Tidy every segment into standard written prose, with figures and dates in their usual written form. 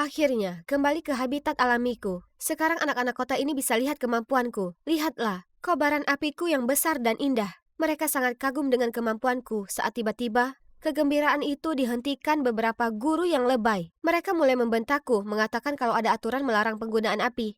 Akhirnya, kembali ke habitat alamiku. Sekarang anak-anak kota ini bisa lihat kemampuanku. Lihatlah, kobaran apiku yang besar dan indah. Mereka sangat kagum dengan kemampuanku saat tiba-tiba kegembiraan itu dihentikan beberapa guru yang lebay. Mereka mulai membentakku, mengatakan kalau ada aturan melarang penggunaan api.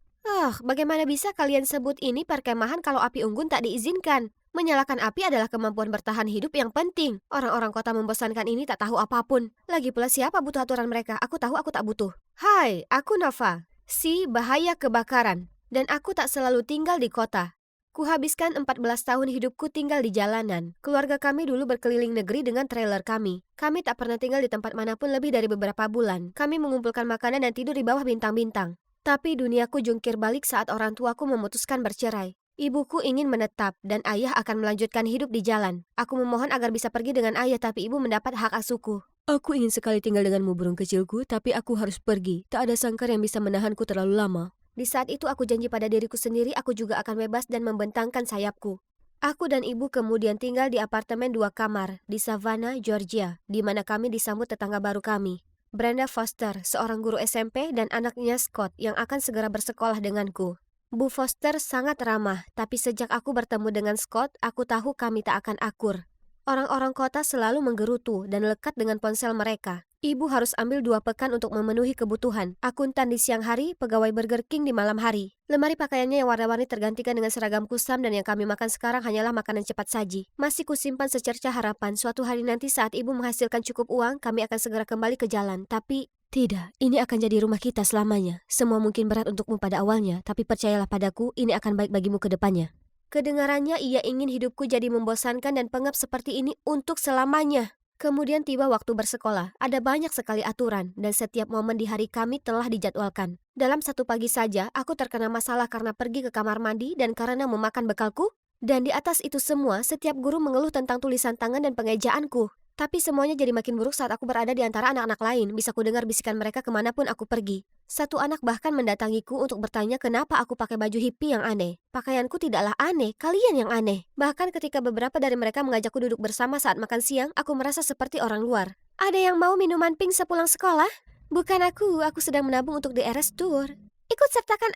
Bagaimana bisa kalian sebut ini perkemahan kalau api unggun tak diizinkan? Menyalakan api adalah kemampuan bertahan hidup yang penting. Orang-orang kota membosankan ini tak tahu apapun. Lagi pula siapa butuh aturan mereka? Aku tahu aku tak butuh. Hai, aku Nova, si bahaya kebakaran. Dan aku tak selalu tinggal di kota. Kuhabiskan 14 tahun hidupku tinggal di jalanan. Keluarga kami dulu berkeliling negeri dengan trailer kami. Kami tak pernah tinggal di tempat manapun lebih dari beberapa bulan. Kami mengumpulkan makanan dan tidur di bawah bintang-bintang. Tapi duniaku jungkir balik saat orang tuaku memutuskan bercerai. Ibuku ingin menetap dan ayah akan melanjutkan hidup di jalan. Aku memohon agar bisa pergi dengan ayah, tapi ibu mendapat hak asuhku. Aku ingin sekali tinggal denganmu, burung kecilku, tapi aku harus pergi. Tak ada sangkar yang bisa menahanku terlalu lama. Di saat itu aku janji pada diriku sendiri aku juga akan bebas dan membentangkan sayapku. Aku dan ibu kemudian tinggal di apartemen 2 kamar di Savannah, Georgia, di mana kami disambut tetangga baru kami. Brenda Foster, seorang guru SMP, dan anaknya Scott yang akan segera bersekolah denganku. Bu Foster sangat ramah, tapi sejak aku bertemu dengan Scott, aku tahu kami tak akan akur. Orang-orang kota selalu menggerutu dan lekat dengan ponsel mereka. Ibu harus ambil 2 pekan untuk memenuhi kebutuhan. Akuntan di siang hari, pegawai Burger King di malam hari. Lemari pakaiannya yang warna-warni tergantikan dengan seragam kusam dan yang kami makan sekarang hanyalah makanan cepat saji. Masih kusimpan secerca harapan suatu hari nanti saat ibu menghasilkan cukup uang, kami akan segera kembali ke jalan. Tapi tidak, ini akan jadi rumah kita selamanya. Semua mungkin berat untukmu pada awalnya, tapi percayalah padaku, ini akan baik bagimu ke depannya. Kedengarannya ia ingin hidupku jadi membosankan dan pengap seperti ini untuk selamanya. Kemudian tiba waktu bersekolah, ada banyak sekali aturan, dan setiap momen di hari kami telah dijadwalkan. Dalam satu pagi saja, aku terkena masalah karena pergi ke kamar mandi dan karena memakan bekalku. Dan di atas itu semua, setiap guru mengeluh tentang tulisan tangan dan pengejaanku. Tapi semuanya jadi makin buruk saat aku berada di antara anak-anak lain, bisa kudengar bisikan mereka kemanapun aku pergi. Satu anak bahkan mendatangiku untuk bertanya kenapa aku pakai baju hippie yang aneh. Pakaianku tidaklah aneh, kalian yang aneh. Bahkan ketika beberapa dari mereka mengajakku duduk bersama saat makan siang, aku merasa seperti orang luar. Ada yang mau minuman pink sepulang sekolah? Bukan aku sedang menabung untuk The Eras Tour. Ikut sertakan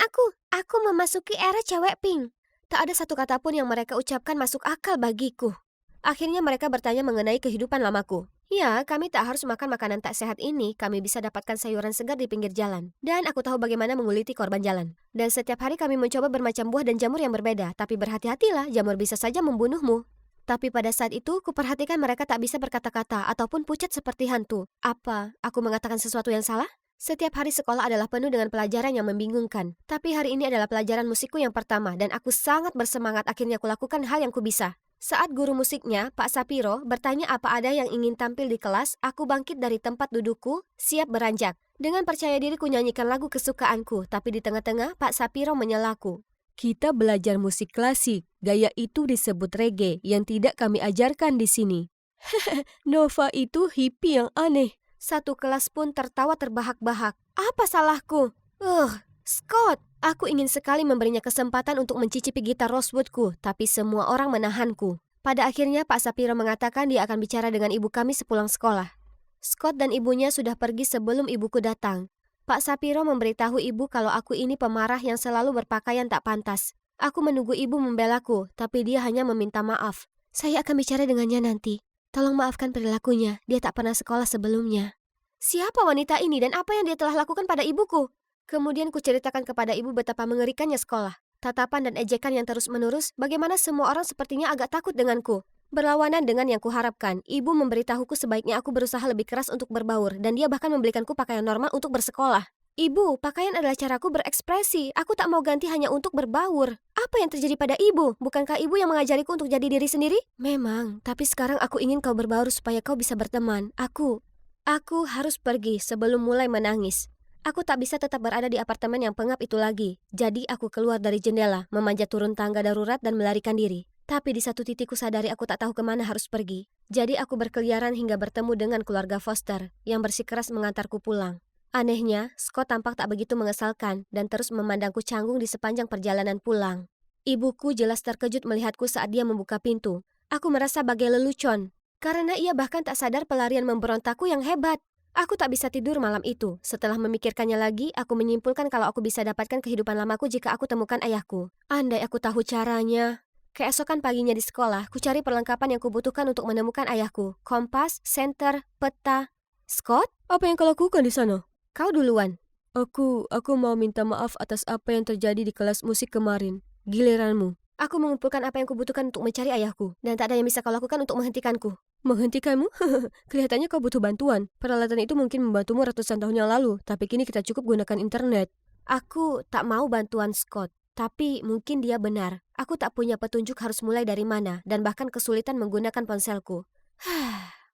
aku memasuki era cewek pink. Tak ada satu kata pun yang mereka ucapkan masuk akal bagiku. Akhirnya mereka bertanya mengenai kehidupan lamaku. Ya, kami tak harus makan makanan tak sehat ini, kami bisa dapatkan sayuran segar di pinggir jalan. Dan aku tahu bagaimana menguliti korban jalan. Dan setiap hari kami mencoba bermacam buah dan jamur yang berbeda, tapi berhati-hatilah, jamur bisa saja membunuhmu. Tapi pada saat itu, kuperhatikan mereka tak bisa berkata-kata ataupun pucat seperti hantu. Apa, aku mengatakan sesuatu yang salah? Setiap hari sekolah adalah penuh dengan pelajaran yang membingungkan. Tapi hari ini adalah pelajaran musikku yang pertama, dan aku sangat bersemangat akhirnya kulakukan hal yang kubisa. Saat guru musiknya, Pak Sapiro, bertanya apa ada yang ingin tampil di kelas, aku bangkit dari tempat dudukku, siap beranjak. Dengan percaya diri ku nyanyikan lagu kesukaanku, tapi di tengah-tengah Pak Sapiro menyelaku. Kita belajar musik klasik, gaya itu disebut reggae yang tidak kami ajarkan di sini. Nova itu hippie yang aneh. Satu kelas pun tertawa terbahak-bahak. Apa salahku? Scott! Aku ingin sekali memberinya kesempatan untuk mencicipi gitar Rosewoodku, tapi semua orang menahanku. Pada akhirnya Pak Sapiro mengatakan dia akan bicara dengan ibu kami sepulang sekolah. Scott dan ibunya sudah pergi sebelum ibuku datang. Pak Sapiro memberitahu ibu kalau aku ini pemarah yang selalu berpakaian tak pantas. Aku menunggu ibu membelaku, tapi dia hanya meminta maaf. Saya akan bicara dengannya nanti. Tolong maafkan perilakunya, dia tak pernah sekolah sebelumnya. Siapa wanita ini dan apa yang dia telah lakukan pada ibuku? Kemudian kuceritakan kepada ibu betapa mengerikannya sekolah. Tatapan dan ejekan yang terus-menerus, bagaimana semua orang sepertinya agak takut denganku. Berlawanan dengan yang kuharapkan, ibu memberitahuku sebaiknya aku berusaha lebih keras untuk berbaur, dan dia bahkan membelikanku pakaian normal untuk bersekolah. Ibu, pakaian adalah caraku berekspresi. Aku tak mau ganti hanya untuk berbaur. Apa yang terjadi pada ibu? Bukankah ibu yang mengajariku untuk jadi diri sendiri? Memang, tapi sekarang aku ingin kau berbaur supaya kau bisa berteman. Aku harus pergi sebelum mulai menangis. Aku tak bisa tetap berada di apartemen yang pengap itu lagi. Jadi aku keluar dari jendela, memanjat turun tangga darurat dan melarikan diri. Tapi di satu titik sadari aku tak tahu kemana harus pergi. Jadi aku berkeliaran hingga bertemu dengan keluarga Foster yang bersikeras mengantarku pulang. Anehnya, Scott tampak tak begitu mengesalkan dan terus memandangku canggung di sepanjang perjalanan pulang. Ibuku jelas terkejut melihatku saat dia membuka pintu. Aku merasa bagai lelucon, karena ia bahkan tak sadar pelarian memberontakku yang hebat. Aku tak bisa tidur malam itu. Setelah memikirkannya lagi, aku menyimpulkan kalau aku bisa dapatkan kehidupan lamaku jika aku temukan ayahku. Andai aku tahu caranya. Keesokan paginya di sekolah, ku cari perlengkapan yang kubutuhkan untuk menemukan ayahku. Kompas, senter, peta. Scott, apa yang kau lakukan di sana? Kau duluan. Aku mau minta maaf atas apa yang terjadi di kelas musik kemarin. Giliranmu. Aku mengumpulkan apa yang kubutuhkan untuk mencari ayahku, dan tak ada yang bisa kau lakukan untuk menghentikanku. Menghentikanmu? Kelihatannya kau butuh bantuan. Peralatan itu mungkin membantumu ratusan tahun yang lalu, tapi kini kita cukup gunakan internet. Aku tak mau bantuan Scott, tapi mungkin dia benar. Aku tak punya petunjuk harus mulai dari mana, dan bahkan kesulitan menggunakan ponselku.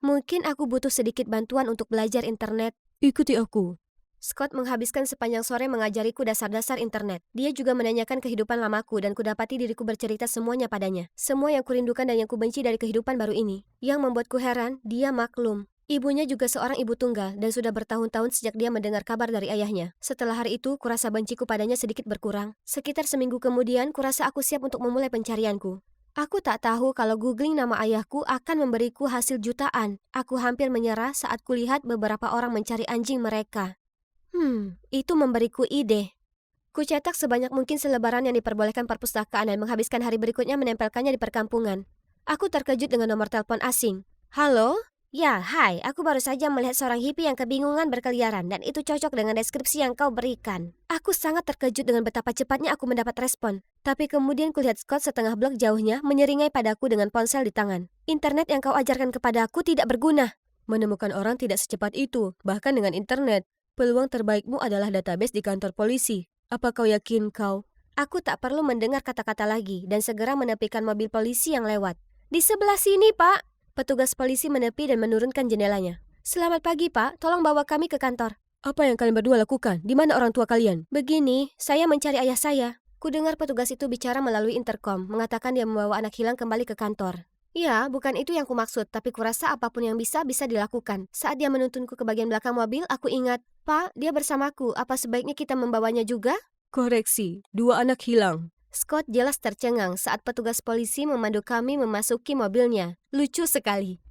Mungkin aku butuh sedikit bantuan untuk belajar internet. Ikuti aku. Scott menghabiskan sepanjang sore mengajariku dasar-dasar internet. Dia juga menanyakan kehidupan lamaku dan kudapati diriku bercerita semuanya padanya. Semua yang kurindukan dan yang kubenci dari kehidupan baru ini. Yang membuatku heran, dia maklum. Ibunya juga seorang ibu tunggal dan sudah bertahun-tahun sejak dia mendengar kabar dari ayahnya. Setelah hari itu, kurasa benciku padanya sedikit berkurang. Sekitar seminggu kemudian, kurasa aku siap untuk memulai pencarianku. Aku tak tahu kalau googling nama ayahku akan memberiku hasil jutaan. Aku hampir menyerah saat kulihat beberapa orang mencari anjing mereka. Itu memberiku ide. Kucetak sebanyak mungkin selebaran yang diperbolehkan perpustakaan dan menghabiskan hari berikutnya menempelkannya di perkampungan. Aku terkejut dengan nomor telepon asing. Halo? Ya, hai. Aku baru saja melihat seorang hippie yang kebingungan berkeliaran dan itu cocok dengan deskripsi yang kau berikan. Aku sangat terkejut dengan betapa cepatnya aku mendapat respon. Tapi kemudian kulihat Scott setengah blok jauhnya menyeringai padaku dengan ponsel di tangan. Internet yang kau ajarkan kepadaku tidak berguna. Menemukan orang tidak secepat itu, bahkan dengan internet. Peluang terbaikmu adalah database di kantor polisi. Apa kau yakin kau? Aku tak perlu mendengar kata-kata lagi dan segera menepikan mobil polisi yang lewat. Di sebelah sini, Pak. Petugas polisi menepi dan menurunkan jendelanya. Selamat pagi, Pak. Tolong bawa kami ke kantor. Apa yang kalian berdua lakukan? Di mana orang tua kalian? Begini, saya mencari ayah saya. Kudengar petugas itu bicara melalui intercom, mengatakan dia membawa anak hilang kembali ke kantor. Ya, bukan itu yang kumaksud, tapi kurasa apapun yang bisa dilakukan. Saat dia menuntunku ke bagian belakang mobil, aku ingat, Pak, dia bersamaku, apa sebaiknya kita membawanya juga? Koreksi, 2 anak hilang. Scott jelas tercengang saat petugas polisi memandu kami memasuki mobilnya. Lucu sekali.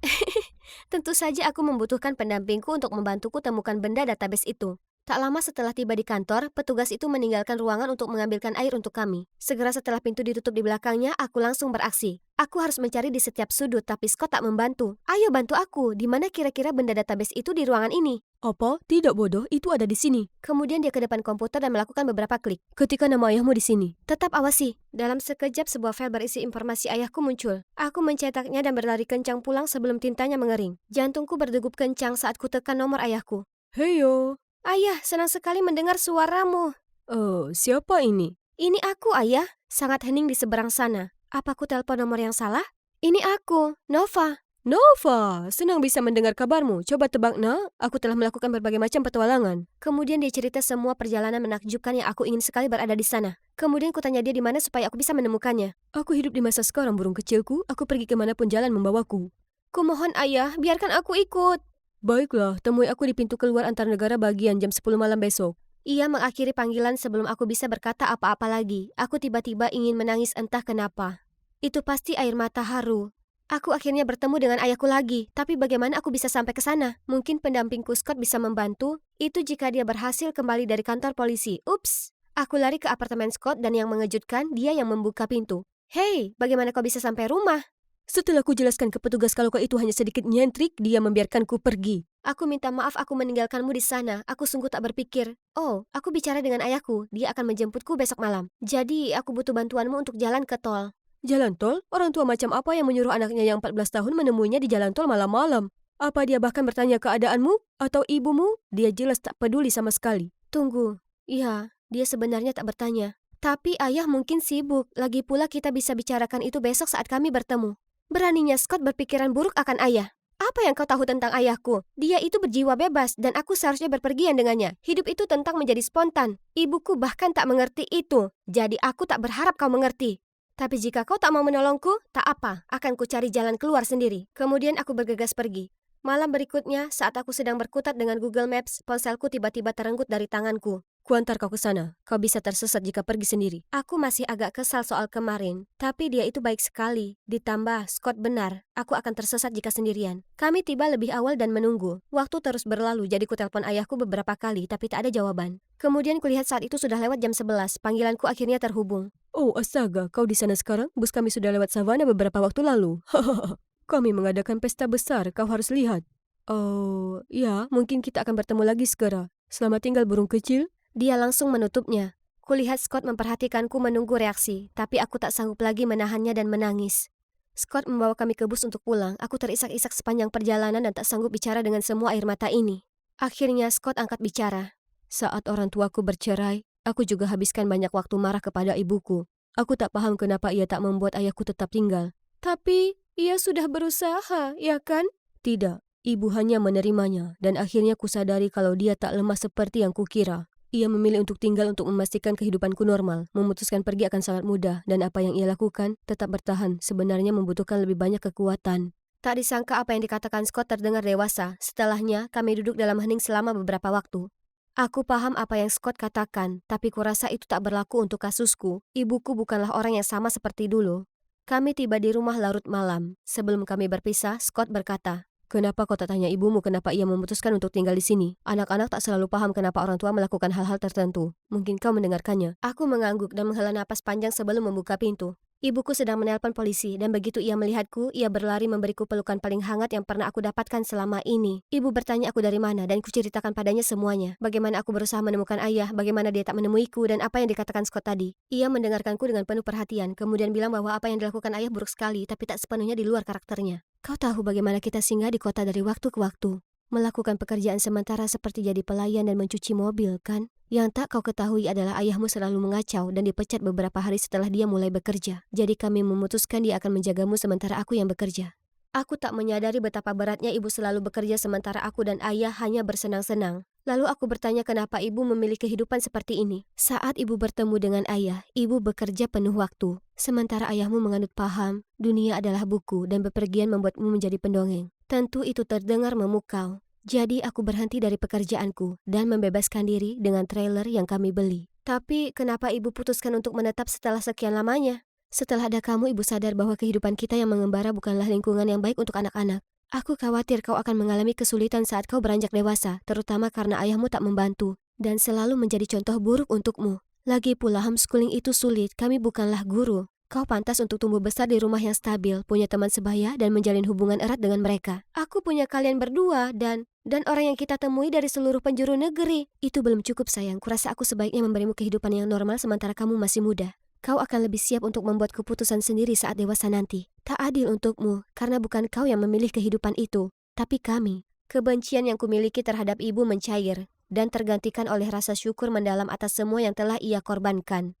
Tentu saja aku membutuhkan pendampingku untuk membantuku temukan benda database itu. Tak lama setelah tiba di kantor, petugas itu meninggalkan ruangan untuk mengambilkan air untuk kami. Segera setelah pintu ditutup di belakangnya, aku langsung beraksi. Aku harus mencari di setiap sudut, tapi Scott tak membantu. Ayo bantu aku, di mana kira-kira benda database itu di ruangan ini? Apa? Tidak bodoh, itu ada di sini. Kemudian dia ke depan komputer dan melakukan beberapa klik. Ketika nama ayahmu di sini. Tetap awasi. Dalam sekejap sebuah file berisi informasi ayahku muncul. Aku mencetaknya dan berlari kencang pulang sebelum tintanya mengering. Jantungku berdegup kencang saat ku tekan nomor ayahku. Heyo. Ayah, senang sekali mendengar suaramu. Oh, siapa ini? Ini aku, Ayah. Sangat hening di seberang sana. Apa aku telepon nomor yang salah? Ini aku, Nova. Nova, senang bisa mendengar kabarmu. Coba tebak, nak. Aku telah melakukan berbagai macam petualangan. Kemudian dia cerita semua perjalanan menakjubkan yang aku ingin sekali berada di sana. Kemudian kutanya dia di mana supaya aku bisa menemukannya. Aku hidup di masa sekarang, burung kecilku. Aku pergi kemanapun jalan membawaku. Kumohon, Ayah, biarkan aku ikut. Baiklah, temui aku di pintu keluar antar negara bagian jam 10 malam besok. Ia mengakhiri panggilan sebelum aku bisa berkata apa-apa lagi. Aku tiba-tiba ingin menangis entah kenapa. Itu pasti air mata haru. Aku akhirnya bertemu dengan ayahku lagi, tapi bagaimana aku bisa sampai ke sana? Mungkin pendampingku Scott bisa membantu. Itu jika dia berhasil kembali dari kantor polisi. Ups! Aku lari ke apartemen Scott dan yang mengejutkan, dia yang membuka pintu. Hei, bagaimana kau bisa sampai rumah? Setelah ku jelaskan ke petugas kalau kau itu hanya sedikit nyentrik, dia membiarkanku pergi. Aku minta maaf aku meninggalkanmu di sana. Aku sungguh tak berpikir. Oh, aku bicara dengan ayahku. Dia akan menjemputku besok malam. Jadi, aku butuh bantuanmu untuk jalan ke tol. Jalan tol? Orang tua macam apa yang menyuruh anaknya yang 14 tahun menemuinya di jalan tol malam-malam? Apa dia bahkan bertanya keadaanmu? Atau ibumu? Dia jelas tak peduli sama sekali. Tunggu. Ya, dia sebenarnya tak bertanya. Tapi ayah mungkin sibuk. Lagi pula kita bisa bicarakan itu besok saat kami bertemu. Beraninya Scott berpikiran buruk akan ayah. Apa yang kau tahu tentang ayahku? Dia itu berjiwa bebas dan aku seharusnya berpergian dengannya. Hidup itu tentang menjadi spontan. Ibuku bahkan tak mengerti itu. Jadi aku tak berharap kau mengerti. Tapi jika kau tak mau menolongku, tak apa. Akan ku cari jalan keluar sendiri. Kemudian aku bergegas pergi. Malam berikutnya, saat aku sedang berkutat dengan Google Maps, ponselku tiba-tiba terenggut dari tanganku. Kuantar kau ke sana. Kau bisa tersesat jika pergi sendiri. Aku masih agak kesal soal kemarin, tapi dia itu baik sekali. Ditambah, Scott benar. Aku akan tersesat jika sendirian. Kami tiba lebih awal dan menunggu. Waktu terus berlalu, jadi ku telepon ayahku beberapa kali, tapi tak ada jawaban. Kemudian kulihat saat itu sudah lewat jam 11. Panggilanku akhirnya terhubung. Oh, astaga, kau di sana sekarang? Bus kami sudah lewat savana beberapa waktu lalu. Hahaha. Kami mengadakan pesta besar, kau harus lihat. Oh, ya, mungkin kita akan bertemu lagi segera. Selamat tinggal burung kecil. Dia langsung menutupnya. Kulihat Scott memperhatikanku menunggu reaksi, tapi aku tak sanggup lagi menahannya dan menangis. Scott membawa kami ke bus untuk pulang. Aku terisak-isak sepanjang perjalanan dan tak sanggup bicara dengan semua air mata ini. Akhirnya Scott angkat bicara. Saat orang tuaku bercerai, aku juga habiskan banyak waktu marah kepada ibuku. Aku tak paham kenapa ia tak membuat ayahku tetap tinggal. Tapi, ia sudah berusaha, ya kan? Tidak, ibu hanya menerimanya, dan akhirnya kusadari kalau dia tak lemah seperti yang kukira. Ia memilih untuk tinggal untuk memastikan kehidupanku normal. Memutuskan pergi akan sangat mudah, dan apa yang ia lakukan, tetap bertahan, sebenarnya membutuhkan lebih banyak kekuatan. Tak disangka apa yang dikatakan Scott terdengar dewasa. Setelahnya, kami duduk dalam hening selama beberapa waktu. Aku paham apa yang Scott katakan, tapi kurasa itu tak berlaku untuk kasusku. Ibuku bukanlah orang yang sama seperti dulu. Kami tiba di rumah larut malam. Sebelum kami berpisah, Scott berkata, "Kenapa kau tak tanya ibumu kenapa ia memutuskan untuk tinggal di sini? Anak-anak tak selalu paham kenapa orang tua melakukan hal-hal tertentu. Mungkin kau mendengarkannya." Aku mengangguk dan menghela napas panjang sebelum membuka pintu. Ibuku sedang menelpon polisi, dan begitu ia melihatku, ia berlari memberiku pelukan paling hangat yang pernah aku dapatkan selama ini. Ibu bertanya aku dari mana, dan kuceritakan padanya semuanya. Bagaimana aku berusaha menemukan ayah, bagaimana dia tak menemuiku, dan apa yang dikatakan Scott tadi. Ia mendengarkanku dengan penuh perhatian, kemudian bilang bahwa apa yang dilakukan ayah buruk sekali, tapi tak sepenuhnya di luar karakternya. Kau tahu bagaimana kita singgah di kota dari waktu ke waktu. Melakukan pekerjaan sementara seperti jadi pelayan dan mencuci mobil, kan? Yang tak kau ketahui adalah ayahmu selalu mengacau dan dipecat beberapa hari setelah dia mulai bekerja. Jadi kami memutuskan dia akan menjagamu sementara aku yang bekerja. Aku tak menyadari betapa beratnya ibu selalu bekerja sementara aku dan ayah hanya bersenang-senang. Lalu aku bertanya kenapa ibu memilih kehidupan seperti ini. Saat ibu bertemu dengan ayah, ibu bekerja penuh waktu. Sementara ayahmu menganut paham, dunia adalah buku dan bepergian membuatmu menjadi pendongeng. Tentu itu terdengar memukau. Jadi aku berhenti dari pekerjaanku dan membebaskan diri dengan trailer yang kami beli. Tapi kenapa ibu putuskan untuk menetap setelah sekian lamanya? Setelah ada kamu, ibu sadar bahwa kehidupan kita yang mengembara bukanlah lingkungan yang baik untuk anak-anak. Aku khawatir kau akan mengalami kesulitan saat kau beranjak dewasa, terutama karena ayahmu tak membantu dan selalu menjadi contoh buruk untukmu. Lagi pula homeschooling itu sulit, kami bukanlah guru. Kau pantas untuk tumbuh besar di rumah yang stabil, punya teman sebaya, dan menjalin hubungan erat dengan mereka. Aku punya kalian berdua, dan orang yang kita temui dari seluruh penjuru negeri. Itu belum cukup, sayang. Kurasa aku sebaiknya memberimu kehidupan yang normal sementara kamu masih muda. Kau akan lebih siap untuk membuat keputusan sendiri saat dewasa nanti. Tak adil untukmu, karena bukan kau yang memilih kehidupan itu, tapi kami. Kebencian yang kumiliki terhadap ibu mencair, dan tergantikan oleh rasa syukur mendalam atas semua yang telah ia korbankan.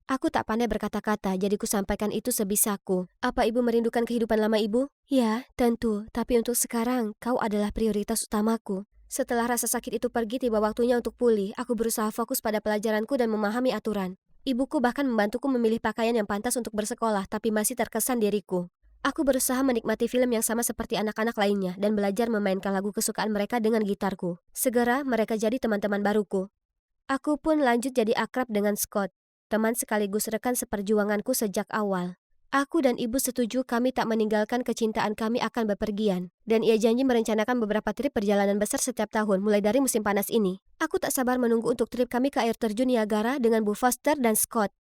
Aku tak pandai berkata-kata, jadi ku sampaikan itu sebisaku. Apa ibu merindukan kehidupan lama ibu? Ya, tentu. Tapi untuk sekarang, kau adalah prioritas utamaku. Setelah rasa sakit itu pergi, tiba waktunya untuk pulih. Aku berusaha fokus pada pelajaranku dan memahami aturan. Ibuku bahkan membantuku memilih pakaian yang pantas untuk bersekolah, tapi masih terkesan diriku. Aku berusaha menikmati film yang sama seperti anak-anak lainnya dan belajar memainkan lagu kesukaan mereka dengan gitarku. Segera, mereka jadi teman-teman baruku. Aku pun lanjut jadi akrab dengan Scott, teman sekaligus rekan seperjuanganku sejak awal. Aku dan ibu setuju kami tak meninggalkan kecintaan kami akan bepergian, dan ia janji merencanakan beberapa trip perjalanan besar setiap tahun mulai dari musim panas ini. Aku tak sabar menunggu untuk trip kami ke air terjun Niagara dengan Bu Foster dan Scott.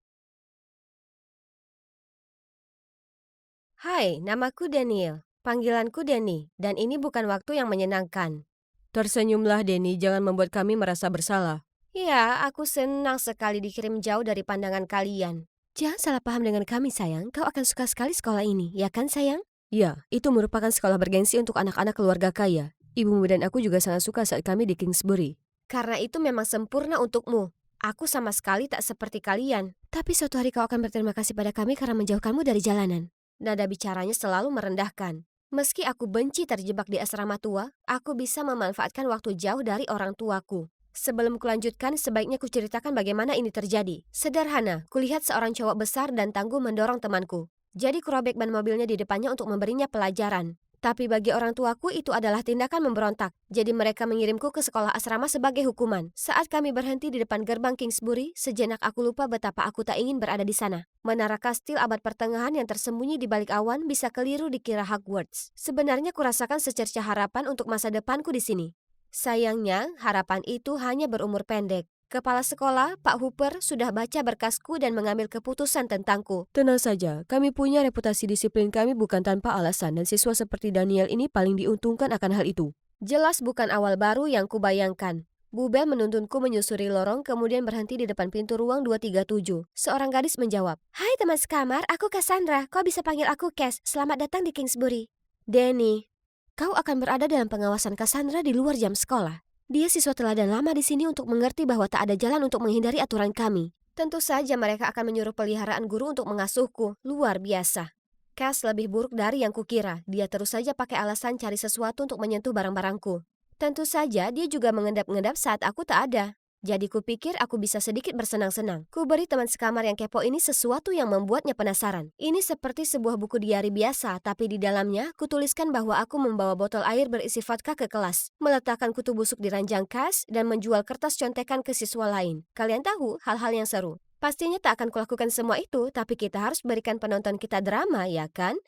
Hai, namaku Daniel. Panggilanku Denny, dan ini bukan waktu yang menyenangkan. Tersenyumlah Denny, jangan membuat kami merasa bersalah. Ya, aku senang sekali dikirim jauh dari pandangan kalian. Jangan salah paham dengan kami, sayang. Kau akan suka sekali sekolah ini, ya kan, sayang? Ya, itu merupakan sekolah bergengsi untuk anak-anak keluarga kaya. Ibumu dan aku juga sangat suka saat kami di Kingsbury. Karena itu memang sempurna untukmu. Aku sama sekali tak seperti kalian. Tapi suatu hari kau akan berterima kasih pada kami karena menjauhkanmu dari jalanan. Nada bicaranya selalu merendahkan. Meski aku benci terjebak di asrama tua, aku bisa memanfaatkan waktu jauh dari orang tuaku. Sebelum kulanjutkan, sebaiknya kuceritakan bagaimana ini terjadi. Sederhana, kulihat seorang cowok besar dan tangguh mendorong temanku. Jadi kurobek ban mobilnya di depannya untuk memberinya pelajaran. Tapi bagi orang tuaku itu adalah tindakan memberontak. Jadi mereka mengirimku ke sekolah asrama sebagai hukuman. Saat kami berhenti di depan gerbang Kingsbury, sejenak aku lupa betapa aku tak ingin berada di sana. Menara kastil abad pertengahan yang tersembunyi di balik awan bisa keliru dikira Hogwarts. Sebenarnya kurasakan secercah harapan untuk masa depanku di sini. Sayangnya, harapan itu hanya berumur pendek. Kepala sekolah, Pak Hooper, sudah baca berkasku dan mengambil keputusan tentangku. Tenang saja, kami punya reputasi disiplin kami bukan tanpa alasan dan siswa seperti Daniel ini paling diuntungkan akan hal itu. Jelas bukan awal baru yang kubayangkan. Bu Bell menuntunku menyusuri lorong kemudian berhenti di depan pintu ruang 237. Seorang gadis menjawab, "Hai teman sekamar, aku Cassandra. Kau bisa panggil aku Cass. Selamat datang di Kingsbury." "Danny, kau akan berada dalam pengawasan Cassandra di luar jam sekolah. Dia siswa teladan lama di sini untuk mengerti bahwa tak ada jalan untuk menghindari aturan kami. Tentu saja mereka akan menyuruh peliharaan guru untuk mengasuhku. Luar biasa." Cass lebih buruk dari yang kukira. Dia terus saja pakai alasan cari sesuatu untuk menyentuh barang-barangku. Tentu saja dia juga mengendap-endap saat aku tak ada. Jadi kupikir aku bisa sedikit bersenang-senang. Ku beri teman sekamar yang kepo ini sesuatu yang membuatnya penasaran. Ini seperti sebuah buku diari biasa, tapi di dalamnya kutuliskan bahwa aku membawa botol air berisi vodka ke kelas, meletakkan kutu busuk di ranjang Cass, dan menjual kertas contekan ke siswa lain. Kalian tahu hal-hal yang seru. Pastinya tak akan kulakukan semua itu, tapi kita harus berikan penonton kita drama, ya kan?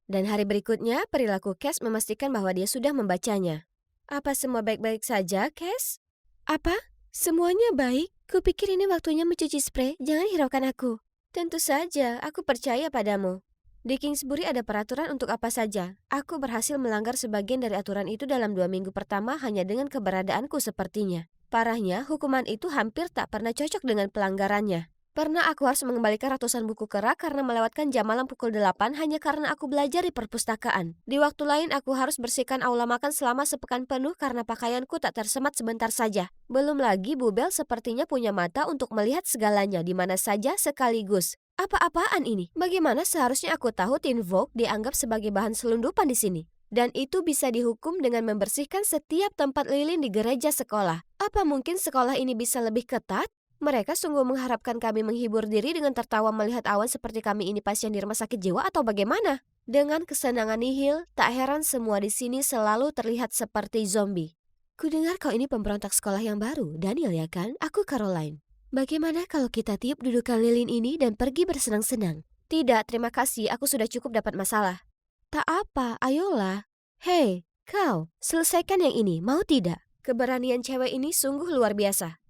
Dan hari berikutnya, perilaku Cass memastikan bahwa dia sudah membacanya. Apa semua baik-baik saja, Cass? Apa? Semuanya baik? Kupikir ini waktunya mencuci spray, jangan hiraukan aku. Tentu saja, aku percaya padamu. Di Kingsbury ada peraturan untuk apa saja. Aku berhasil melanggar sebagian dari aturan itu dalam 2 minggu pertama hanya dengan keberadaanku sepertinya. Parahnya, hukuman itu hampir tak pernah cocok dengan pelanggarannya. Pernah aku harus mengembalikan ratusan buku kerak karena melewatkan jam malam pukul 8 hanya karena aku belajar di perpustakaan. Di waktu lain aku harus bersihkan aula makan selama sepekan penuh karena pakaianku tak tersemat sebentar saja. Belum lagi Bu Bell sepertinya punya mata untuk melihat segalanya di mana saja sekaligus. Apa-apaan ini? Bagaimana seharusnya aku tahu Teen Vogue dianggap sebagai bahan selundupan di sini? Dan itu bisa dihukum dengan membersihkan setiap tempat lilin di gereja sekolah. Apa mungkin sekolah ini bisa lebih ketat? Mereka sungguh mengharapkan kami menghibur diri dengan tertawa melihat awan seperti kami ini pasien di rumah sakit jiwa atau bagaimana? Dengan kesenangan nihil, tak heran semua di sini selalu terlihat seperti zombie. Kudengar kau ini pemberontak sekolah yang baru, Daniel ya kan? Aku Caroline. Bagaimana kalau kita tiup dudukan lilin ini dan pergi bersenang-senang? Tidak, terima kasih, aku sudah cukup dapat masalah. Tak apa, ayolah. Hei, kau, selesaikan yang ini, mau tidak? Keberanian cewek ini sungguh luar biasa.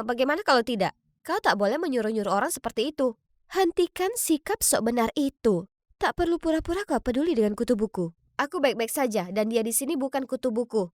Bagaimana kalau tidak? Kau tak boleh menyuruh-nyuruh orang seperti itu. Hentikan sikap sok benar itu. Tak perlu pura-pura kau peduli dengan kutu buku. Aku baik-baik saja dan dia di sini bukan kutu buku.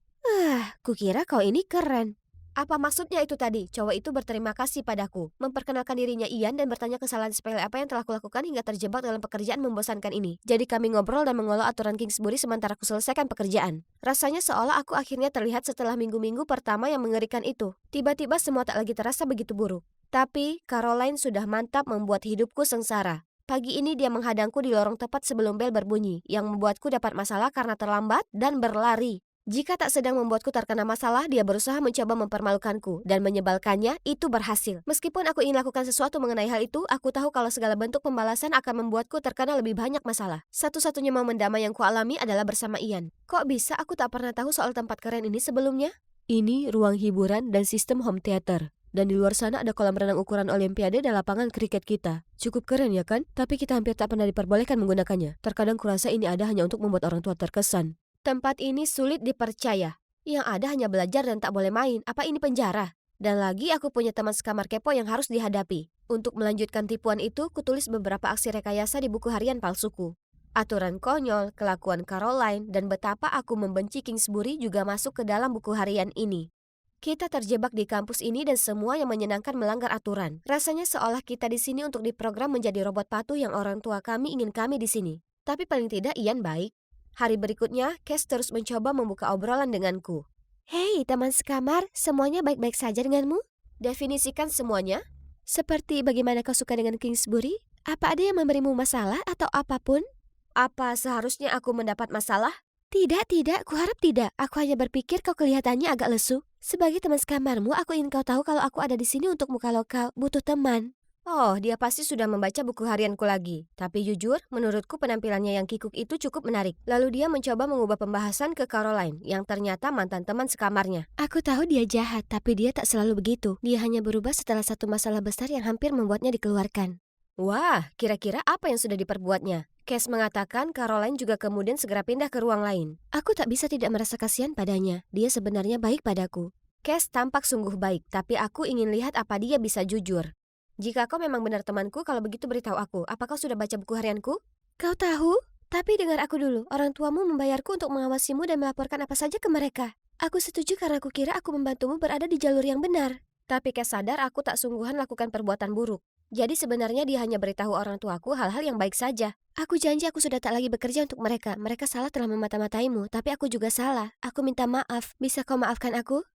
Kukira kau ini keren. Apa maksudnya itu tadi? Cowok itu berterima kasih padaku, memperkenalkan dirinya Ian dan bertanya kesalahan sepele apa yang telah kulakukan hingga terjebak dalam pekerjaan membosankan ini. Jadi kami ngobrol dan mengolah aturan Kingsbury sementara aku selesaikan pekerjaan. Rasanya seolah aku akhirnya terlihat setelah minggu-minggu pertama yang mengerikan itu. Tiba-tiba semua tak lagi terasa begitu buruk. Tapi Caroline sudah mantap membuat hidupku sengsara. Pagi ini dia menghadangku di lorong tepat sebelum bel berbunyi, yang membuatku dapat masalah karena terlambat dan berlari. Jika tak sedang membuatku terkena masalah, dia berusaha mencoba mempermalukanku dan menyebalkannya, itu berhasil. Meskipun aku ingin lakukan sesuatu mengenai hal itu, aku tahu kalau segala bentuk pembalasan akan membuatku terkena lebih banyak masalah. Satu-satunya momen damai yang kualami adalah bersama Ian. Kok bisa aku tak pernah tahu soal tempat keren ini sebelumnya? Ini ruang hiburan dan sistem home theater. Dan di luar sana ada kolam renang ukuran olimpiade dan lapangan kriket kita. Cukup keren ya kan? Tapi kita hampir tak pernah diperbolehkan menggunakannya. Terkadang kurasa ini ada hanya untuk membuat orang tua terkesan. Tempat ini sulit dipercaya. Yang ada hanya belajar dan tak boleh main. Apa ini penjara? Dan lagi aku punya teman sekamar kepo yang harus dihadapi. Untuk melanjutkan tipuan itu, kutulis beberapa aksi rekayasa di buku harian palsuku. Aturan konyol, kelakuan Caroline, dan betapa aku membenci Kingsbury juga masuk ke dalam buku harian ini. Kita terjebak di kampus ini dan semua yang menyenangkan melanggar aturan. Rasanya seolah kita di sini untuk diprogram menjadi robot patuh yang orang tua kami ingin kami di sini. Tapi paling tidak Ian baik. Hari berikutnya, Cass terus mencoba membuka obrolan denganku. Hei, teman sekamar, semuanya baik-baik saja denganmu? Definisikan semuanya. Seperti bagaimana kau suka dengan Kingsbury? Apa ada yang memberimu masalah atau apapun? Apa seharusnya aku mendapat masalah? Tidak, kuharap tidak. Aku hanya berpikir kau kelihatannya agak lesu. Sebagai teman sekamarmu, aku ingin kau tahu kalau aku ada di sini untukmu kalau kau butuh teman. Oh, dia pasti sudah membaca buku harianku lagi. Tapi jujur, menurutku penampilannya yang kikuk itu cukup menarik. Lalu dia mencoba mengubah pembahasan ke Caroline, yang ternyata mantan teman sekamarnya. Aku tahu dia jahat, tapi dia tak selalu begitu. Dia hanya berubah setelah satu masalah besar yang hampir membuatnya dikeluarkan. Wah, kira-kira apa yang sudah diperbuatnya? Cass mengatakan Caroline juga kemudian segera pindah ke ruang lain. Aku tak bisa tidak merasa kasihan padanya. Dia sebenarnya baik padaku. Cass tampak sungguh baik, tapi aku ingin lihat apa dia bisa jujur. Jika kau memang benar temanku, kalau begitu beritahu aku, apakah sudah baca buku harianku? Kau tahu? Tapi dengar aku dulu, orang tuamu membayarku untuk mengawasimu dan melaporkan apa saja ke mereka. Aku setuju karena aku kira aku membantumu berada di jalur yang benar. Tapi Kes sadar aku tak sungguhan lakukan perbuatan buruk. Jadi sebenarnya dia hanya beritahu orang tuaku hal-hal yang baik saja. Aku janji aku sudah tak lagi bekerja untuk mereka. Mereka salah telah memata-mataimu, tapi aku juga salah. Aku minta maaf. Bisa kau maafkan aku?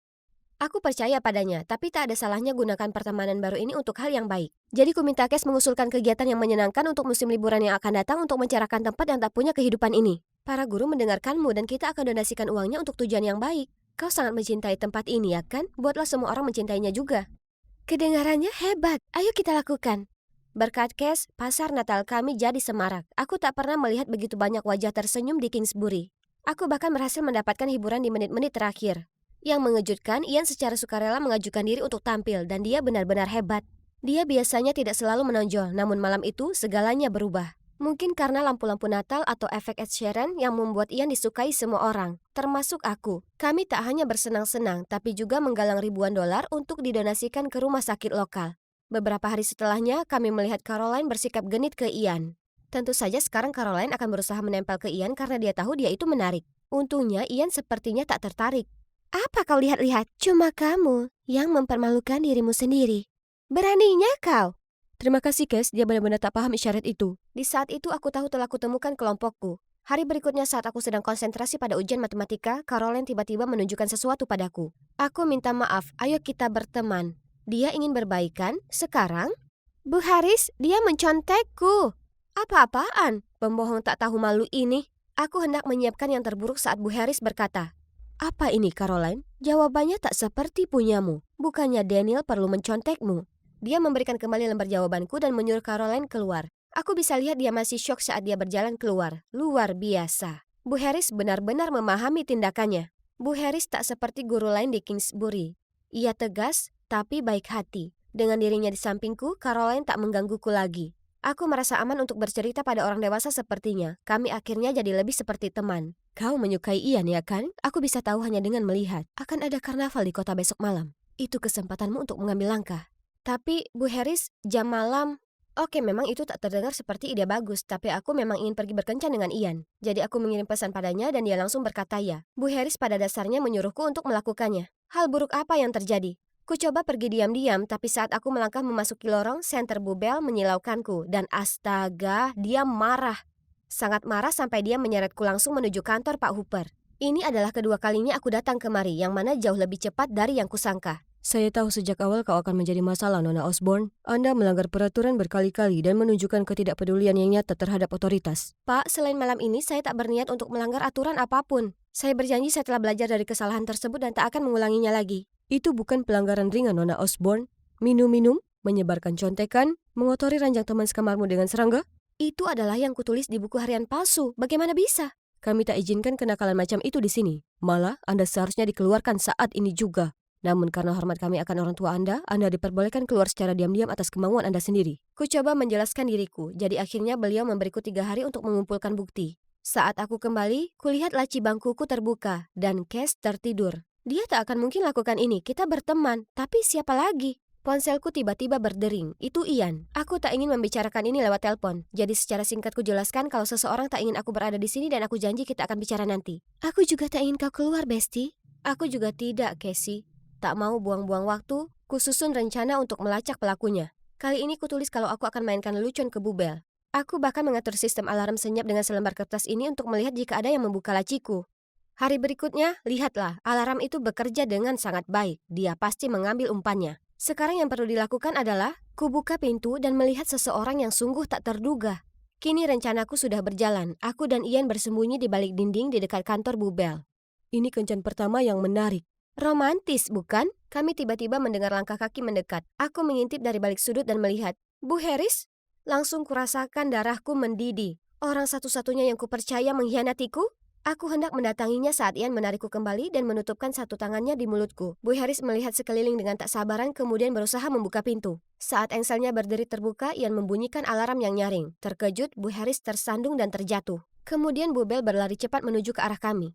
Aku percaya padanya, tapi tak ada salahnya gunakan pertemanan baru ini untuk hal yang baik. Jadi ku minta Kes mengusulkan kegiatan yang menyenangkan untuk musim liburan yang akan datang untuk mencerahkan tempat yang tak punya kehidupan ini. Para guru mendengarkanmu dan kita akan donasikan uangnya untuk tujuan yang baik. Kau sangat mencintai tempat ini ya kan? Buatlah semua orang mencintainya juga. Kedengarannya hebat, ayo kita lakukan. Berkat Kes, pasar Natal kami jadi semarak. Aku tak pernah melihat begitu banyak wajah tersenyum di Kingsbury. Aku bahkan berhasil mendapatkan hiburan di menit-menit terakhir. Yang mengejutkan, Ian secara sukarela mengajukan diri untuk tampil dan dia benar-benar hebat. Dia biasanya tidak selalu menonjol, namun malam itu segalanya berubah. Mungkin karena lampu-lampu Natal atau efek Ed Sheeran yang membuat Ian disukai semua orang, termasuk aku. Kami tak hanya bersenang-senang, tapi juga menggalang ribuan dolar untuk didonasikan ke rumah sakit lokal. Beberapa hari setelahnya, kami melihat Caroline bersikap genit ke Ian. Tentu saja sekarang Caroline akan berusaha menempel ke Ian karena dia tahu dia itu menarik. Untungnya Ian sepertinya tak tertarik. Apa kau lihat-lihat? Cuma kamu yang mempermalukan dirimu sendiri. Beraninya kau. Terima kasih, Kes. Dia benar-benar tak paham isyarat itu. Di saat itu aku tahu telah kutemukan kelompokku. Hari berikutnya saat aku sedang konsentrasi pada ujian matematika, Caroline tiba-tiba menunjukkan sesuatu padaku. Aku minta maaf, ayo kita berteman. Dia ingin berbaikan? Sekarang? Bu Haris, dia mencontekku. Apa-apaan? Pembohong tak tahu malu ini. Aku hendak menyiapkan yang terburuk saat Bu Haris berkata, apa ini, Caroline? Jawabannya tak seperti punyamu. Bukannya Daniel perlu mencontekmu. Dia memberikan kembali lembar jawabanku dan menyuruh Caroline keluar. Aku bisa lihat dia masih syok saat dia berjalan keluar. Luar biasa. Bu Harris benar-benar memahami tindakannya. Bu Harris tak seperti guru lain di Kingsbury. Ia tegas, tapi baik hati. Dengan dirinya di sampingku, Caroline tak menggangguku lagi. Aku merasa aman untuk bercerita pada orang dewasa sepertinya. Kami akhirnya jadi lebih seperti teman. Kau menyukai Ian ya kan? Aku bisa tahu hanya dengan melihat. Akan ada karnaval di kota besok malam. Itu kesempatanmu untuk mengambil langkah. Tapi, Bu Harris, jam malam... Oke, memang itu tak terdengar seperti ide bagus, tapi aku memang ingin pergi berkencan dengan Ian. Jadi aku mengirim pesan padanya dan dia langsung berkata ya. Bu Harris pada dasarnya menyuruhku untuk melakukannya. Hal buruk apa yang terjadi? Ku coba pergi diam-diam, tapi saat aku melangkah memasuki lorong, senter Bu Bell menyilaukanku. Dan astaga, dia marah. Sangat marah sampai dia menyeretku langsung menuju kantor Pak Hooper. Ini adalah kedua kalinya aku datang kemari, yang mana jauh lebih cepat dari yang kusangka. Saya tahu sejak awal kau akan menjadi masalah, Nona Osborne. Anda melanggar peraturan berkali-kali dan menunjukkan ketidakpedulian yang nyata terhadap otoritas. Pak, selain malam ini, saya tak berniat untuk melanggar aturan apapun. Saya berjanji saya telah belajar dari kesalahan tersebut dan tak akan mengulanginya lagi. Itu bukan pelanggaran ringan, Nona Osborne. Minum-minum, menyebarkan contekan, mengotori ranjang teman sekamarmu dengan serangga. Itu adalah yang kutulis di buku harian palsu. Bagaimana bisa? Kami tak izinkan kenakalan macam itu di sini. Malah, Anda seharusnya dikeluarkan saat ini juga. Namun karena hormat kami akan orang tua Anda diperbolehkan keluar secara diam-diam atas kemauan Anda sendiri. Ku coba menjelaskan diriku, jadi akhirnya beliau memberiku 3 hari untuk mengumpulkan bukti. Saat aku kembali, kulihat laci bangkuku terbuka, dan Cass tertidur. Dia tak akan mungkin lakukan ini, kita berteman, tapi siapa lagi? Ponselku tiba-tiba berdering, itu Ian. Aku tak ingin membicarakan ini lewat telepon, jadi secara singkat ku jelaskan kalau seseorang tak ingin aku berada di sini dan aku janji kita akan bicara nanti. Aku juga tak ingin kau keluar, Bestie. Aku juga tidak, Casey. Tak mau buang-buang waktu, kususun rencana untuk melacak pelakunya. Kali ini kutulis kalau aku akan mainkan lelucon ke Bu Bell. Aku bahkan mengatur sistem alarm senyap dengan selembar kertas ini untuk melihat jika ada yang membuka laciku. Hari berikutnya, lihatlah, alarm itu bekerja dengan sangat baik. Dia pasti mengambil umpannya. Sekarang yang perlu dilakukan adalah, kubuka pintu dan melihat seseorang yang sungguh tak terduga. Kini rencanaku sudah berjalan. Aku dan Ian bersembunyi di balik dinding di dekat kantor Bu Bell. Ini kencan pertama yang menarik. Romantis, bukan? Kami tiba-tiba mendengar langkah kaki mendekat. Aku mengintip dari balik sudut dan melihat Bu Haris? Langsung kurasakan darahku mendidih. Orang satu-satunya yang kupercaya mengkhianatiku? Aku hendak mendatanginya saat Ian menarikku kembali dan menutupkan satu tangannya di mulutku. Bu Haris melihat sekeliling dengan tak sabaran kemudian berusaha membuka pintu. Saat engselnya berdiri terbuka, Ian membunyikan alarm yang nyaring. Terkejut, Bu Haris tersandung dan terjatuh. Kemudian Bu Bell berlari cepat menuju ke arah kami.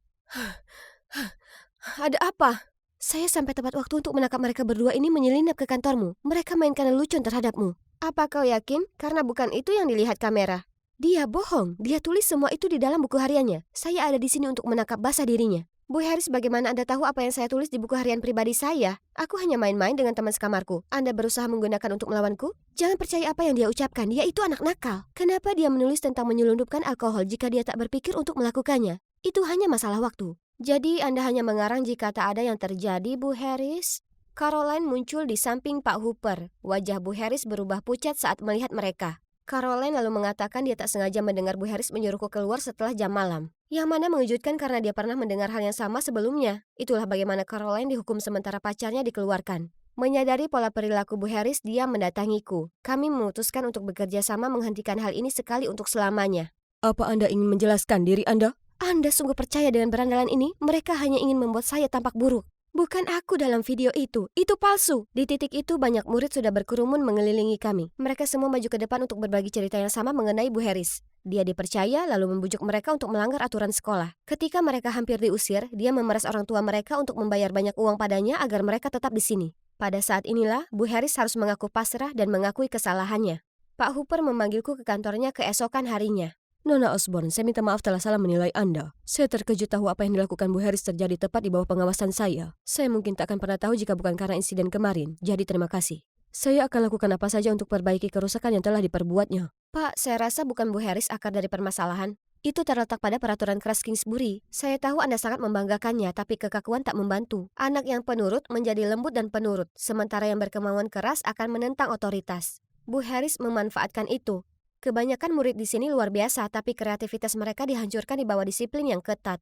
Ada apa? Saya sampai tepat waktu untuk menangkap mereka berdua ini menyelinap ke kantormu. Mereka mainkan lelucon terhadapmu. Apa kau yakin? Karena bukan itu yang dilihat kamera. Dia bohong. Dia tulis semua itu di dalam buku hariannya. Saya ada di sini untuk menangkap basah dirinya. Bu Haris, bagaimana Anda tahu apa yang saya tulis di buku harian pribadi saya? Aku hanya main-main dengan teman sekamarku. Anda berusaha menggunakan untuk melawanku? Jangan percaya apa yang dia ucapkan. Dia itu anak nakal. Kenapa dia menulis tentang menyelundupkan alkohol jika dia tak berpikir untuk melakukannya? Itu hanya masalah waktu. Jadi Anda hanya mengarang jika tak ada yang terjadi, Bu Haris? Caroline muncul di samping Pak Hooper. Wajah Bu Haris berubah pucat saat melihat mereka. Caroline lalu mengatakan dia tak sengaja mendengar Bu Haris menyuruhku keluar setelah jam malam. Yang mana mengejutkan karena dia pernah mendengar hal yang sama sebelumnya. Itulah bagaimana Caroline dihukum sementara pacarnya dikeluarkan. Menyadari pola perilaku Bu Haris, dia mendatangiku. Kami memutuskan untuk bekerja sama menghentikan hal ini sekali untuk selamanya. Apa Anda ingin menjelaskan diri Anda? Anda sungguh percaya dengan berandalan ini? Mereka hanya ingin membuat saya tampak buruk. Bukan aku dalam video itu palsu. Di titik itu banyak murid sudah berkerumun mengelilingi kami. Mereka semua maju ke depan untuk berbagi cerita yang sama mengenai Bu Haris. Dia dipercaya lalu membujuk mereka untuk melanggar aturan sekolah. Ketika mereka hampir diusir, dia memeras orang tua mereka untuk membayar banyak uang padanya agar mereka tetap di sini. Pada saat inilah, Bu Haris harus mengaku pasrah dan mengakui kesalahannya. Pak Hooper memanggilku ke kantornya keesokan harinya. Nona Osborne, saya minta maaf telah salah menilai Anda. Saya terkejut tahu apa yang dilakukan Bu Haris terjadi tepat di bawah pengawasan saya. Saya mungkin tak akan pernah tahu jika bukan karena insiden kemarin. Jadi terima kasih. Saya akan lakukan apa saja untuk perbaiki kerusakan yang telah diperbuatnya. Pak, saya rasa bukan Bu Haris akar dari permasalahan. Itu terletak pada peraturan keras Kingsbury. Saya tahu Anda sangat membanggakannya, tapi kekakuan tak membantu. Anak yang penurut menjadi lembut dan penurut, sementara yang berkemauan keras akan menentang otoritas. Bu Haris memanfaatkan itu. Kebanyakan murid di sini luar biasa, tapi kreativitas mereka dihancurkan di bawah disiplin yang ketat.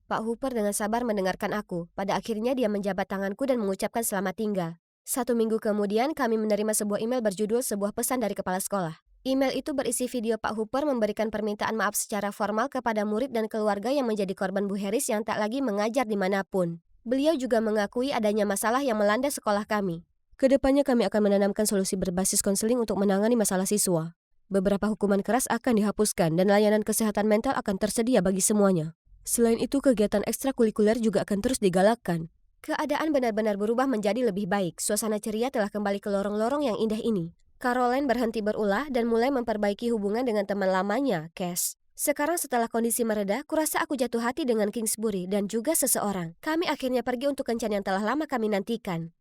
Pak Hooper dengan sabar mendengarkan aku. Pada akhirnya dia menjabat tanganku dan mengucapkan selamat tinggal. 1 minggu kemudian kami menerima sebuah email berjudul sebuah pesan dari kepala sekolah. Email itu berisi video Pak Hooper memberikan permintaan maaf secara formal kepada murid dan keluarga yang menjadi korban Bu Haris yang tak lagi mengajar dimanapun. Beliau juga mengakui adanya masalah yang melanda sekolah kami. Kedepannya kami akan menanamkan solusi berbasis konseling untuk menangani masalah siswa. Beberapa hukuman keras akan dihapuskan dan layanan kesehatan mental akan tersedia bagi semuanya. Selain itu, kegiatan ekstrakurikuler juga akan terus digalakkan. Keadaan benar-benar berubah menjadi lebih baik. Suasana ceria telah kembali ke lorong-lorong yang indah ini. Caroline berhenti berulah dan mulai memperbaiki hubungan dengan teman lamanya, Cass. Sekarang setelah kondisi mereda, kurasa aku jatuh hati dengan Kingsbury dan juga seseorang. Kami akhirnya pergi untuk kencan yang telah lama kami nantikan.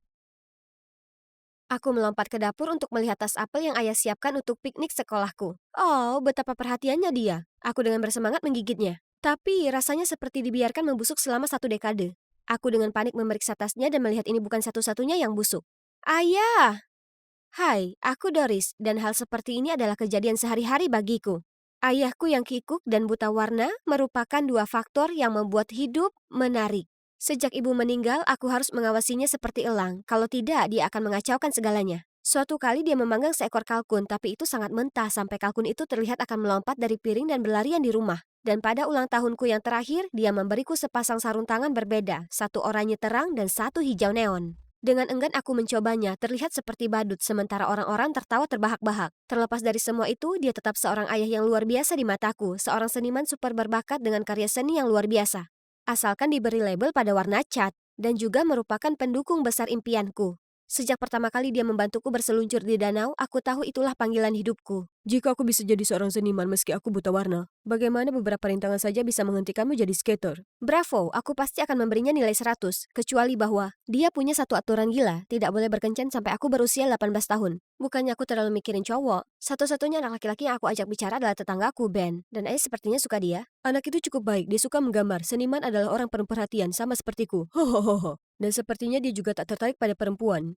Aku melompat ke dapur untuk melihat tas apel yang ayah siapkan untuk piknik sekolahku. Oh, betapa perhatiannya dia. Aku dengan bersemangat menggigitnya. Tapi rasanya seperti dibiarkan membusuk selama 1 dekade. Aku dengan panik memeriksa tasnya dan melihat ini bukan satu-satunya yang busuk. Ayah! Hai, aku Doris, dan hal seperti ini adalah kejadian sehari-hari bagiku. Ayahku yang kikuk dan buta warna merupakan 2 faktor yang membuat hidup menarik. Sejak ibu meninggal, aku harus mengawasinya seperti elang. Kalau tidak, dia akan mengacaukan segalanya. Suatu kali dia memanggang seekor kalkun, tapi itu sangat mentah sampai kalkun itu terlihat akan melompat dari piring dan berlarian di rumah. Dan pada ulang tahunku yang terakhir, dia memberiku sepasang sarung tangan berbeda, satu oranye terang dan satu hijau neon. Dengan enggan aku mencobanya, terlihat seperti badut, sementara orang-orang tertawa terbahak-bahak. Terlepas dari semua itu, dia tetap seorang ayah yang luar biasa di mataku, seorang seniman super berbakat dengan karya seni yang luar biasa. Asalkan diberi label pada warna cat, dan juga merupakan pendukung besar impianku. Sejak pertama kali dia membantuku berseluncur di danau, aku tahu itulah panggilan hidupku. Jika aku bisa jadi seorang seniman meski aku buta warna, bagaimana beberapa rintangan saja bisa menghentikanmu jadi skater? Bravo, aku pasti akan memberinya nilai 100, kecuali bahwa dia punya satu aturan gila, tidak boleh berkencan sampai aku berusia 18 tahun. Bukannya aku terlalu mikirin cowok, satu-satunya anak laki-laki yang aku ajak bicara adalah tetanggaku, Ben, dan ayah sepertinya suka dia. Anak itu cukup baik, dia suka menggambar, seniman adalah orang penuh perhatian, sama sepertiku. Hohohoho. Dan sepertinya dia juga tak tertarik pada perempuan.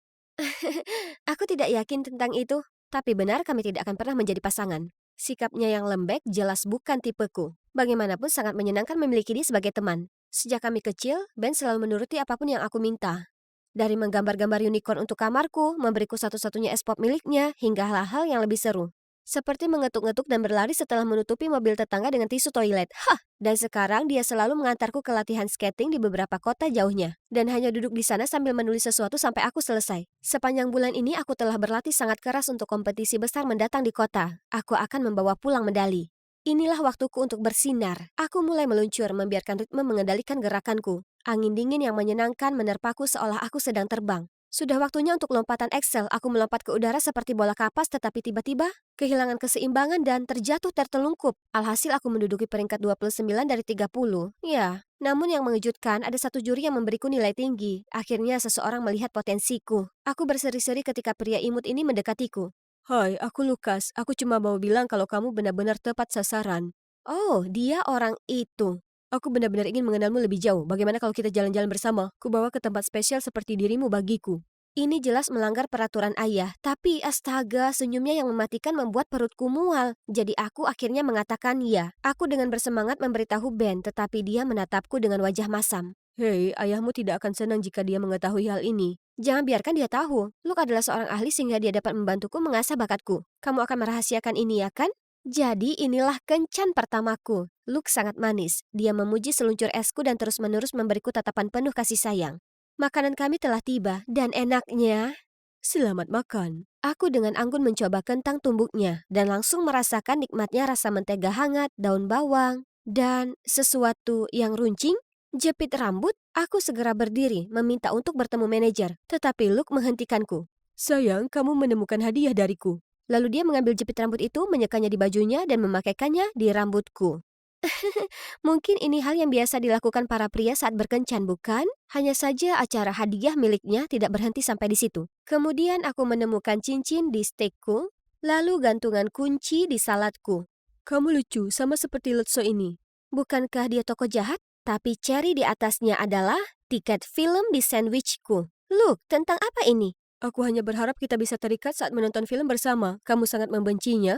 Aku tidak yakin tentang itu, tapi benar kami tidak akan pernah menjadi pasangan. Sikapnya yang lembek jelas bukan tipeku. Bagaimanapun sangat menyenangkan memiliki dia sebagai teman. Sejak kami kecil, Ben selalu menuruti apapun yang aku minta. Dari menggambar-gambar unicorn untuk kamarku, memberiku satu-satunya es pop miliknya, hingga hal-hal yang lebih seru. Seperti mengetuk-ngetuk dan berlari setelah menutupi mobil tetangga dengan tisu toilet. Hah! Dan sekarang dia selalu mengantarku ke latihan skating di beberapa kota jauhnya. Dan hanya duduk di sana sambil menulis sesuatu sampai aku selesai. Sepanjang bulan ini aku telah berlatih sangat keras untuk kompetisi besar mendatang di kota. Aku akan membawa pulang medali. Inilah waktuku untuk bersinar. Aku mulai meluncur, membiarkan ritme mengendalikan gerakanku. Angin dingin yang menyenangkan menerpaku seolah aku sedang terbang. Sudah waktunya untuk lompatan Excel. Aku melompat ke udara seperti bola kapas, tetapi tiba-tiba kehilangan keseimbangan dan terjatuh tertelungkup. Alhasil aku menduduki peringkat 29 dari 30. Ya, namun yang mengejutkan ada satu juri yang memberiku nilai tinggi. Akhirnya seseorang melihat potensiku. Aku berseri-seri ketika pria imut ini mendekatiku. Hai, aku Lukas. Aku cuma mau bilang kalau kamu benar-benar tepat sasaran. Oh, dia orang itu. Aku benar-benar ingin mengenalmu lebih jauh. Bagaimana kalau kita jalan-jalan bersama? Kubawa ke tempat spesial seperti dirimu bagiku. Ini jelas melanggar peraturan ayah, tapi astaga, senyumnya yang mematikan membuat perutku mual. Jadi aku akhirnya mengatakan ya. Aku dengan bersemangat memberitahu Ben, tetapi dia menatapku dengan wajah masam. Hei, ayahmu tidak akan senang jika dia mengetahui hal ini. Jangan biarkan dia tahu. Luke adalah seorang ahli sehingga dia dapat membantuku mengasah bakatku. Kamu akan merahasiakan ini ya kan? Jadi inilah kencan pertamaku. Luke sangat manis. Dia memuji seluncur esku dan terus-menerus memberiku tatapan penuh kasih sayang. Makanan kami telah tiba dan enaknya. Selamat makan. Aku dengan anggun mencoba kentang tumbuknya dan langsung merasakan nikmatnya rasa mentega hangat, daun bawang, dan sesuatu yang runcing. Jepit rambut, aku segera berdiri meminta untuk bertemu manajer, tetapi Luke menghentikanku. Sayang, kamu menemukan hadiah dariku. Lalu dia mengambil jepit rambut itu, menyekanya di bajunya, dan memakaikannya di rambutku. Mungkin ini hal yang biasa dilakukan para pria saat berkencan, bukan? Hanya saja acara hadiah miliknya tidak berhenti sampai di situ. Kemudian aku menemukan cincin di steakku, lalu gantungan kunci di saladku. Kamu lucu, sama seperti Lutso ini. Bukankah dia tokoh jahat? Tapi cherry di atasnya adalah tiket film di sandwichku. Look, tentang apa ini? Aku hanya berharap kita bisa terikat saat menonton film bersama. Kamu sangat membencinya?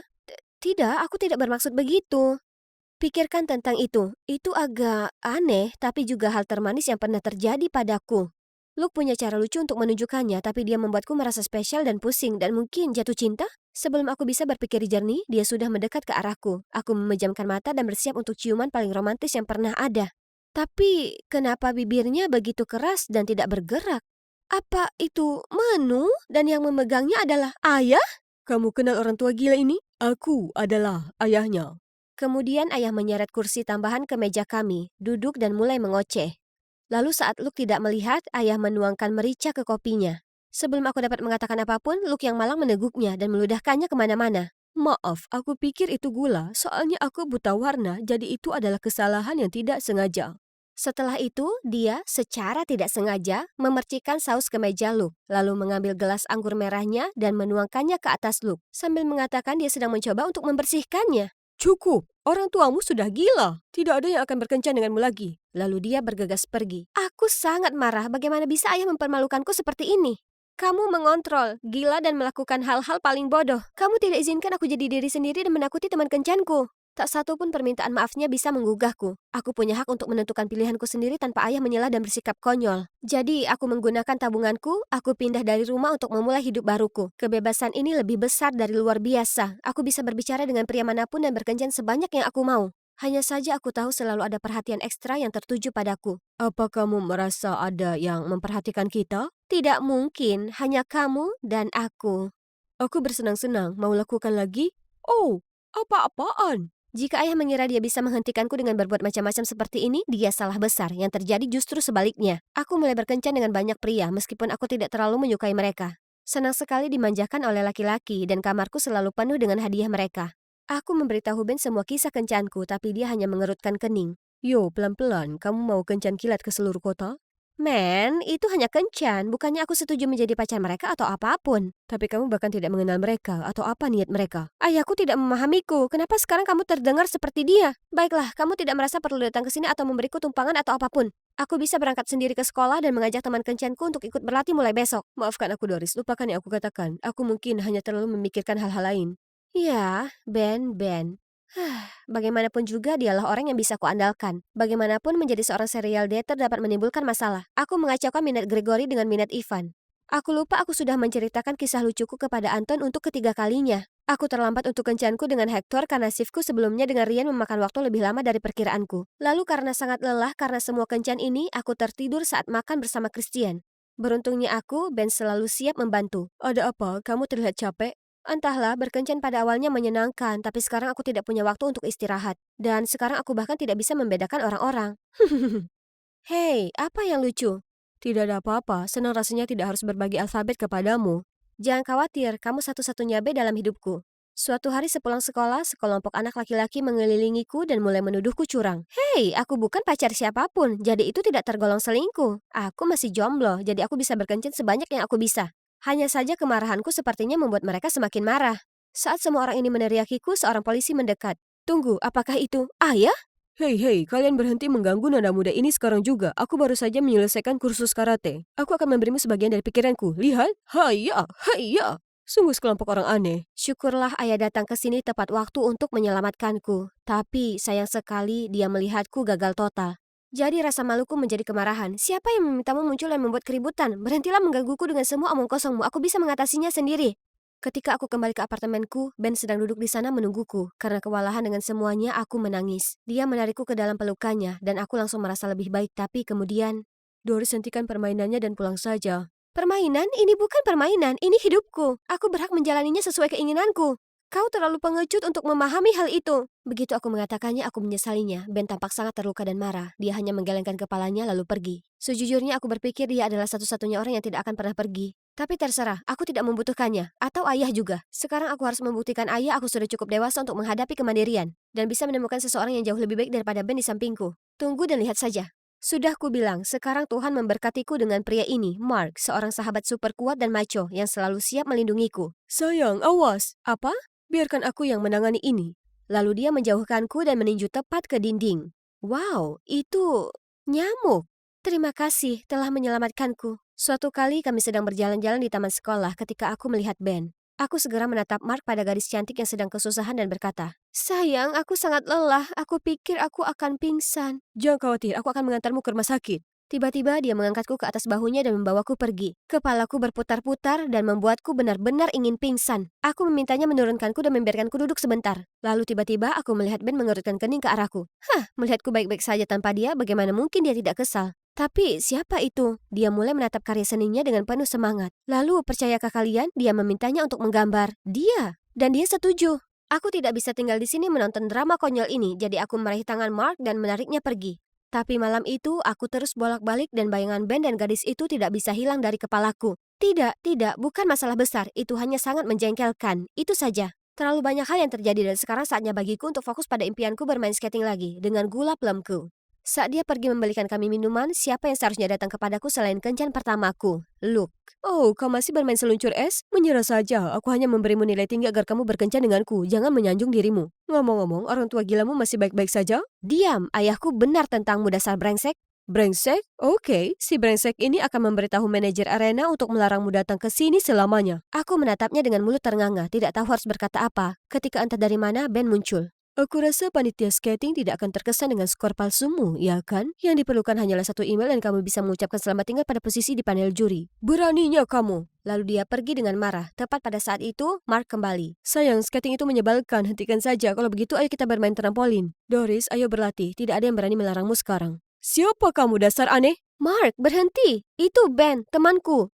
Tidak, aku tidak bermaksud begitu. Pikirkan tentang itu. Itu agak aneh, tapi juga hal termanis yang pernah terjadi padaku. Luke punya cara lucu untuk menunjukkannya, tapi dia membuatku merasa spesial dan pusing dan mungkin jatuh cinta. Sebelum aku bisa berpikir jernih, dia sudah mendekat ke arahku. Aku memejamkan mata dan bersiap untuk ciuman paling romantis yang pernah ada. Tapi kenapa bibirnya begitu keras dan tidak bergerak? Apa itu menu dan yang memegangnya adalah ayah? Kamu kenal orang tua gila ini? Aku adalah ayahnya. Kemudian ayah menyeret kursi tambahan ke meja kami, duduk dan mulai mengoceh. Lalu saat Luke tidak melihat, ayah menuangkan merica ke kopinya. Sebelum aku dapat mengatakan apapun, Luke yang malang meneguknya dan meludahkannya kemana-mana. Maaf, aku pikir itu gula, soalnya aku buta warna, jadi itu adalah kesalahan yang tidak sengaja. Setelah itu, dia secara tidak sengaja memercikkan saus ke meja Luke, lalu mengambil gelas anggur merahnya dan menuangkannya ke atas Luke, sambil mengatakan dia sedang mencoba untuk membersihkannya. Cukup, orang tuamu sudah gila. Tidak ada yang akan berkencan denganmu lagi. Lalu dia bergegas pergi. Aku sangat marah, bagaimana bisa ayah mempermalukanku seperti ini? Kamu mengontrol, gila dan melakukan hal-hal paling bodoh. Kamu tidak izinkan aku jadi diri sendiri dan menakuti teman kencanku. Tak satu pun permintaan maafnya bisa menggugahku. Aku punya hak untuk menentukan pilihanku sendiri tanpa ayah menyela dan bersikap konyol. Jadi, aku menggunakan tabunganku, aku pindah dari rumah untuk memulai hidup baruku. Kebebasan ini lebih besar dari luar biasa. Aku bisa berbicara dengan pria manapun dan berkencan sebanyak yang aku mau. Hanya saja aku tahu selalu ada perhatian ekstra yang tertuju padaku. Apa kamu merasa ada yang memperhatikan kita? Tidak mungkin, hanya kamu dan aku. Aku bersenang-senang, mau lakukan lagi? Oh, apa-apaan? Jika ayah mengira dia bisa menghentikanku dengan berbuat macam-macam seperti ini, dia salah besar. Yang terjadi justru sebaliknya. Aku mulai berkencan dengan banyak pria, meskipun aku tidak terlalu menyukai mereka. Senang sekali dimanjakan oleh laki-laki, dan kamarku selalu penuh dengan hadiah mereka. Aku memberitahu Ben semua kisah kencanku, tapi dia hanya mengerutkan kening. Yo, pelan-pelan, kamu mau kencan kilat ke seluruh kota? Men, itu hanya kencan, bukannya aku setuju menjadi pacar mereka atau apapun. Tapi kamu bahkan tidak mengenal mereka atau apa niat mereka. Ayahku tidak memahamiku, kenapa sekarang kamu terdengar seperti dia? Baiklah, kamu tidak merasa perlu datang ke sini atau memberiku tumpangan atau apapun. Aku bisa berangkat sendiri ke sekolah dan mengajak teman kencanku untuk ikut berlatih mulai besok. Maafkan aku Doris, lupakan yang aku katakan. Aku mungkin hanya terlalu memikirkan hal-hal lain. Ya, Ben. Bagaimanapun juga dialah orang yang bisa kuandalkan. Bagaimanapun menjadi seorang serial dater dapat menimbulkan masalah. Aku mengacaukan minat Gregory dengan minat Ivan. Aku lupa aku sudah menceritakan kisah lucuku kepada Anton untuk ketiga kalinya. Aku terlambat untuk kencanku dengan Hector karena shiftku sebelumnya dengan Rian memakan waktu lebih lama dari perkiraanku. Lalu karena sangat lelah karena semua kencan ini, aku tertidur saat makan bersama Christian. Beruntungnya aku, Ben selalu siap membantu. Ada apa? Kamu terlihat capek? Entahlah, berkencan pada awalnya menyenangkan, tapi sekarang aku tidak punya waktu untuk istirahat. Dan sekarang aku bahkan tidak bisa membedakan orang-orang. Hei, apa yang lucu? Tidak ada apa-apa, senang rasanya tidak harus berbagi alfabet kepadamu. Jangan khawatir, kamu satu-satunya B dalam hidupku. Suatu hari sepulang sekolah, sekelompok anak laki-laki mengelilingiku dan mulai menuduhku curang. Hei, aku bukan pacar siapapun, jadi itu tidak tergolong selingkuh. Aku masih jomblo, jadi aku bisa berkencan sebanyak yang aku bisa. Hanya saja kemarahanku sepertinya membuat mereka semakin marah. Saat semua orang ini meneriakiku, seorang polisi mendekat. Tunggu, apakah itu ayah? Hei, kalian berhenti mengganggu nada muda ini sekarang juga. Aku baru saja menyelesaikan kursus karate. Aku akan memberimu sebagian dari pikiranku. Lihat, haya, haya. Sungguh sekelompok orang aneh. Syukurlah ayah datang ke sini tepat waktu untuk menyelamatkanku. Tapi sayang sekali dia melihatku gagal total. Jadi rasa maluku menjadi kemarahan. Siapa yang memintamu muncul dan membuat keributan? Berhentilah menggangguku dengan semua omong kosongmu. Aku bisa mengatasinya sendiri. Ketika aku kembali ke apartemenku, Ben sedang duduk di sana menungguku. Karena kewalahan dengan semuanya, aku menangis. Dia menarikku ke dalam pelukannya, dan aku langsung merasa lebih baik. Tapi kemudian, Doris hentikan permainannya dan pulang saja. Permainan? Ini bukan permainan, ini hidupku. Aku berhak menjalaninya sesuai keinginanku. Kau terlalu pengecut untuk memahami hal itu. Begitu aku mengatakannya, aku menyesalinya. Ben tampak sangat terluka dan marah. Dia hanya menggelengkan kepalanya lalu pergi. Sejujurnya aku berpikir dia adalah satu-satunya orang yang tidak akan pernah pergi. Tapi terserah, aku tidak membutuhkannya. Atau ayah juga. Sekarang aku harus membuktikan ayah aku sudah cukup dewasa untuk menghadapi kemandirian. Dan bisa menemukan seseorang yang jauh lebih baik daripada Ben di sampingku. Tunggu dan lihat saja. Sudah kubilang, sekarang Tuhan memberkatiku dengan pria ini, Mark, seorang sahabat super kuat dan macho yang selalu siap melindungiku. Sayang, awas. Apa? Biarkan aku yang menangani ini. Lalu dia menjauhkanku dan meninju tepat ke dinding. Wow, itu nyamuk. Terima kasih telah menyelamatkanku. Suatu kali kami sedang berjalan-jalan di taman sekolah ketika aku melihat Ben. Aku segera menatap Mark pada gadis cantik yang sedang kesusahan dan berkata, "Sayang, aku sangat lelah. Aku pikir aku akan pingsan." "Jangan khawatir, aku akan mengantarmu ke rumah sakit." Tiba-tiba dia mengangkatku ke atas bahunya dan membawaku pergi. Kepalaku berputar-putar dan membuatku benar-benar ingin pingsan. Aku memintanya menurunkanku dan membiarkanku duduk sebentar. Lalu tiba-tiba aku melihat Ben mengerutkan kening ke arahku. Melihatku baik-baik saja tanpa dia, bagaimana mungkin dia tidak kesal? Tapi siapa itu? Dia mulai menatap karya seninya dengan penuh semangat. Lalu percayakah kalian, dia memintanya untuk menggambar dia. Dan dia setuju. Aku tidak bisa tinggal di sini menonton drama konyol ini, jadi aku meraih tangan Mark dan menariknya pergi. Tapi malam itu aku terus bolak-balik dan bayangan Ben dan gadis itu tidak bisa hilang dari kepalaku. Tidak, bukan masalah besar, itu hanya sangat menjengkelkan. Itu saja. Terlalu banyak hal yang terjadi dan sekarang saatnya bagiku untuk fokus pada impianku bermain skating lagi dengan gula plumku. Saat dia pergi membelikan kami minuman, siapa yang seharusnya datang kepadaku selain kencan pertamaku? Luke. Oh, kau masih bermain seluncur es? Menyerah saja, aku hanya memberimu nilai tinggi agar kamu berkencan denganku, jangan menyanjung dirimu. Ngomong-ngomong, orang tua gilamu masih baik-baik saja? Diam, ayahku benar tentangmu dasar brengsek. Brengsek? Oke, si brengsek ini akan memberitahu manajer arena untuk melarangmu datang ke sini selamanya. Aku menatapnya dengan mulut ternganga, tidak tahu harus berkata apa. Ketika entah dari mana, Ben muncul. Aku rasa panitia skating tidak akan terkesan dengan skor palsumu, ya kan? Yang diperlukan hanyalah satu email dan kamu bisa mengucapkan selamat tinggal pada posisi di panel juri. Beraninya kamu! Lalu dia pergi dengan marah. Tepat pada saat itu, Mark kembali. Sayang, skating itu menyebalkan. Hentikan saja. Kalau begitu, ayo kita bermain trampolin. Doris, ayo berlatih. Tidak ada yang berani melarangmu sekarang. Siapa kamu, dasar aneh? Mark, berhenti. Itu Ben, temanku.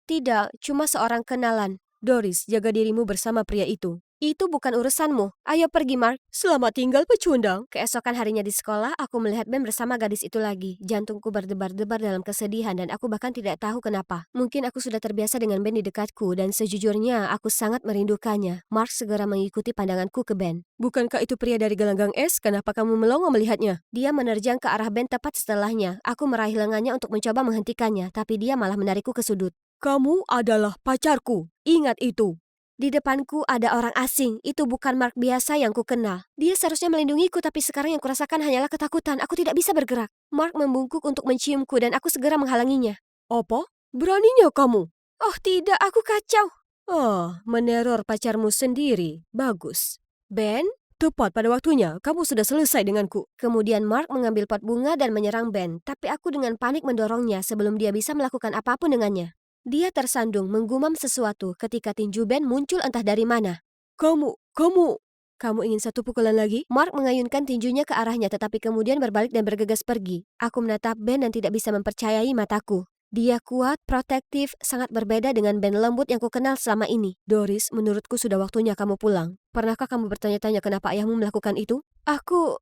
Tidak. Cuma seorang kenalan. Doris, jaga dirimu bersama pria itu. Itu bukan urusanmu. Ayo pergi, Mark. Selamat tinggal, pecundang. Keesokan harinya di sekolah, aku melihat Ben bersama gadis itu lagi. Jantungku berdebar-debar dalam kesedihan dan aku bahkan tidak tahu kenapa. Mungkin aku sudah terbiasa dengan Ben di dekatku dan sejujurnya aku sangat merindukannya. Mark segera mengikuti pandanganku ke Ben. Bukankah itu pria dari gelanggang es? Kenapa kamu melongo melihatnya? Dia menerjang ke arah Ben tepat setelahnya. Aku meraih lengannya untuk mencoba menghentikannya, tapi dia malah menarikku ke sudut. Kamu adalah pacarku. Ingat itu. Di depanku ada orang asing, itu bukan Mark biasa yang kukenal. Dia seharusnya melindungiku, tapi sekarang yang kurasakan hanyalah ketakutan. Aku tidak bisa bergerak. Mark membungkuk untuk menciumku dan aku segera menghalanginya. Apa? Beraninya kamu? Oh tidak, aku kacau. Oh, meneror pacarmu sendiri. Bagus. Ben? Tepat pada waktunya, kamu sudah selesai denganku. Kemudian Mark mengambil pot bunga dan menyerang Ben, tapi aku dengan panik mendorongnya sebelum dia bisa melakukan apapun dengannya. Dia tersandung menggumam sesuatu ketika tinju Ben muncul entah dari mana. Kamu ingin satu pukulan lagi? Mark mengayunkan tinjunya ke arahnya tetapi kemudian berbalik dan bergegas pergi. Aku menatap Ben dan tidak bisa mempercayai mataku. Dia kuat, protektif, sangat berbeda dengan Ben lembut yang kukenal selama ini. Doris, menurutku sudah waktunya kamu pulang. Pernahkah kamu bertanya-tanya kenapa ayahmu melakukan itu? Aku...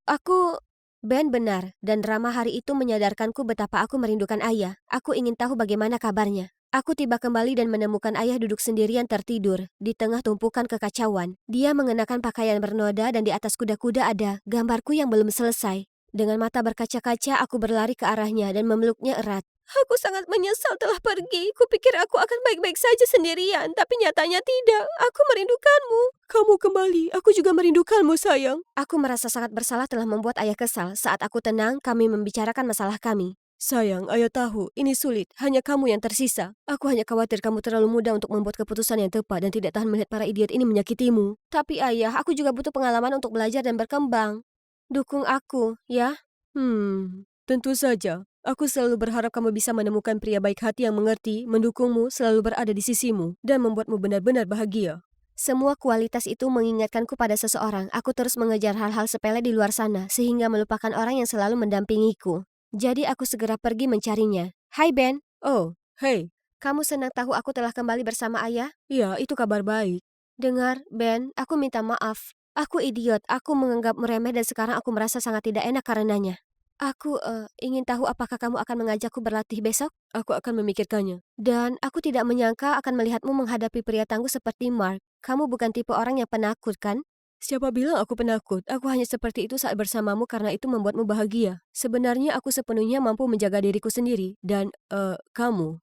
Ben benar, dan drama hari itu menyadarkanku betapa aku merindukan ayah. Aku ingin tahu bagaimana kabarnya. Aku tiba kembali dan menemukan ayah duduk sendirian tertidur, di tengah tumpukan kekacauan. Dia mengenakan pakaian bernoda dan di atas kuda-kuda ada gambarku yang belum selesai. Dengan mata berkaca-kaca, aku berlari ke arahnya dan memeluknya erat. Aku sangat menyesal telah pergi. Kupikir aku akan baik-baik saja sendirian, tapi nyatanya tidak. Aku merindukanmu. Kamu kembali, aku juga merindukanmu sayang. Aku merasa sangat bersalah telah membuat ayah kesal. Saat aku tenang, kami membicarakan masalah kami. Sayang, ayah tahu, ini sulit. Hanya kamu yang tersisa. Aku hanya khawatir kamu terlalu muda untuk membuat keputusan yang tepat dan tidak tahan melihat para idiot ini menyakitimu. Tapi ayah, aku juga butuh pengalaman untuk belajar dan berkembang. Dukung aku, ya. Tentu saja. Aku selalu berharap kamu bisa menemukan pria baik hati yang mengerti, mendukungmu, selalu berada di sisimu, dan membuatmu benar-benar bahagia. Semua kualitas itu mengingatkanku pada seseorang. Aku terus mengejar hal-hal sepele di luar sana, sehingga melupakan orang yang selalu mendampingiku. Jadi aku segera pergi mencarinya. Hai Ben. Oh, hei. Kamu senang tahu aku telah kembali bersama ayah? Ya, itu kabar baik. Dengar, Ben, aku minta maaf. Aku idiot, aku menganggapmu remeh dan sekarang aku merasa sangat tidak enak karenanya. Aku ingin tahu apakah kamu akan mengajakku berlatih besok? Aku akan memikirkannya. Dan aku tidak menyangka akan melihatmu menghadapi pria tangguh seperti Mark. Kamu bukan tipe orang yang penakut, kan? Siapa bilang aku penakut? Aku hanya seperti itu saat bersamamu karena itu membuatmu bahagia. Sebenarnya aku sepenuhnya mampu menjaga diriku sendiri. Dan, kamu.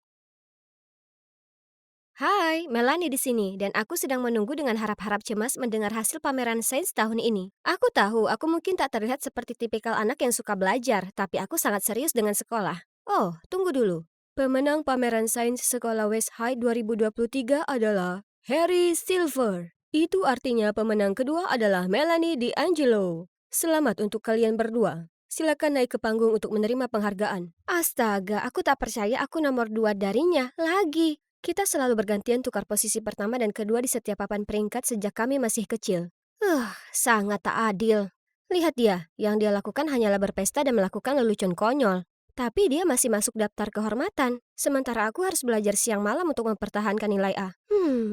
Hai, Melanie di sini, dan aku sedang menunggu dengan harap-harap cemas mendengar hasil pameran sains tahun ini. Aku tahu, aku mungkin tak terlihat seperti tipikal anak yang suka belajar, tapi aku sangat serius dengan sekolah. Oh, tunggu dulu. Pemenang pameran sains sekolah West High 2023 adalah Harry Silver. Itu artinya pemenang kedua adalah Melanie D'Angelo. Selamat untuk kalian berdua. Silakan naik ke panggung untuk menerima penghargaan. Astaga, aku tak percaya aku nomor 2 darinya lagi. Kita selalu bergantian tukar posisi pertama dan kedua di setiap papan peringkat sejak kami masih kecil. Sangat tak adil. Lihat dia, yang dia lakukan hanyalah berpesta dan melakukan lelucon konyol. Tapi dia masih masuk daftar kehormatan, sementara aku harus belajar siang malam untuk mempertahankan nilai A.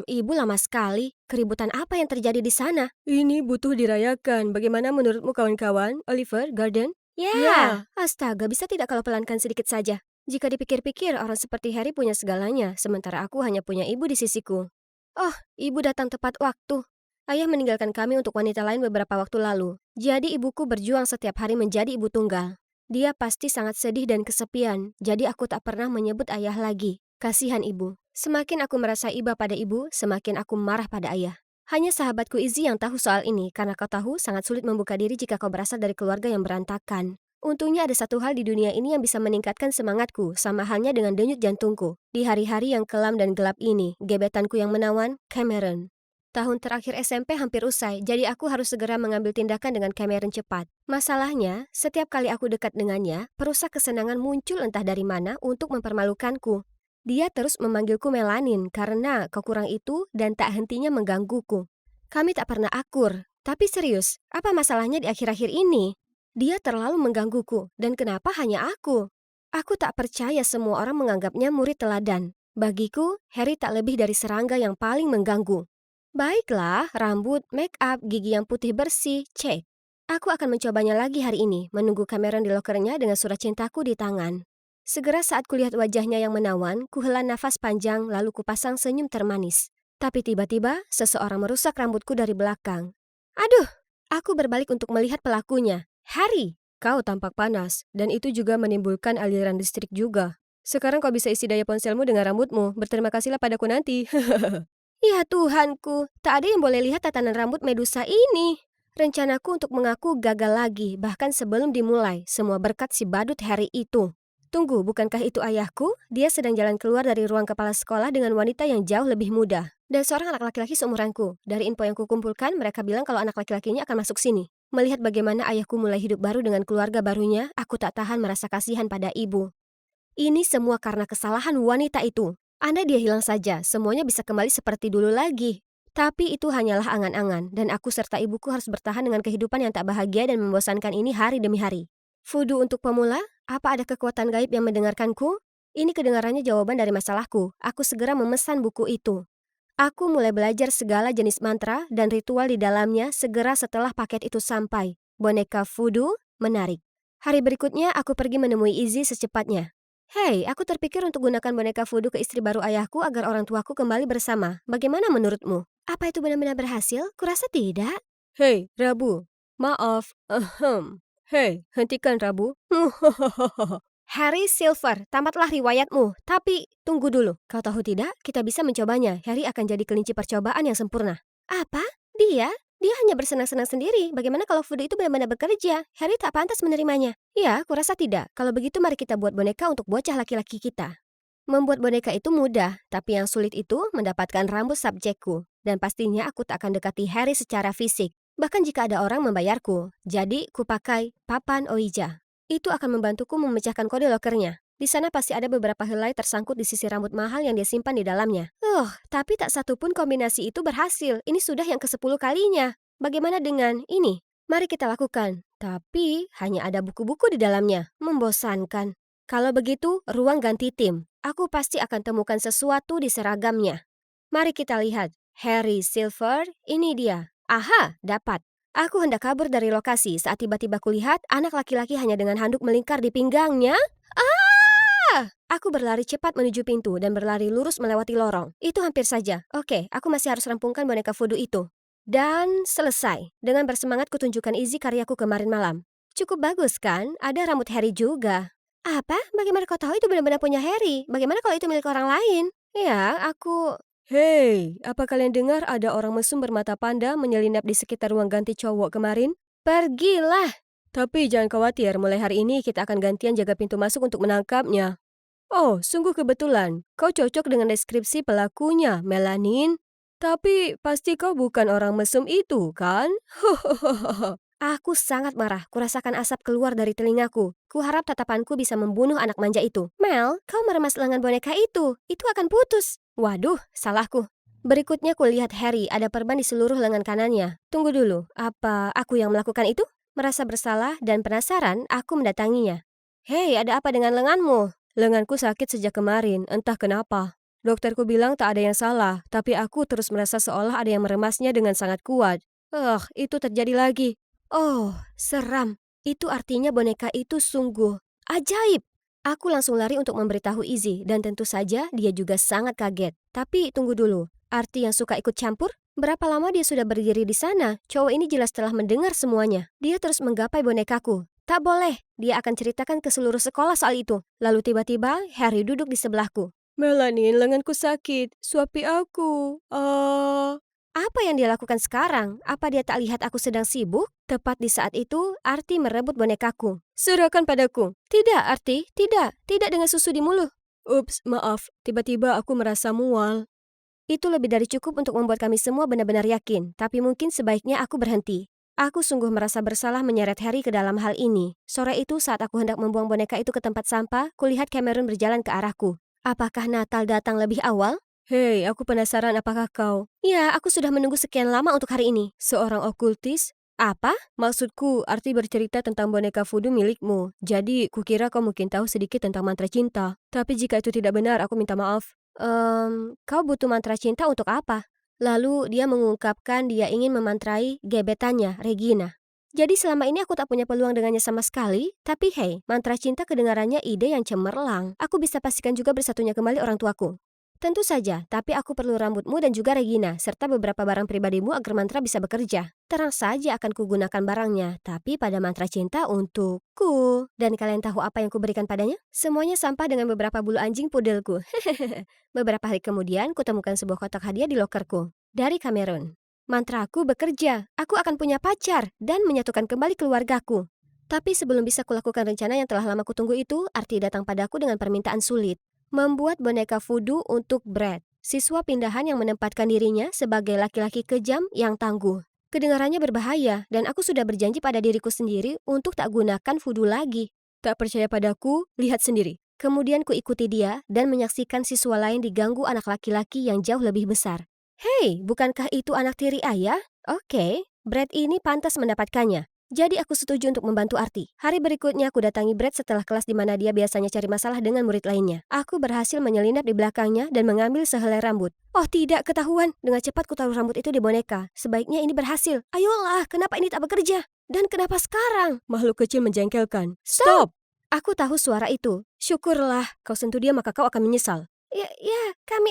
Ibu lama sekali. Keributan apa yang terjadi di sana? Ini butuh dirayakan. Bagaimana menurutmu kawan-kawan, Oliver, Garden? Ya, astaga, bisa tidak kalau pelankan sedikit saja? Jika dipikir-pikir, orang seperti Harry punya segalanya, sementara aku hanya punya ibu di sisiku. Oh, ibu datang tepat waktu. Ayah meninggalkan kami untuk wanita lain beberapa waktu lalu. Jadi ibuku berjuang setiap hari menjadi ibu tunggal. Dia pasti sangat sedih dan kesepian, jadi aku tak pernah menyebut ayah lagi. Kasihan ibu. Semakin aku merasa iba pada ibu, semakin aku marah pada ayah. Hanya sahabatku Izzy yang tahu soal ini, karena kau tahu sangat sulit membuka diri jika kau berasal dari keluarga yang berantakan. Untungnya ada satu hal di dunia ini yang bisa meningkatkan semangatku, sama halnya dengan denyut jantungku. Di hari-hari yang kelam dan gelap ini, gebetanku yang menawan, Cameron. Tahun terakhir SMP hampir usai, jadi aku harus segera mengambil tindakan dengan Cameron cepat. Masalahnya, setiap kali aku dekat dengannya, perusak kesenangan muncul entah dari mana untuk mempermalukanku. Dia terus memanggilku Melanin karena kekurang itu dan tak hentinya menggangguku. Kami tak pernah akur, tapi serius, apa masalahnya di akhir-akhir ini? Dia terlalu menggangguku, dan kenapa hanya aku? Aku tak percaya semua orang menganggapnya murid teladan. Bagiku, Harry tak lebih dari serangga yang paling mengganggu. Baiklah, rambut, make up, gigi yang putih bersih, cek. Aku akan mencobanya lagi hari ini, menunggu Cameron di lokernya dengan surat cintaku di tangan. Segera saat kulihat wajahnya yang menawan, kuhela nafas panjang lalu kupasang senyum termanis. Tapi tiba-tiba, seseorang merusak rambutku dari belakang. Aduh, aku berbalik untuk melihat pelakunya. Harry, Kau tampak panas, dan itu juga menimbulkan aliran listrik juga. Sekarang kau bisa isi daya ponselmu dengan rambutmu. Berterima kasihlah padaku nanti. ya Tuhanku, tak ada yang boleh lihat tatanan rambut Medusa ini. Rencanaku untuk mengaku gagal lagi, bahkan sebelum dimulai, semua berkat si badut Harry itu. Tunggu, bukankah itu ayahku? Dia sedang jalan keluar dari ruang kepala sekolah dengan wanita yang jauh lebih muda. Dan seorang anak laki-laki seumuranku. Dari info yang kukumpulkan, mereka bilang kalau anak laki-laki ini akan masuk sini. Melihat bagaimana ayahku mulai hidup baru dengan keluarga barunya, aku tak tahan merasa kasihan pada ibu. Ini semua karena kesalahan wanita itu. Andai dia hilang saja, semuanya bisa kembali seperti dulu lagi. Tapi itu hanyalah angan-angan, dan aku serta ibuku harus bertahan dengan kehidupan yang tak bahagia dan membosankan ini hari demi hari. Fudu untuk pemula? Apa ada kekuatan gaib yang mendengarkanku? Ini kedengarannya jawaban dari masalahku. Aku segera memesan buku itu. Aku mulai belajar segala jenis mantra dan ritual di dalamnya segera setelah paket itu sampai. Boneka Fudu menarik. Hari berikutnya aku pergi menemui Izzy secepatnya. Hei, aku terpikir untuk gunakan boneka Fudu ke istri baru ayahku agar orang tuaku kembali bersama. Bagaimana menurutmu? Apa itu benar-benar berhasil? Kurasa tidak. Hei, Rabu. Maaf. Hei, hentikan Rabu. Harry Silver, tamatlah riwayatmu. Tapi, tunggu dulu. Kau tahu tidak, kita bisa mencobanya. Harry akan jadi kelinci percobaan yang sempurna. Apa? Dia? Dia hanya bersenang-senang sendiri. Bagaimana kalau Fudu itu benar-benar bekerja? Harry tak pantas menerimanya. Ya, kurasa tidak. Kalau begitu mari kita buat boneka untuk bocah laki-laki kita. Membuat boneka itu mudah, tapi yang sulit itu mendapatkan rambut subjekku. Dan pastinya aku tak akan dekati Harry secara fisik. Bahkan jika ada orang membayarku. Jadi, kupakai papan Ouija. Itu akan membantuku memecahkan kode lokernya. Di sana pasti ada beberapa helai tersangkut di sisi rambut mahal yang dia simpan di dalamnya. Tapi tak satu pun kombinasi itu berhasil. Ini sudah yang ke-10 kalinya. Bagaimana dengan ini? Mari kita lakukan. Tapi hanya ada buku-buku di dalamnya. Membosankan. Kalau begitu, ruang ganti tim. Aku pasti akan temukan sesuatu di seragamnya. Mari kita lihat. Harry Silver, ini dia. Aha, dapat. Aku hendak kabur dari lokasi saat tiba-tiba kulihat anak laki-laki hanya dengan handuk melingkar di pinggangnya. Aku berlari cepat menuju pintu dan berlari lurus melewati lorong. Itu hampir saja. Oke, aku masih harus rampungkan boneka Fudu itu. Dan selesai. Dengan bersemangat kutunjukkan Izzy karyaku kemarin malam. Cukup bagus kan? Ada rambut Harry juga. Apa? Bagaimana kau tahu itu benar-benar punya Harry? Bagaimana kalau itu milik orang lain? Ya, aku... Hei, apa kalian dengar ada orang mesum bermata panda menyelinap di sekitar ruang ganti cowok kemarin? Pergilah. Tapi jangan khawatir, mulai hari ini kita akan gantian jaga pintu masuk untuk menangkapnya. Oh, sungguh kebetulan. Kau cocok dengan deskripsi pelakunya, Melanin. Tapi pasti kau bukan orang mesum itu, kan? Aku sangat marah. Kurasakan asap keluar dari telingaku. Kuharap tatapanku bisa membunuh anak manja itu. Mel, kau meremas lengan boneka itu. Itu akan putus. Waduh, salahku. Berikutnya kulihat Harry ada perban di seluruh lengan kanannya. Tunggu dulu, apa aku yang melakukan itu? Merasa bersalah dan penasaran, aku mendatanginya. Hei, ada apa dengan lenganmu? Lenganku sakit sejak kemarin, entah kenapa. Dokterku bilang tak ada yang salah, tapi aku terus merasa seolah ada yang meremasnya dengan sangat kuat. Itu terjadi lagi. Oh, seram. Itu artinya boneka itu sungguh ajaib. Aku langsung lari untuk memberitahu Izzy dan tentu saja dia juga sangat kaget. Tapi tunggu dulu, arti yang suka ikut campur? Berapa lama dia sudah berdiri di sana? Cowok ini jelas telah mendengar semuanya. Dia terus menggapai bonekaku. Tak boleh, dia akan ceritakan ke seluruh sekolah soal itu. Lalu tiba-tiba Harry duduk di sebelahku. Melanin, lenganku sakit. Suapi aku. Apa yang dia lakukan sekarang? Apa dia tak lihat aku sedang sibuk? Tepat di saat itu, Arti merebut bonekaku. Serahkan padaku. Tidak, Arti. Tidak. Tidak dengan susu di mulut. Ups, maaf. Tiba-tiba aku merasa mual. Itu lebih dari cukup untuk membuat kami semua benar-benar yakin. Tapi mungkin sebaiknya aku berhenti. Aku sungguh merasa bersalah menyeret Harry ke dalam hal ini. Sore itu saat aku hendak membuang boneka itu ke tempat sampah, kulihat Cameron berjalan ke arahku. Apakah Natal datang lebih awal? Hei, aku penasaran apakah kau... Ya, aku sudah menunggu sekian lama untuk hari ini. Seorang okultis? Apa? Maksudku, Arti bercerita tentang boneka Fudu milikmu. Jadi, kukira kau mungkin tahu sedikit tentang mantra cinta. Tapi jika itu tidak benar, aku minta maaf. Kau butuh mantra cinta untuk apa? Lalu dia mengungkapkan dia ingin memantrai gebetannya, Regina. Jadi selama ini aku tak punya peluang dengannya sama sekali. Tapi hei, mantra cinta kedengarannya ide yang cemerlang. Aku bisa pastikan juga bersatunya kembali orang tuaku. Tentu saja, tapi aku perlu rambutmu dan juga Regina, serta beberapa barang pribadimu agar mantra bisa bekerja. Terang saja akan kugunakan barangnya, tapi pada mantra cinta untukku. Dan kalian tahu apa yang kuberikan padanya? Semuanya sampah dengan beberapa bulu anjing pudelku. Beberapa hari kemudian, kutemukan sebuah kotak hadiah di lokerku. Dari Cameron. Mantraku bekerja, aku akan punya pacar, dan menyatukan kembali keluargaku. Tapi sebelum bisa kulakukan rencana yang telah lama kutunggu itu, Arti datang padaku dengan permintaan sulit. Membuat boneka Fudu untuk Brad. siswa pindahan yang menempatkan dirinya sebagai laki-laki kejam yang tangguh. Kedengarannya berbahaya dan aku sudah berjanji pada diriku sendiri untuk tak gunakan fudu lagi. Tak percaya padaku? Lihat sendiri. Kemudian kuikuti dia dan menyaksikan siswa lain diganggu anak laki-laki yang jauh lebih besar. Hei, bukankah itu anak tiri ayah? Oke, Brad ini pantas mendapatkannya. Jadi aku setuju untuk membantu Arti. Hari berikutnya aku datangi Brad setelah kelas di mana dia biasanya cari masalah dengan murid lainnya. Aku berhasil menyelinap di belakangnya dan mengambil sehelai rambut. Oh tidak, ketahuan. Dengan cepat ku taruh rambut itu di boneka. Sebaiknya ini berhasil. Ayolah, kenapa ini tak bekerja? Dan kenapa sekarang? Makhluk kecil menjengkelkan. Stop! Aku tahu suara itu. Syukurlah, kau sentuh dia maka kau akan menyesal. Ya, kami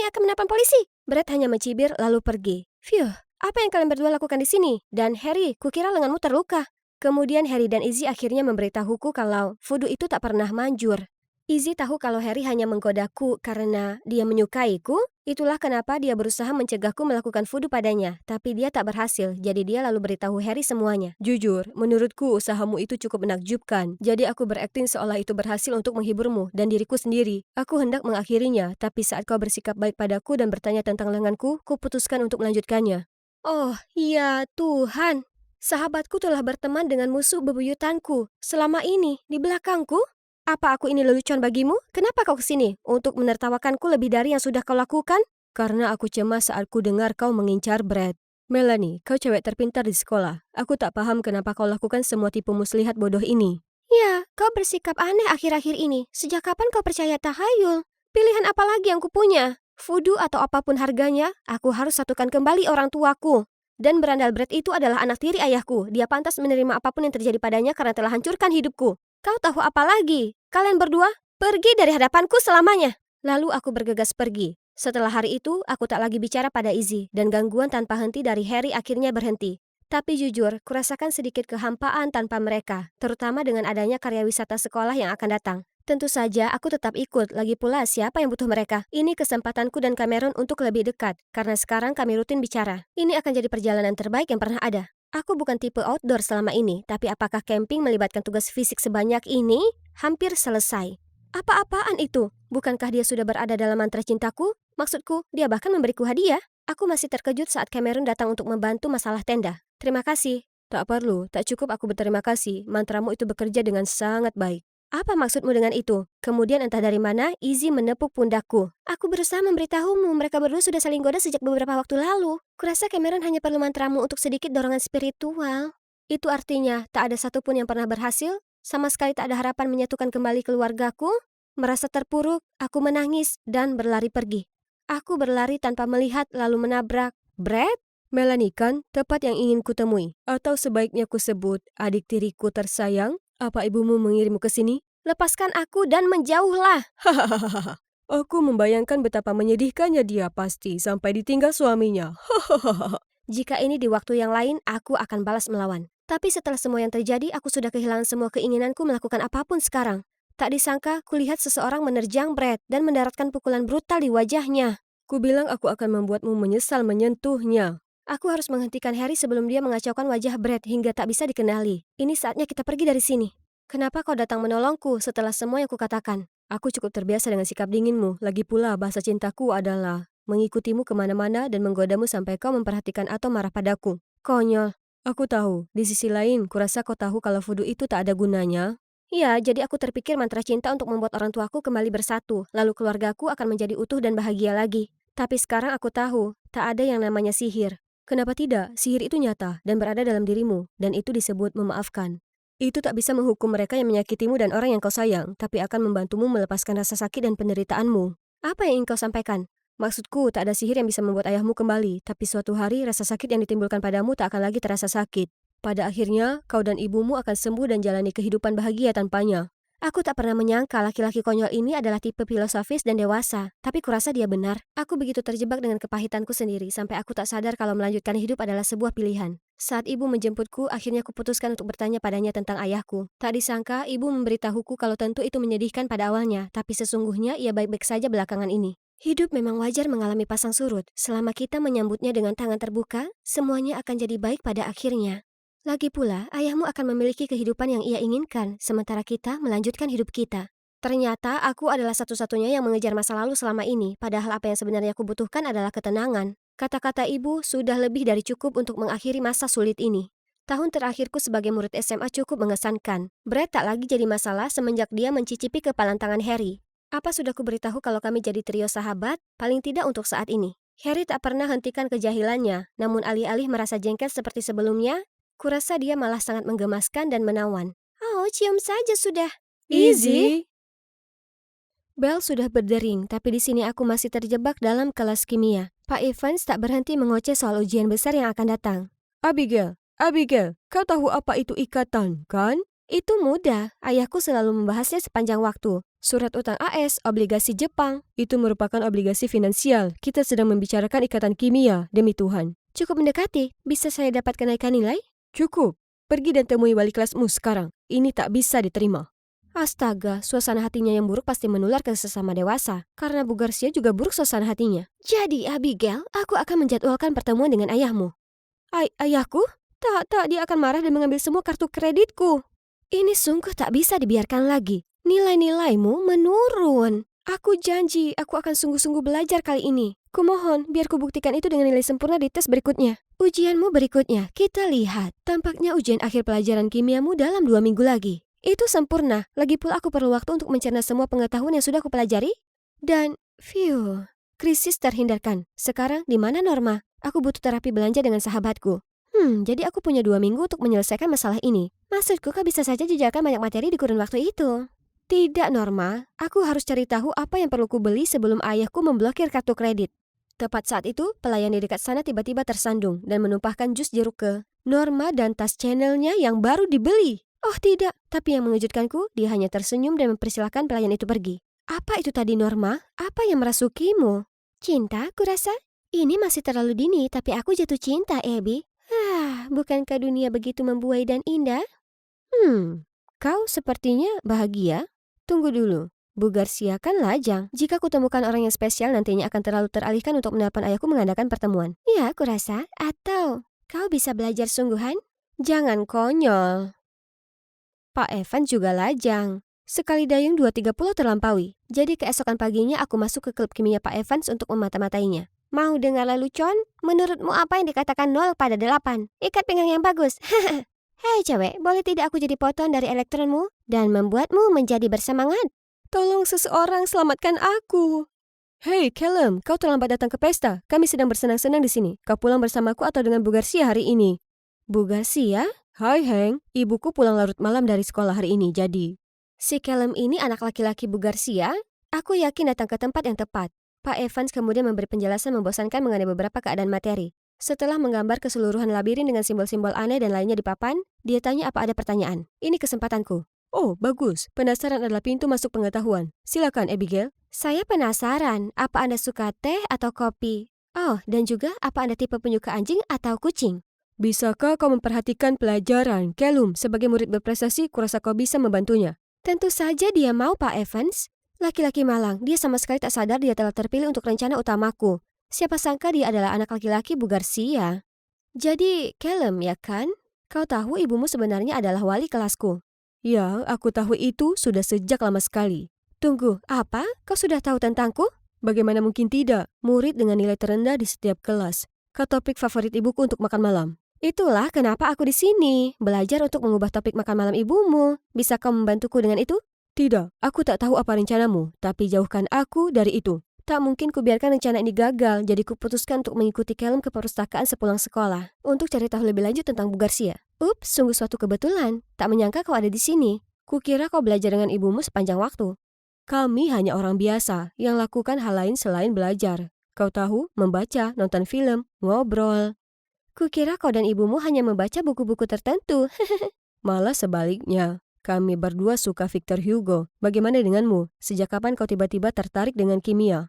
akan menelpon polisi. Brad hanya mencibir lalu pergi. Phew, apa yang kalian berdua lakukan di sini? Dan Harry, kukira lenganmu terluka. Kemudian Harry dan Izzy akhirnya memberitahuku kalau fudu itu tak pernah manjur. Izzy tahu kalau Harry hanya menggodaku karena dia menyukaiku. Itulah kenapa dia berusaha mencegahku melakukan fudu padanya. Tapi dia tak berhasil, jadi dia lalu beritahu Harry semuanya. Jujur, menurutku usahamu itu cukup menakjubkan. Jadi aku berakting seolah itu berhasil untuk menghiburmu dan diriku sendiri. Aku hendak mengakhirinya, tapi saat kau bersikap baik padaku dan bertanya tentang lenganku, kuputuskan untuk melanjutkannya. Oh, ya Tuhan. Sahabatku telah berteman dengan musuh bebuyutanku. Selama ini, di belakangku? Apa aku ini lelucon bagimu? Kenapa kau kesini? Untuk menertawakanku lebih dari yang sudah kau lakukan? Karena aku cemas saat ku dengar kau mengincar Brad. Melanie, kau cewek terpintar di sekolah. Aku tak paham kenapa kau lakukan semua tipu muslihat bodoh ini. Ya, kau bersikap aneh akhir-akhir ini. Sejak kapan kau percaya tahayul? Pilihan apa lagi yang kupunya? Fudu atau apapun harganya, aku harus satukan kembali orang tuaku. Dan berandal Brad itu adalah anak tiri ayahku. Dia pantas menerima apapun yang terjadi padanya karena telah hancurkan hidupku. Kau tahu apa lagi? Kalian berdua, pergi dari hadapanku selamanya. Lalu aku bergegas pergi. Setelah hari itu, aku tak lagi bicara pada Izzy, dan gangguan tanpa henti dari Harry akhirnya berhenti. Tapi jujur, kurasakan sedikit kehampaan tanpa mereka, terutama dengan adanya karya wisata sekolah yang akan datang. Tentu saja aku tetap ikut, lagi pula siapa yang butuh mereka. Ini kesempatanku dan Cameron untuk lebih dekat, karena sekarang kami rutin bicara. Ini akan jadi perjalanan terbaik yang pernah ada. Aku bukan tipe outdoor selama ini, tapi apakah camping melibatkan tugas fisik sebanyak ini? Hampir selesai. Apa-apaan itu? Bukankah dia sudah berada dalam mantra cintaku? Maksudku, dia bahkan memberiku hadiah. Aku masih terkejut saat Cameron datang untuk membantu masalah tenda. Terima kasih. Tak perlu, tak cukup aku berterima kasih. Mantramu itu bekerja dengan sangat baik. Apa maksudmu dengan itu? Kemudian entah dari mana, Izzy menepuk pundakku. Aku berusaha memberitahumu, mereka berdua sudah saling goda sejak beberapa waktu lalu. Kurasa Cameron hanya perlu mantramu untuk sedikit dorongan spiritual. Itu artinya, tak ada satupun yang pernah berhasil? Sama sekali tak ada harapan menyatukan kembali keluargaku? Merasa terpuruk, aku menangis dan berlari pergi. Aku berlari tanpa melihat lalu menabrak Brad? Melanie kan, tepat yang ingin kutemui. Atau sebaiknya kusebut, adik tiriku tersayang. Apa ibumu mengirimmu ke sini? Lepaskan aku dan menjauhlah. Hahaha. Aku membayangkan betapa menyedihkannya dia pasti sampai ditinggal suaminya. Hahaha. Jika ini di waktu yang lain, aku akan balas melawan. Tapi setelah semua yang terjadi, aku sudah kehilangan semua keinginanku melakukan apapun sekarang. Tak disangka, kulihat seseorang menerjang Brad dan mendaratkan pukulan brutal di wajahnya. Kubilang aku akan membuatmu menyesal menyentuhnya. Aku harus menghentikan Harry sebelum dia mengacaukan wajah Brad hingga tak bisa dikenali. Ini saatnya kita pergi dari sini. Kenapa kau datang menolongku setelah semua yang kukatakan? Aku cukup terbiasa dengan sikap dinginmu. Lagi pula bahasa cintaku adalah mengikutimu kemana-mana dan menggodamu sampai kau memperhatikan atau marah padaku. Konyol. Aku tahu. Di sisi lain, kurasa kau tahu kalau fudu itu tak ada gunanya. Ya, jadi aku terpikir mantra cinta untuk membuat orang tuaku kembali bersatu. Lalu keluargaku akan menjadi utuh dan bahagia lagi. Tapi sekarang aku tahu, tak ada yang namanya sihir. Kenapa tidak? Sihir itu nyata dan berada dalam dirimu, dan itu disebut memaafkan. Itu tak bisa menghukum mereka yang menyakitimu dan orang yang kau sayang, tapi akan membantumu melepaskan rasa sakit dan penderitaanmu. Apa yang ingin kau sampaikan? Maksudku, tak ada sihir yang bisa membuat ayahmu kembali, tapi suatu hari rasa sakit yang ditimbulkan padamu tak akan lagi terasa sakit. Pada akhirnya, kau dan ibumu akan sembuh dan jalani kehidupan bahagia tanpanya. Aku tak pernah menyangka laki-laki konyol ini adalah tipe filosofis dan dewasa. Tapi kurasa dia benar. Aku begitu terjebak dengan kepahitanku sendiri sampai aku tak sadar kalau melanjutkan hidup adalah sebuah pilihan. Saat ibu menjemputku, akhirnya kuputuskan untuk bertanya padanya tentang ayahku. Tak disangka, ibu memberitahuku kalau tentu itu menyedihkan pada awalnya, tapi sesungguhnya ia baik-baik saja belakangan ini. Hidup memang wajar mengalami pasang surut. Selama kita menyambutnya dengan tangan terbuka, semuanya akan jadi baik pada akhirnya. Lagi pula, ayahmu akan memiliki kehidupan yang ia inginkan, sementara kita melanjutkan hidup kita. Ternyata aku adalah satu-satunya yang mengejar masa lalu selama ini, padahal apa yang sebenarnya aku butuhkan adalah ketenangan. Kata-kata ibu sudah lebih dari cukup untuk mengakhiri masa sulit ini. Tahun terakhirku sebagai murid SMA cukup mengesankan. Brad tak lagi jadi masalah semenjak dia mencicipi kepalan tangan Harry. Apa sudah kuberitahu kalau kami jadi trio sahabat? Paling tidak untuk saat ini. Harry tak pernah hentikan kejahilannya, namun alih-alih merasa jengkel seperti sebelumnya, kurasa dia malah sangat menggemaskan dan menawan. Oh, cium saja sudah. Easy. Bel sudah berdering, tapi di sini aku masih terjebak dalam kelas kimia. Pak Evans tak berhenti mengoceh soal ujian besar yang akan datang. Abigail, kau tahu apa itu ikatan, kan? Itu mudah, ayahku selalu membahasnya sepanjang waktu. Surat utang AS, obligasi Jepang. Itu merupakan obligasi finansial. Kita sedang membicarakan ikatan kimia, demi Tuhan. Cukup mendekati, bisa saya dapat kenaikan nilai? Cukup. Pergi dan temui wali kelasmu sekarang. Ini tak bisa diterima. Astaga, suasana hatinya yang buruk pasti menular ke sesama dewasa. Karena Bu Garcia juga buruk suasana hatinya. Jadi, Abigail, aku akan menjadwalkan pertemuan dengan ayahmu. Ayahku? Tak, dia akan marah dan mengambil semua kartu kreditku. Ini sungguh tak bisa dibiarkan lagi. Nilai-nilaimu menurun. Aku janji, aku akan sungguh-sungguh belajar kali ini. Kumohon, biar kubuktikan itu dengan nilai sempurna di tes berikutnya. Ujianmu berikutnya, kita lihat. Tampaknya ujian akhir pelajaran kimiamu dalam 2 minggu lagi. Itu sempurna, lagi pula aku perlu waktu untuk mencerna semua pengetahuan yang sudah kupelajari. Dan, krisis terhindarkan. Sekarang, di mana Norma? Aku butuh terapi belanja dengan sahabatku. Jadi aku punya 2 minggu untuk menyelesaikan masalah ini. Maksudku, kau bisa saja jejalkan banyak materi di kurun waktu itu. Tidak, Norma. Aku harus cari tahu apa yang perlu kubeli sebelum ayahku memblokir kartu kredit. Tepat saat itu, pelayan di dekat sana tiba-tiba tersandung dan menumpahkan jus jeruk ke Norma dan tas Chanel-nya yang baru dibeli. Oh tidak, tapi yang mengejutkanku, dia hanya tersenyum dan mempersilahkan pelayan itu pergi. Apa itu tadi, Norma? Apa yang merasukimu? Cinta, kurasa? Ini masih terlalu dini, tapi aku jatuh cinta, Abby. Bukankah dunia begitu membuai dan indah? Kau sepertinya bahagia? Tunggu dulu, Bu Garcia kan lajang. Jika kutemukan orang yang spesial, nantinya akan terlalu teralihkan untuk menelpon ayahku mengadakan pertemuan. Ya, kurasa. Atau kau bisa belajar sungguhan? Jangan konyol. Pak Evan juga lajang. Sekali dayung 2-3 pulau terlampaui. Jadi keesokan paginya aku masuk ke klub kimia Pak Evans untuk memata-matainya. Mau dengar lelucon? Menurutmu apa yang dikatakan 0 pada 8? Ikat pinggang yang bagus. Hei cewek, boleh tidak aku jadi potongan dari elektronmu? Dan membuatmu menjadi bersemangat? Tolong seseorang selamatkan aku. Hei, Callum, kau terlambat datang ke pesta. Kami sedang bersenang-senang di sini. Kau pulang bersamaku atau dengan Bu Garcia hari ini? Bu Garcia? Hai, Hank. Ibuku pulang larut malam dari sekolah hari ini, jadi. Si Callum ini anak laki-laki Bu Garcia? Aku yakin datang ke tempat yang tepat. Pak Evans kemudian memberi penjelasan membosankan mengenai beberapa keadaan materi. Setelah menggambar keseluruhan labirin dengan simbol-simbol aneh dan lainnya di papan, dia tanya apa ada pertanyaan. Ini kesempatanku. Oh, bagus. Penasaran adalah pintu masuk pengetahuan. Silakan, Abigail. Saya penasaran, apa Anda suka teh atau kopi? Oh, dan juga apa Anda tipe penyuka anjing atau kucing? Bisakah kau memperhatikan pelajaran? Callum, sebagai murid berprestasi, kurasa kau bisa membantunya. Tentu saja dia mau, Pak Evans. Laki-laki malang, dia sama sekali tak sadar dia telah terpilih untuk rencana utamaku. Siapa sangka dia adalah anak laki-laki Bu Garcia. Jadi, Callum, ya kan? Kau tahu ibumu sebenarnya adalah wali kelasku. Ya, aku tahu itu sudah sejak lama sekali. Tunggu, apa? Kau sudah tahu tentangku? Bagaimana mungkin tidak? Murid dengan nilai terendah di setiap kelas. Kau topik favorit ibuku untuk makan malam. Itulah kenapa aku di sini, belajar untuk mengubah topik makan malam ibumu. Bisa kau membantuku dengan itu? Tidak, aku tak tahu apa rencanamu, tapi jauhkan aku dari itu. Tak mungkin kubiarkan rencana ini gagal, jadi kuputuskan untuk mengikuti Callum ke perpustakaan sepulang sekolah, untuk cari tahu lebih lanjut tentang Bu Garcia. Ups, sungguh suatu kebetulan. Tak menyangka kau ada di sini. Kukira kau belajar dengan ibumu sepanjang waktu. Kami hanya orang biasa yang lakukan hal lain selain belajar. Kau tahu, membaca, nonton film, ngobrol. Kukira kau dan ibumu hanya membaca buku-buku tertentu. Malah sebaliknya, kami berdua suka Victor Hugo. Bagaimana denganmu? Sejak kapan kau tiba-tiba tertarik dengan kimia?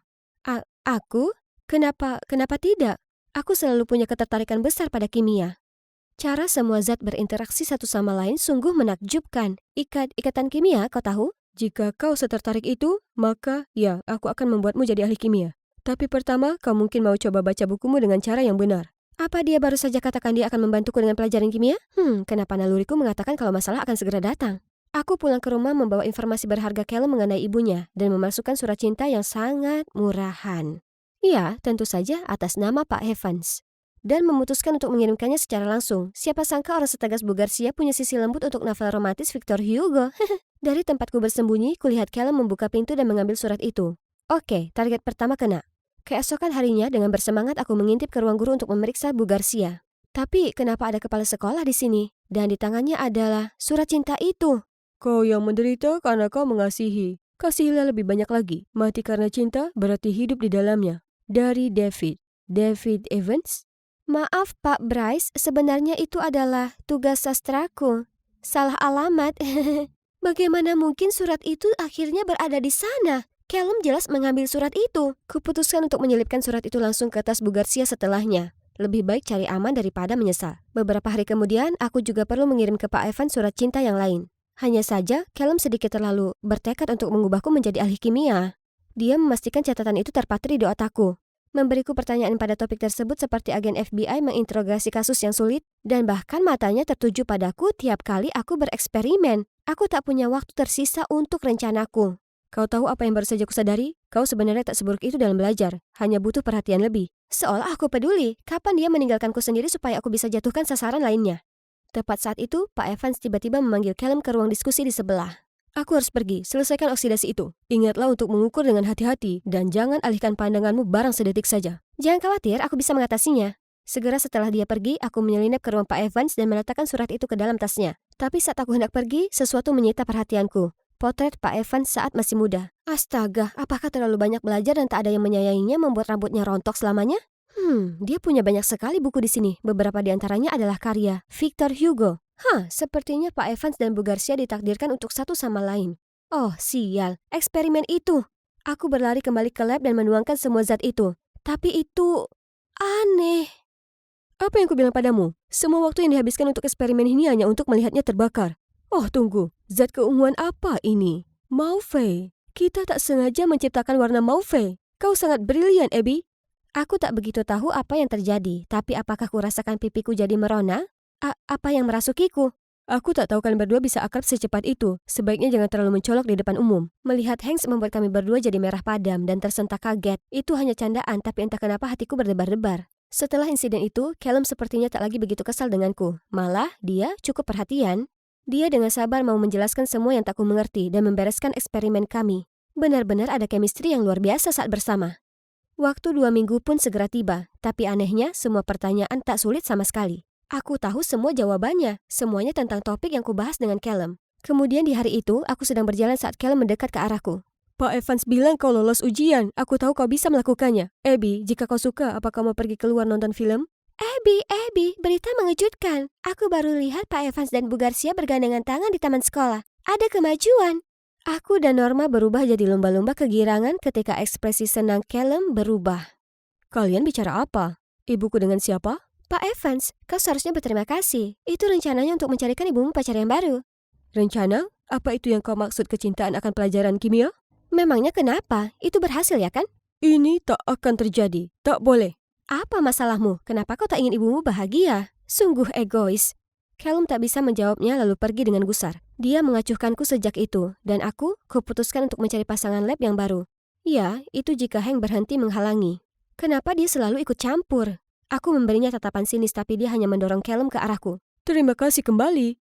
Aku? Kenapa tidak? Aku selalu punya ketertarikan besar pada kimia. Cara semua zat berinteraksi satu sama lain sungguh menakjubkan. Ikatan kimia, kau tahu? Jika kau setertarik itu, maka ya, aku akan membuatmu jadi ahli kimia. Tapi pertama, kau mungkin mau coba baca bukumu dengan cara yang benar. Apa dia baru saja katakan dia akan membantuku dengan pelajaran kimia? Kenapa naluriku mengatakan kalau masalah akan segera datang? Aku pulang ke rumah membawa informasi berharga Callum mengenai ibunya dan memasukkan surat cinta yang sangat murahan. Iya, tentu saja atas nama Pak Evans. Dan memutuskan untuk mengirimkannya secara langsung. Siapa sangka orang setegas Bu Garcia punya sisi lembut untuk novel romantis Victor Hugo. Dari tempatku bersembunyi, kulihat Callum membuka pintu dan mengambil surat itu. Oke, target pertama kena. Keesokan harinya, dengan bersemangat aku mengintip ke ruang guru untuk memeriksa Bu Garcia. Tapi kenapa ada kepala sekolah di sini? Dan di tangannya adalah surat cinta itu. Kau yang menderita karena kau mengasihi. Kasihilah lebih banyak lagi. Mati karena cinta berarti hidup di dalamnya. Dari David. David Evans? Maaf Pak Bryce, sebenarnya itu adalah tugas sastraku. Salah alamat. Bagaimana mungkin surat itu akhirnya berada di sana? Callum jelas mengambil surat itu. Kuputuskan untuk menyelipkan surat itu langsung ke tas Bu Garcia setelahnya. Lebih baik cari aman daripada menyesal. Beberapa hari kemudian, aku juga perlu mengirim ke Pak Evan surat cinta yang lain. Hanya saja, Callum sedikit terlalu bertekad untuk mengubahku menjadi ahli kimia. Dia memastikan catatan itu terpatri di otakku. Memberiku pertanyaan pada topik tersebut seperti agen FBI menginterogasi kasus yang sulit, dan bahkan matanya tertuju padaku tiap kali aku bereksperimen. Aku tak punya waktu tersisa untuk rencanaku. Kau tahu apa yang baru saja kusadari? Kau sebenarnya tak seburuk itu dalam belajar, hanya butuh perhatian lebih. Seolah aku peduli, kapan dia meninggalkanku sendiri supaya aku bisa jatuhkan sasaran lainnya. Tepat saat itu, Pak Evans tiba-tiba memanggil Callum ke ruang diskusi di sebelah. Aku harus pergi, selesaikan oksidasi itu. Ingatlah untuk mengukur dengan hati-hati dan jangan alihkan pandanganmu barang sedetik saja. Jangan khawatir, aku bisa mengatasinya. Segera setelah dia pergi, aku menyelinap ke ruang Pak Evans dan meletakkan surat itu ke dalam tasnya. Tapi saat aku hendak pergi, sesuatu menyita perhatianku. Potret Pak Evans saat masih muda. Astaga, apakah terlalu banyak belajar dan tak ada yang menyayanginya membuat rambutnya rontok selamanya? Dia punya banyak sekali buku di sini. Beberapa di antaranya adalah karya Victor Hugo. Sepertinya Pak Evans dan Bu Garcia ditakdirkan untuk satu sama lain. Oh, sial. Eksperimen itu. Aku berlari kembali ke lab dan menuangkan semua zat itu. Tapi itu aneh. Apa yang kubilang padamu? Semua waktu yang dihabiskan untuk eksperimen ini hanya untuk melihatnya terbakar. Oh, tunggu. Zat keunguan apa ini? Mauve. Kita tak sengaja menciptakan warna mauve. Kau sangat brilian, Abby. Aku tak begitu tahu apa yang terjadi, tapi apakah kurasakan pipiku jadi merona? Apa yang merasukiku? Aku tak tahu kalian berdua bisa akrab secepat itu. Sebaiknya jangan terlalu mencolok di depan umum. Melihat Hanks membuat kami berdua jadi merah padam dan tersentak kaget. Itu hanya candaan, tapi entah kenapa hatiku berdebar-debar. Setelah insiden itu, Callum sepertinya tak lagi begitu kesal denganku. Malah, dia cukup perhatian. Dia dengan sabar mau menjelaskan semua yang tak ku mengerti dan membereskan eksperimen kami. Benar-benar ada chemistry yang luar biasa saat bersama. Waktu 2 minggu pun segera tiba, tapi anehnya semua pertanyaan tak sulit sama sekali. Aku tahu semua jawabannya, semuanya tentang topik yang kubahas dengan Callum. Kemudian di hari itu, aku sedang berjalan saat Callum mendekat ke arahku. Pak Evans bilang kau lolos ujian. Aku tahu kau bisa melakukannya. Abby, jika kau suka, apa kau mau pergi keluar nonton film? Abby, berita mengejutkan. Aku baru lihat Pak Evans dan Bu Garcia bergandengan tangan di taman sekolah. Ada kemajuan. Aku dan Norma berubah jadi lumba-lumba kegirangan ketika ekspresi senang Callum berubah. Kalian bicara apa? Ibuku dengan siapa? Pak Evans, kau seharusnya berterima kasih. Itu rencananya untuk mencarikan ibumu pacar yang baru. Rencana? Apa itu yang kau maksud kecintaan akan pelajaran kimia? Memangnya kenapa? Itu berhasil ya kan? Ini tak akan terjadi. Tak boleh. Apa masalahmu? Kenapa kau tak ingin ibumu bahagia? Sungguh egois. Callum tak bisa menjawabnya lalu pergi dengan gusar. Dia mengacuhkanku sejak itu, dan kuputuskan untuk mencari pasangan lab yang baru. Ya, itu jika Hank berhenti menghalangi. Kenapa dia selalu ikut campur? Aku memberinya tatapan sinis tapi dia hanya mendorong Callum ke arahku. Terima kasih kembali.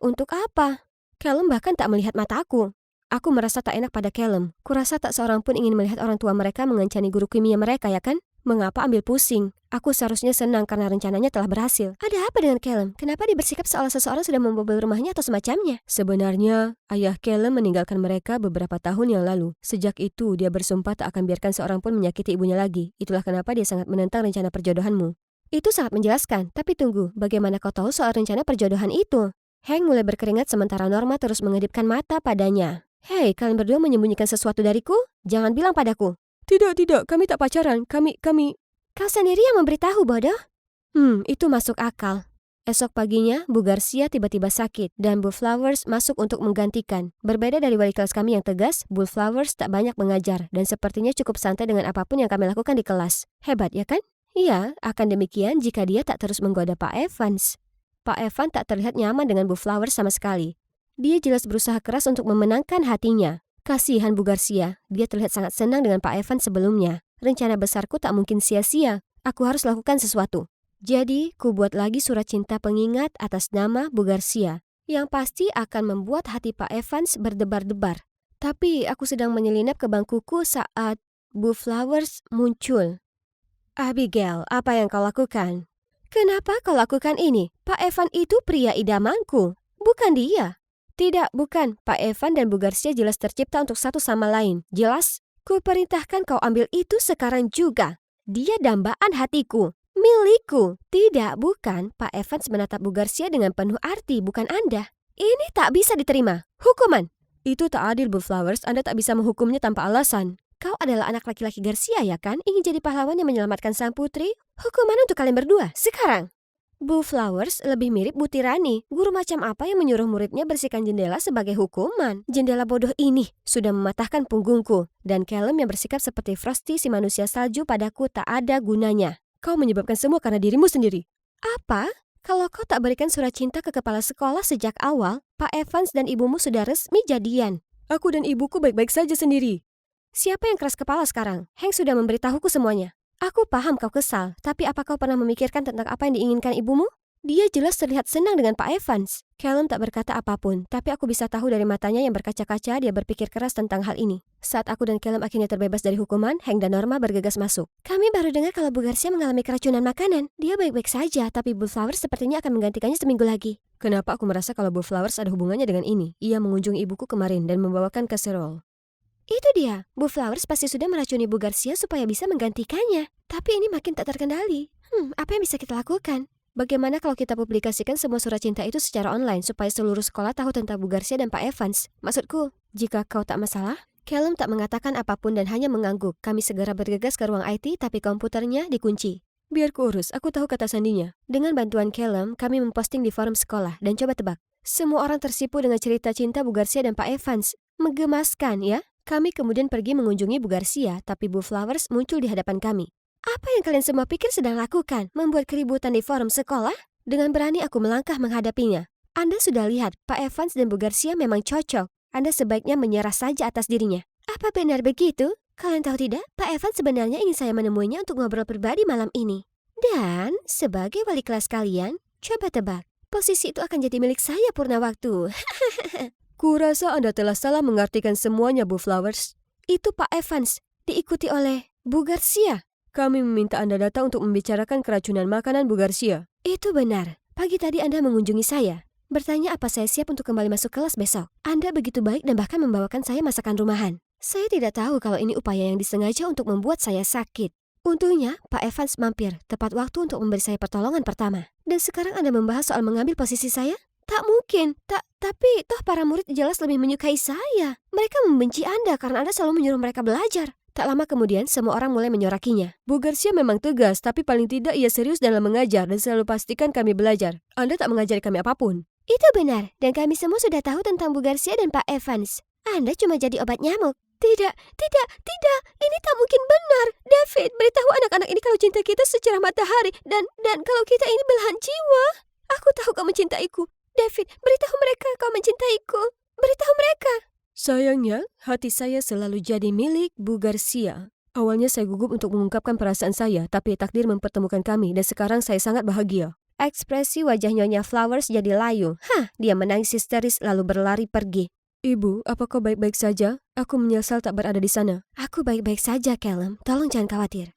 Untuk apa? Callum bahkan tak melihat mataku. Aku merasa tak enak pada Callum. Kurasa tak seorang pun ingin melihat orang tua mereka mengancani guru kimia mereka, ya kan? Mengapa ambil pusing? Aku seharusnya senang karena rencananya telah berhasil. Ada apa dengan Callum? Kenapa dia bersikap seolah seseorang sudah membobol rumahnya atau semacamnya? Sebenarnya, ayah Callum meninggalkan mereka beberapa tahun yang lalu. Sejak itu, dia bersumpah tak akan biarkan seorang pun menyakiti ibunya lagi. Itulah kenapa dia sangat menentang rencana perjodohanmu. Itu sangat menjelaskan, tapi tunggu, bagaimana kau tahu soal rencana perjodohan itu? Hank mulai berkeringat sementara Norma terus mengedipkan mata padanya. Hei, kalian berdua menyembunyikan sesuatu dariku? Jangan bilang padaku. Tidak, kami tak pacaran. Kami... Kau sendiri yang memberitahu, bodoh. Itu masuk akal. Esok paginya, Bu Garcia tiba-tiba sakit dan Bu Flowers masuk untuk menggantikan. Berbeda dari wali kelas kami yang tegas, Bu Flowers tak banyak mengajar dan sepertinya cukup santai dengan apapun yang kami lakukan di kelas. Hebat, ya kan? Iya, akan demikian jika dia tak terus menggoda Pak Evans. Pak Evan tak terlihat nyaman dengan Bu Flowers sama sekali. Dia jelas berusaha keras untuk memenangkan hatinya. Kasihan Bu Garcia, dia terlihat sangat senang dengan Pak Evans sebelumnya. Rencana besarku tak mungkin sia-sia. Aku harus lakukan sesuatu. Jadi, ku buat lagi surat cinta pengingat atas nama Bu Garcia, yang pasti akan membuat hati Pak Evans berdebar-debar. Tapi aku sedang menyelinap ke bangkuku saat Bu Flowers muncul. Abigail, apa yang kau lakukan? Kenapa kau lakukan ini? Pak Evan itu pria idamanku, bukan dia. Tidak, bukan. Pak Evan dan Bu Garcia jelas tercipta untuk satu sama lain. Jelas? Ku perintahkan kau ambil itu sekarang juga. Dia dambaan hatiku, milikku. Tidak, bukan. Pak Evans menatap Bu Garcia dengan penuh arti, bukan Anda. Ini tak bisa diterima. Hukuman. Itu tak adil, Bu Flowers. Anda tak bisa menghukumnya tanpa alasan. Kau adalah anak laki-laki Garcia, ya kan? Ingin jadi pahlawan yang menyelamatkan sang putri? Hukuman untuk kalian berdua, sekarang. Bu Flowers lebih mirip Bu Tirani. Guru macam apa yang menyuruh muridnya bersihkan jendela sebagai hukuman? Jendela bodoh ini sudah mematahkan punggungku. Dan Callum yang bersikap seperti Frosty si manusia salju padaku tak ada gunanya. Kau menyebabkan semua karena dirimu sendiri. Apa? Kalau kau tak berikan surat cinta ke kepala sekolah sejak awal, Pak Evans dan ibumu sudah resmi jadian. Aku dan ibuku baik-baik saja sendiri. Siapa yang keras kepala sekarang? Hank sudah memberitahuku semuanya. Aku paham kau kesal, tapi apa kau pernah memikirkan tentang apa yang diinginkan ibumu? Dia jelas terlihat senang dengan Pak Evans. Callum tak berkata apapun, tapi aku bisa tahu dari matanya yang berkaca-kaca dia berpikir keras tentang hal ini. Saat aku dan Callum akhirnya terbebas dari hukuman, Hank dan Norma bergegas masuk. Kami baru dengar kalau Bu Garcia mengalami keracunan makanan. Dia baik-baik saja, tapi Bu Flowers sepertinya akan menggantikannya seminggu lagi. Kenapa aku merasa kalau Bu Flowers ada hubungannya dengan ini? Ia mengunjungi ibuku kemarin dan membawakan kaserol. Itu dia, Bu Flowers pasti sudah meracuni Bu Garcia supaya bisa menggantikannya. Tapi ini makin tak terkendali. Apa yang bisa kita lakukan? Bagaimana kalau kita publikasikan semua surat cinta itu secara online supaya seluruh sekolah tahu tentang Bu Garcia dan Pak Evans? Maksudku, jika kau tak masalah? Callum tak mengatakan apapun dan hanya mengangguk. Kami segera bergegas ke ruang IT tapi komputernya dikunci. Biar ku urus, aku tahu kata sandinya. Dengan bantuan Callum, kami memposting di forum sekolah dan coba tebak. Semua orang tersipu dengan cerita cinta Bu Garcia dan Pak Evans. Menggemaskan, ya? Kami kemudian pergi mengunjungi Bu Garcia, tapi Bu Flowers muncul di hadapan kami. Apa yang kalian semua pikir sedang lakukan? Membuat keributan di forum sekolah? Dengan berani aku melangkah menghadapinya. Anda sudah lihat, Pak Evans dan Bu Garcia memang cocok. Anda sebaiknya menyerah saja atas dirinya. Apa benar begitu? Kalian tahu tidak? Pak Evans sebenarnya ingin saya menemuinya untuk ngobrol pribadi malam ini. Dan, sebagai wali kelas kalian, coba tebak. Posisi itu akan jadi milik saya purna waktu. Kurasa Anda telah salah mengartikan semuanya, Bu Flowers. Itu Pak Evans, diikuti oleh Bu Garcia. Kami meminta Anda datang untuk membicarakan keracunan makanan Bu Garcia. Itu benar. Pagi tadi Anda mengunjungi saya. Bertanya apa saya siap untuk kembali masuk kelas besok. Anda begitu baik dan bahkan membawakan saya masakan rumahan. Saya tidak tahu kalau ini upaya yang disengaja untuk membuat saya sakit. Untungnya, Pak Evans mampir tepat waktu untuk memberi saya pertolongan pertama. Dan sekarang Anda membahas soal mengambil posisi saya? Tak mungkin. Tapi toh para murid jelas lebih menyukai saya. Mereka membenci Anda karena Anda selalu menyuruh mereka belajar. Tak lama kemudian, semua orang mulai menyorakinya. Bu Garcia memang tegas, tapi paling tidak ia serius dalam mengajar dan selalu pastikan kami belajar. Anda tak mengajari kami apapun. Itu benar, dan kami semua sudah tahu tentang Bu Garcia dan Pak Evans. Anda cuma jadi obat nyamuk. Tidak. Ini tak mungkin benar. David, beritahu anak-anak ini kalau cinta kita secerah matahari dan kalau kita ini belahan jiwa. Aku tahu kau mencintaiku. David, beritahu mereka kau mencintaiku. Beritahu mereka. Sayangnya, hati saya selalu jadi milik Bu Garcia. Awalnya saya gugup untuk mengungkapkan perasaan saya, tapi takdir mempertemukan kami dan sekarang saya sangat bahagia. Ekspresi wajah Nyonya Flowers jadi layu. Dia menangis histeris lalu berlari pergi. Ibu, apa kau baik-baik saja? Aku menyesal tak berada di sana. Aku baik-baik saja, Callum. Tolong jangan khawatir.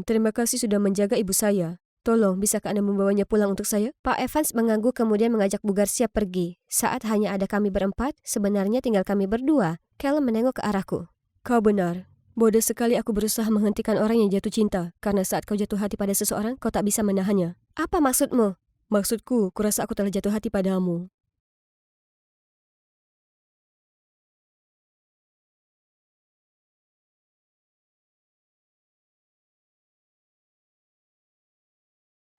Terima kasih sudah menjaga ibu saya. Tolong, bisakah Anda membawanya pulang untuk saya? Pak Evans mengangguk kemudian mengajak Bu Garcia pergi. Saat hanya ada kami berempat, sebenarnya tinggal kami berdua. Callum menengok ke arahku. Kau benar. Bodoh sekali aku berusaha menghentikan orang yang jatuh cinta. Karena saat kau jatuh hati pada seseorang, kau tak bisa menahannya. Apa maksudmu? Maksudku, kurasa aku telah jatuh hati padamu.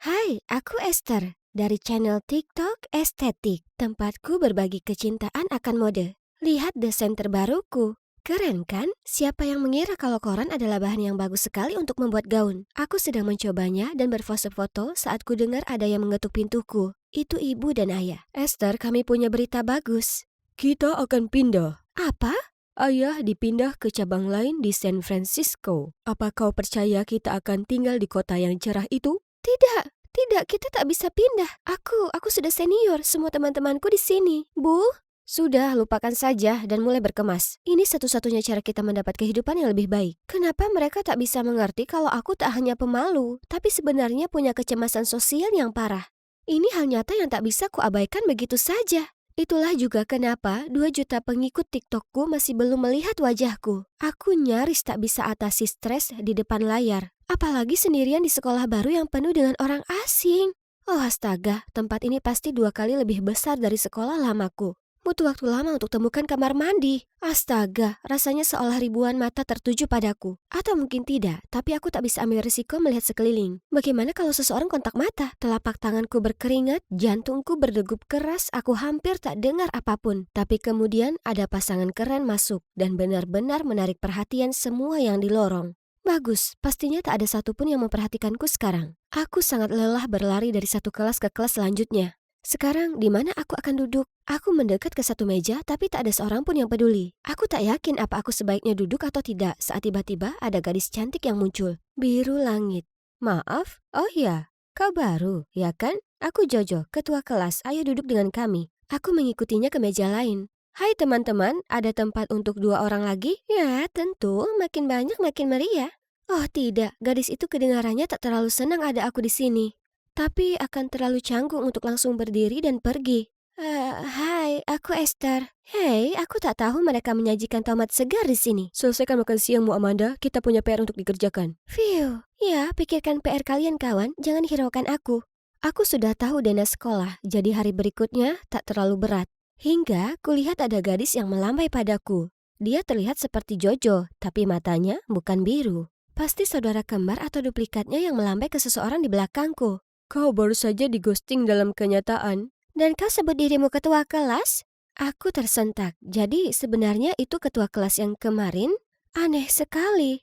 Hai, aku Esther dari channel TikTok Estetik. Tempatku berbagi kecintaan akan mode. Lihat desain terbaruku. Keren kan? Siapa yang mengira kalau koran adalah bahan yang bagus sekali untuk membuat gaun? Aku sedang mencobanya dan berpose foto saat ku dengar ada yang mengetuk pintuku. Itu ibu dan ayah. Esther, kami punya berita bagus. Kita akan pindah. Apa? Ayah dipindah ke cabang lain di San Francisco. Apa kau percaya kita akan tinggal di kota yang cerah itu? Tidak, tidak, kita tak bisa pindah. Aku sudah senior, semua teman-temanku di sini. Bu? Sudah, lupakan saja dan mulai berkemas. Ini satu-satunya cara kita mendapat kehidupan yang lebih baik. Kenapa mereka tak bisa mengerti kalau aku tak hanya pemalu, tapi sebenarnya punya kecemasan sosial yang parah? Ini hal nyata yang tak bisa kuabaikan begitu saja. Itulah juga kenapa 2 juta pengikut TikTokku masih belum melihat wajahku. Aku nyaris tak bisa atasi stres di depan layar. Apalagi sendirian di sekolah baru yang penuh dengan orang asing. Oh astaga, tempat ini pasti 2 kali lebih besar dari sekolah lamaku. Butuh waktu lama untuk temukan kamar mandi. Astaga, rasanya seolah ribuan mata tertuju padaku. Atau mungkin tidak, tapi aku tak bisa ambil risiko melihat sekeliling. Bagaimana kalau seseorang kontak mata? Telapak tanganku berkeringat, jantungku berdegup keras, aku hampir tak dengar apapun. Tapi kemudian ada pasangan keren masuk dan benar-benar menarik perhatian semua yang di lorong. Bagus, pastinya tak ada satupun yang memperhatikanku sekarang. Aku sangat lelah berlari dari satu kelas ke kelas selanjutnya. Sekarang, di mana aku akan duduk? Aku mendekat ke satu meja, tapi tak ada seorang pun yang peduli. Aku tak yakin apa aku sebaiknya duduk atau tidak saat tiba-tiba ada gadis cantik yang muncul. Biru langit. Maaf? Oh ya, kau baru, ya kan? Aku Jojo, ketua kelas. Ayo duduk dengan kami. Aku mengikutinya ke meja lain. Hai teman-teman, ada tempat untuk 2 orang lagi? Ya, tentu. Makin banyak makin meriah. Oh tidak, gadis itu kedengarannya tak terlalu senang ada aku di sini. Tapi akan terlalu canggung untuk langsung berdiri dan pergi. Hai, aku Esther. Hei, aku tak tahu mereka menyajikan tomat segar di sini. Selesaikan makan siangmu, Amanda. Kita punya PR untuk dikerjakan. Phew, ya pikirkan PR kalian kawan, jangan hiraukan aku. Aku sudah tahu dana sekolah, jadi hari berikutnya tak terlalu berat. Hingga kulihat ada gadis yang melambai padaku. Dia terlihat seperti Jojo, tapi matanya bukan biru. Pasti saudara kembar atau duplikatnya yang melambai ke seseorang di belakangku. Kau baru saja di-ghosting dalam kenyataan. Dan kau sebut dirimu ketua kelas? Aku tersentak. Jadi sebenarnya itu ketua kelas yang kemarin? Aneh sekali.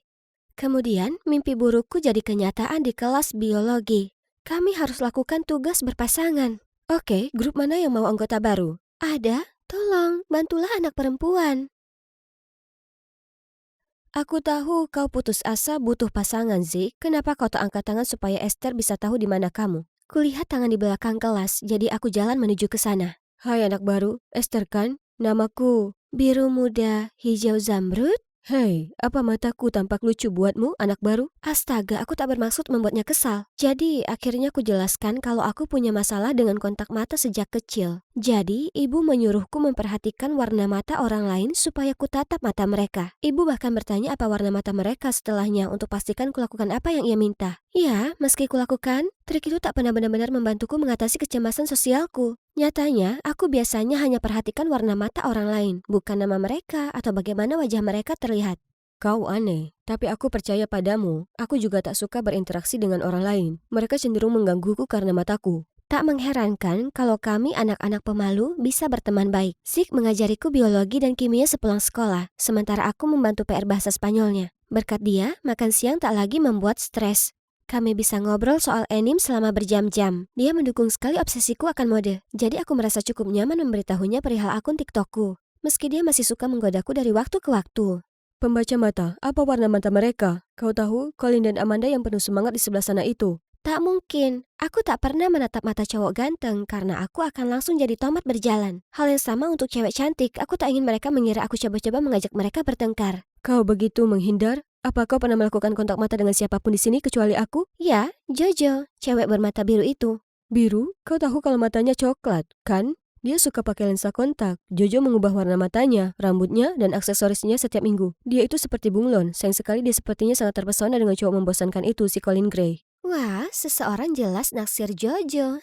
Kemudian mimpi burukku jadi kenyataan di kelas biologi. Kami harus lakukan tugas berpasangan. Oke, grup mana yang mau anggota baru? Ada? Tolong, bantulah anak perempuan. Aku tahu kau putus asa butuh pasangan, Zik. Kenapa kau tak angkat tangan supaya Esther bisa tahu di mana kamu? Kulihat tangan di belakang kelas, jadi aku jalan menuju ke sana. Hai anak baru, Esther kan? Namaku. Biru muda, hijau zamrud? Hei, apa mataku tampak lucu buatmu, anak baru? Astaga, aku tak bermaksud membuatnya kesal. Jadi, akhirnya aku jelaskan kalau aku punya masalah dengan kontak mata sejak kecil. Jadi, ibu menyuruhku memperhatikan warna mata orang lain supaya ku tatap mata mereka. Ibu bahkan bertanya apa warna mata mereka setelahnya untuk pastikan kulakukan apa yang ia minta. Ya, meski kulakukan, trik itu tak pernah benar-benar membantuku mengatasi kecemasan sosialku. Nyatanya, aku biasanya hanya perhatikan warna mata orang lain, bukan nama mereka atau bagaimana wajah mereka terlihat. Kau aneh, tapi aku percaya padamu. Aku juga tak suka berinteraksi dengan orang lain. Mereka cenderung menggangguku karena mataku. Tak mengherankan kalau kami anak-anak pemalu bisa berteman baik. Zik mengajariku biologi dan kimia sepulang sekolah, sementara aku membantu PR bahasa Spanyolnya. Berkat dia, makan siang tak lagi membuat stres. Kami bisa ngobrol soal anime selama berjam-jam. Dia mendukung sekali obsesiku akan mode. Jadi aku merasa cukup nyaman memberitahunya perihal akun TikTokku. Meski dia masih suka menggodaku dari waktu ke waktu. Pembaca mata, apa warna mata mereka? Kau tahu, Colin dan Amanda yang penuh semangat di sebelah sana itu. Tak mungkin. Aku tak pernah menatap mata cowok ganteng karena aku akan langsung jadi tomat berjalan. Hal yang sama untuk cewek cantik. Aku tak ingin mereka mengira aku coba-coba mengajak mereka bertengkar. Kau begitu menghindar? Apa kau pernah melakukan kontak mata dengan siapapun di sini kecuali aku? Ya, Jojo, cewek bermata biru itu. Biru? Kau tahu kalau matanya coklat, kan? Dia suka pakai lensa kontak. Jojo mengubah warna matanya, rambutnya, dan aksesorisnya setiap minggu. Dia itu seperti bunglon. Sayang sekali dia sepertinya sangat terpesona dengan cowok membosankan itu, si Colin Gray. Wah, seseorang jelas naksir Jojo.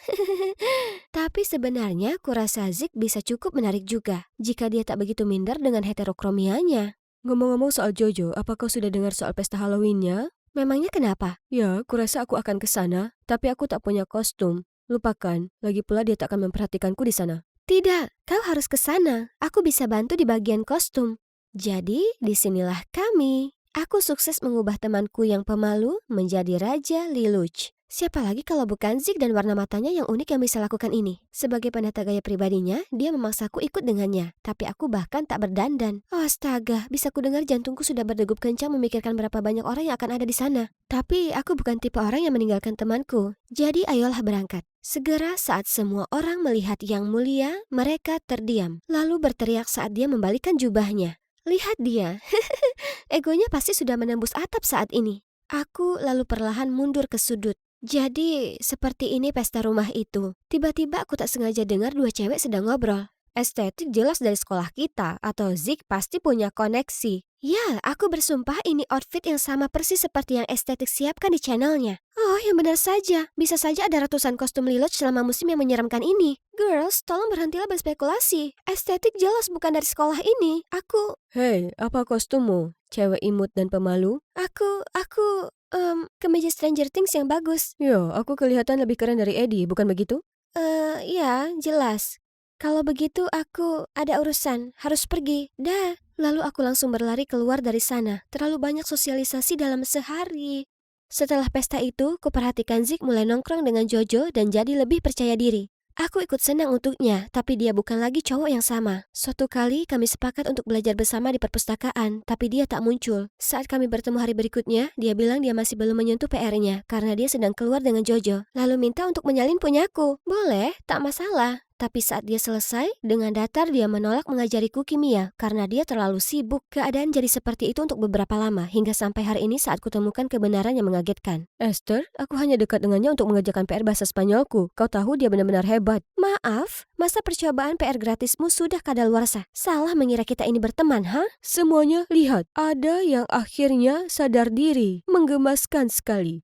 Tapi sebenarnya kurasa Zik bisa cukup menarik juga jika dia tak begitu minder dengan heterokromianya. Ngomong-ngomong soal Jojo, apa kau sudah dengar soal pesta Halloween-nya? Memangnya kenapa? Ya, kurasa aku akan ke sana, tapi aku tak punya kostum. Lupakan, lagi pula dia tak akan memperhatikanku di sana. Tidak, kau harus ke sana. Aku bisa bantu di bagian kostum. Jadi, disinilah kami. Aku sukses mengubah temanku yang pemalu menjadi Raja Lelouch. Siapa lagi kalau bukan Zik dan warna matanya yang unik yang bisa lakukan ini? Sebagai penata gaya pribadinya, dia memaksaku ikut dengannya. Tapi aku bahkan tak berdandan. Oh astaga, bisa ku dengar jantungku sudah berdegup kencang memikirkan berapa banyak orang yang akan ada di sana. Tapi aku bukan tipe orang yang meninggalkan temanku. Jadi ayolah berangkat. Segera saat semua orang melihat yang mulia, mereka terdiam. Lalu berteriak saat dia membalikkan jubahnya. Lihat dia, egonya pasti sudah menembus atap saat ini. Aku lalu perlahan mundur ke sudut. Jadi, seperti ini pesta rumah itu. Tiba-tiba aku tak sengaja dengar dua cewek sedang ngobrol. Estetik jelas dari sekolah kita, atau Zik pasti punya koneksi. Ya, aku bersumpah ini outfit yang sama persis seperti yang estetik siapkan di channelnya. Oh, yang benar saja. Bisa saja ada ratusan kostum Liloj selama musim yang menyeramkan ini. Girls, tolong berhentilah berspekulasi. Estetik jelas bukan dari sekolah ini. Hei, apa kostummu? Cewek imut dan pemalu? Kemeja Stranger Things yang bagus. Yo, aku kelihatan lebih keren dari Eddie, bukan begitu? Ya, jelas. Kalau begitu aku ada urusan, harus pergi. Dah. Lalu aku langsung berlari keluar dari sana. Terlalu banyak sosialisasi dalam sehari. Setelah pesta itu, kuperhatikan Zik mulai nongkrong dengan Jojo dan jadi lebih percaya diri. Aku ikut senang untuknya, tapi dia bukan lagi cowok yang sama. Suatu kali kami sepakat untuk belajar bersama di perpustakaan, tapi dia tak muncul. Saat kami bertemu hari berikutnya, dia bilang dia masih belum menyentuh PR-nya karena dia sedang keluar dengan Jojo. Lalu minta untuk menyalin punyaku. Boleh, tak masalah. Tapi saat dia selesai, dengan datar dia menolak mengajariku kimia karena dia terlalu sibuk. Keadaan jadi seperti itu untuk beberapa lama, hingga sampai hari ini saat kutemukan kebenaran yang mengagetkan. Esther, aku hanya dekat dengannya untuk mengerjakan PR bahasa Spanyolku. Kau tahu dia benar-benar hebat. Maaf, masa percobaan PR gratismu sudah kadaluarsa? Salah mengira kita ini berteman, ha? Semuanya lihat, ada yang akhirnya sadar diri. Menggemaskan sekali.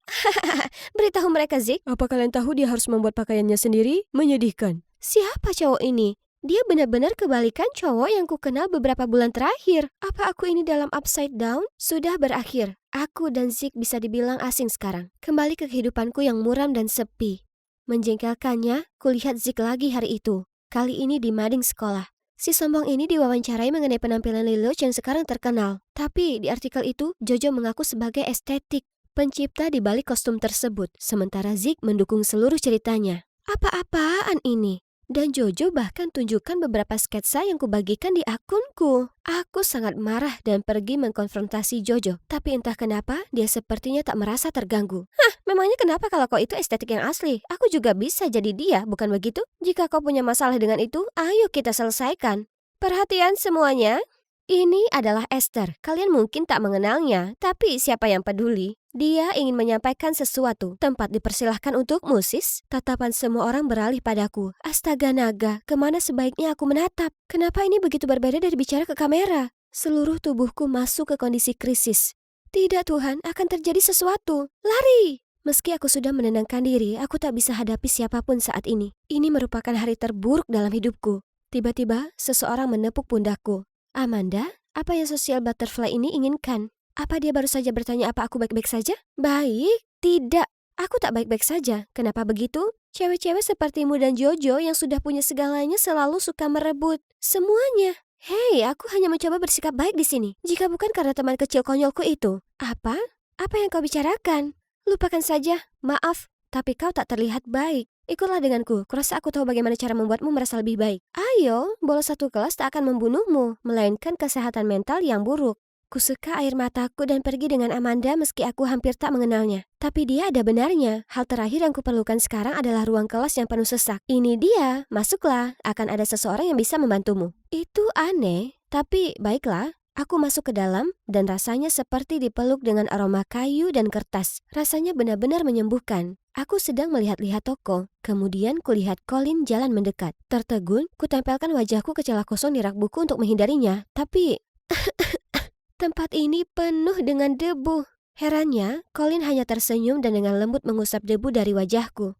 Beritahu mereka, Zik. Apa kalian tahu dia harus membuat pakaiannya sendiri? Menyedihkan. Siapa cowok ini? Dia benar-benar kebalikan cowok yang ku kenal beberapa bulan terakhir. Apa aku ini dalam upside down? Sudah berakhir. Aku dan Zik bisa dibilang asing sekarang. Kembali ke kehidupanku yang muram dan sepi. Menjengkelkannya, kulihat Zik lagi hari itu. Kali ini di mading sekolah. Si sombong ini diwawancarai mengenai penampilan Liloj yang sekarang terkenal. Tapi di artikel itu, Jojo mengaku sebagai estetik, pencipta di balik kostum tersebut. Sementara Zik mendukung seluruh ceritanya. Apa-apaan ini? Dan Jojo bahkan tunjukkan beberapa sketsa yang kubagikan di akunku. Aku sangat marah dan pergi mengkonfrontasi Jojo. Tapi entah kenapa, dia sepertinya tak merasa terganggu. Hah, memangnya kenapa kalau kau itu estetik yang asli? Aku juga bisa jadi dia, bukan begitu? Jika kau punya masalah dengan itu, ayo kita selesaikan. Perhatian semuanya. Ini adalah Esther. Kalian mungkin tak mengenalnya, tapi siapa yang peduli? Dia ingin menyampaikan sesuatu. Tempat dipersilahkan untuk musis. Tatapan semua orang beralih padaku. Astaga naga, kemana sebaiknya aku menatap? Kenapa ini begitu berbeda dari bicara ke kamera? Seluruh tubuhku masuk ke kondisi krisis. Tidak Tuhan, akan terjadi sesuatu. Lari! Meski aku sudah menenangkan diri, aku tak bisa hadapi siapapun saat ini. Ini merupakan hari terburuk dalam hidupku. Tiba-tiba, seseorang menepuk pundakku. Amanda, apa yang sosial butterfly ini inginkan? Apa dia baru saja bertanya apa aku baik-baik saja? Baik? Tidak. Aku tak baik-baik saja. Kenapa begitu? Cewek-cewek sepertimu dan Jojo yang sudah punya segalanya selalu suka merebut semuanya. Hei, aku hanya mencoba bersikap baik di sini. Jika bukan karena teman kecil konyolku itu. Apa? Apa yang kau bicarakan? Lupakan saja. Maaf, tapi kau tak terlihat baik. Ikutlah denganku, kurasa aku tahu bagaimana cara membuatmu merasa lebih baik. Ayo, bolos satu kelas tak akan membunuhmu, melainkan kesehatan mental yang buruk. Kusuka air mataku dan pergi dengan Amanda meski aku hampir tak mengenalnya. Tapi dia ada benarnya. Hal terakhir yang kuperlukan sekarang adalah ruang kelas yang penuh sesak. Ini dia, masuklah, akan ada seseorang yang bisa membantumu. Itu aneh, tapi baiklah. Aku masuk ke dalam dan rasanya seperti dipeluk dengan aroma kayu dan kertas. Rasanya benar-benar menyembuhkan. Aku sedang melihat-lihat toko. Kemudian kulihat Colin jalan mendekat. Tertegun, kutempelkan wajahku ke celah kosong di rak buku untuk menghindarinya. Tapi tempat ini penuh dengan debu. Herannya, Colin hanya tersenyum dan dengan lembut mengusap debu dari wajahku.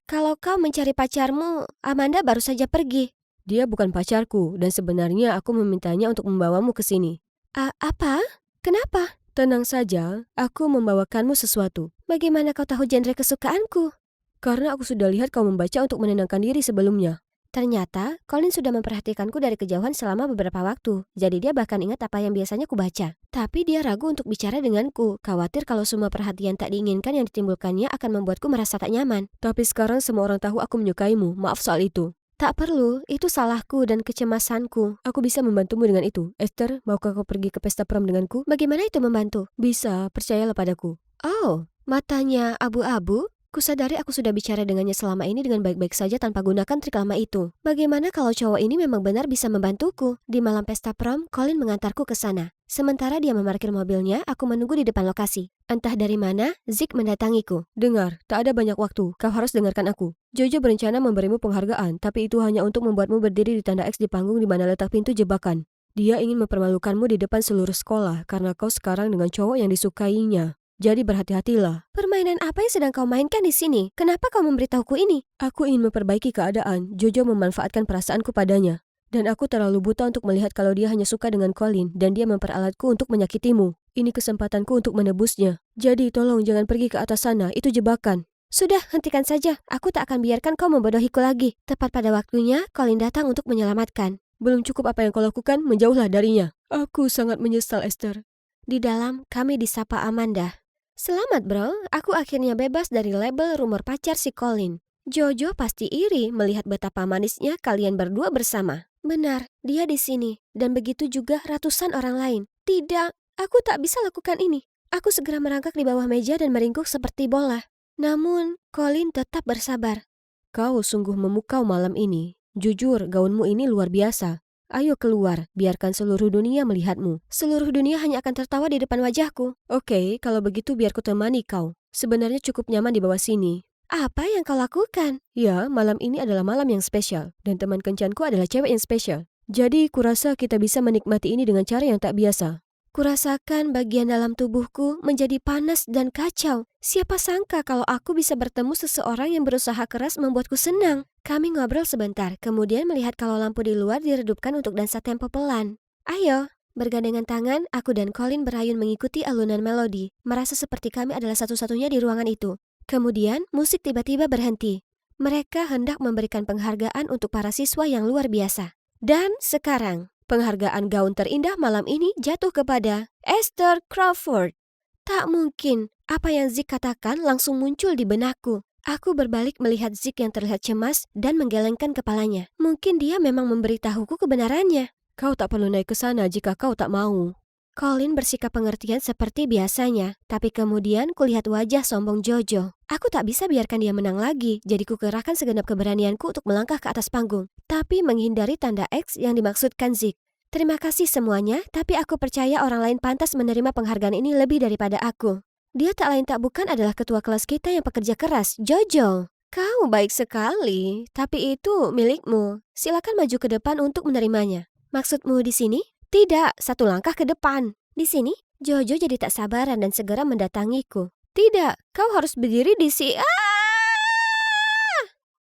Kalau kau mencari pacarmu, Amanda baru saja pergi. Dia bukan pacarku, dan sebenarnya aku memintanya untuk membawamu ke sini. Apa? Kenapa? Tenang saja, aku membawakanmu sesuatu. Bagaimana kau tahu genre kesukaanku? Karena aku sudah lihat kau membaca untuk menenangkan diri sebelumnya. Ternyata, Colin sudah memperhatikanku dari kejauhan selama beberapa waktu, jadi dia bahkan ingat apa yang biasanya kubaca. Tapi dia ragu untuk bicara denganku, khawatir kalau semua perhatian tak diinginkan yang ditimbulkannya akan membuatku merasa tak nyaman. Tapi sekarang semua orang tahu aku menyukaimu, maaf soal itu. Tak perlu, itu salahku dan kecemasanku. Aku bisa membantumu dengan itu. Esther, maukah kau pergi ke pesta prom denganku? Bagaimana itu membantu? Bisa, percayalah padaku. Oh, matanya abu-abu? Kusadari aku sudah bicara dengannya selama ini dengan baik-baik saja tanpa gunakan trik lama itu. Bagaimana kalau cowok ini memang benar bisa membantuku? Di malam pesta prom, Colin mengantarku ke sana. Sementara dia memarkir mobilnya, aku menunggu di depan lokasi. Entah dari mana, Zeke mendatangiku. Dengar, tak ada banyak waktu. Kau harus dengarkan aku. Jojo berencana memberimu penghargaan, tapi itu hanya untuk membuatmu berdiri di tanda X di panggung di mana letak pintu jebakan. Dia ingin mempermalukanmu di depan seluruh sekolah karena kau sekarang dengan cowok yang disukainya. Jadi berhati-hatilah. Permainan apa yang sedang kau mainkan di sini? Kenapa kau memberitahuku ini? Aku ingin memperbaiki keadaan. Jojo memanfaatkan perasaanku padanya. Dan aku terlalu buta untuk melihat kalau dia hanya suka dengan Colin dan dia memperalatku untuk menyakitimu. Ini kesempatanku untuk menebusnya. Jadi tolong jangan pergi ke atas sana, itu jebakan. Sudah, hentikan saja. Aku tak akan biarkan kau membodohiku lagi. Tepat pada waktunya, Colin datang untuk menyelamatkan. Belum cukup apa yang kau lakukan, menjauhlah darinya. Aku sangat menyesal, Esther. Di dalam, kami disapa Amanda. Selamat bro, aku akhirnya bebas dari label rumor pacar si Colin. Jojo pasti iri melihat betapa manisnya kalian berdua bersama. Benar, dia di sini. Dan begitu juga ratusan orang lain. Tidak, aku tak bisa lakukan ini. Aku segera merangkak di bawah meja dan meringkuk seperti bola. Namun, Colin tetap bersabar. Kau sungguh memukau malam ini. Jujur, gaunmu ini luar biasa. Ayo keluar, biarkan seluruh dunia melihatmu. Seluruh dunia hanya akan tertawa di depan wajahku. Oke, kalau begitu biar ku temani kau. Sebenarnya cukup nyaman di bawah sini. Apa yang kau lakukan? Ya, malam ini adalah malam yang spesial. Dan teman kencanku adalah cewek yang spesial. Jadi, kurasa kita bisa menikmati ini dengan cara yang tak biasa. Kurasakan bagian dalam tubuhku menjadi panas dan kacau. Siapa sangka kalau aku bisa bertemu seseorang yang berusaha keras membuatku senang. Kami ngobrol sebentar, kemudian melihat kalau lampu di luar diredupkan untuk dansa tempo pelan. Ayo, bergandengan tangan, aku dan Colin berayun mengikuti alunan melodi, merasa seperti kami adalah satu-satunya di ruangan itu. Kemudian, musik tiba-tiba berhenti. Mereka hendak memberikan penghargaan untuk para siswa yang luar biasa. Dan sekarang, penghargaan gaun terindah malam ini jatuh kepada Esther Crawford. Tak mungkin, apa yang Zeke katakan langsung muncul di benakku. Aku berbalik melihat Zeke yang terlihat cemas dan menggelengkan kepalanya. Mungkin dia memang memberitahuku kebenarannya. Kau tak perlu naik ke sana jika kau tak mau. Colin bersikap pengertian seperti biasanya, tapi kemudian kulihat wajah sombong Jojo. Aku tak bisa biarkan dia menang lagi, jadi kukerahkan segenap keberanianku untuk melangkah ke atas panggung, tapi menghindari tanda X yang dimaksudkan Zeke. Terima kasih semuanya, tapi aku percaya orang lain pantas menerima penghargaan ini lebih daripada aku. Dia tak lain tak bukan adalah ketua kelas kita yang pekerja keras, Jojo. Kau baik sekali, tapi itu milikmu. Silakan maju ke depan untuk menerimanya. Maksudmu di sini? Tidak, satu langkah ke depan. Di sini? Jojo jadi tak sabaran dan segera mendatangiku. Tidak, kau harus berdiri di sini.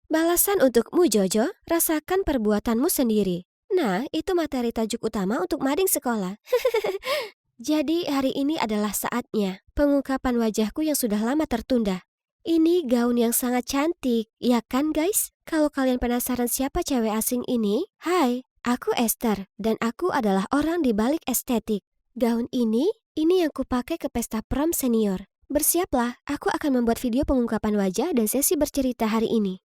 Balasan untukmu, Jojo. Rasakan perbuatanmu sendiri. Nah, itu materi tajuk utama untuk mading sekolah. Jadi hari ini adalah saatnya. Pengungkapan wajahku yang sudah lama tertunda. Ini gaun yang sangat cantik, ya kan guys? Kalau kalian penasaran siapa cewek asing ini, hai, aku Esther, dan aku adalah orang di balik estetik. Gaun ini yang kupakai ke pesta prom senior. Bersiaplah, aku akan membuat video pengungkapan wajah dan sesi bercerita hari ini.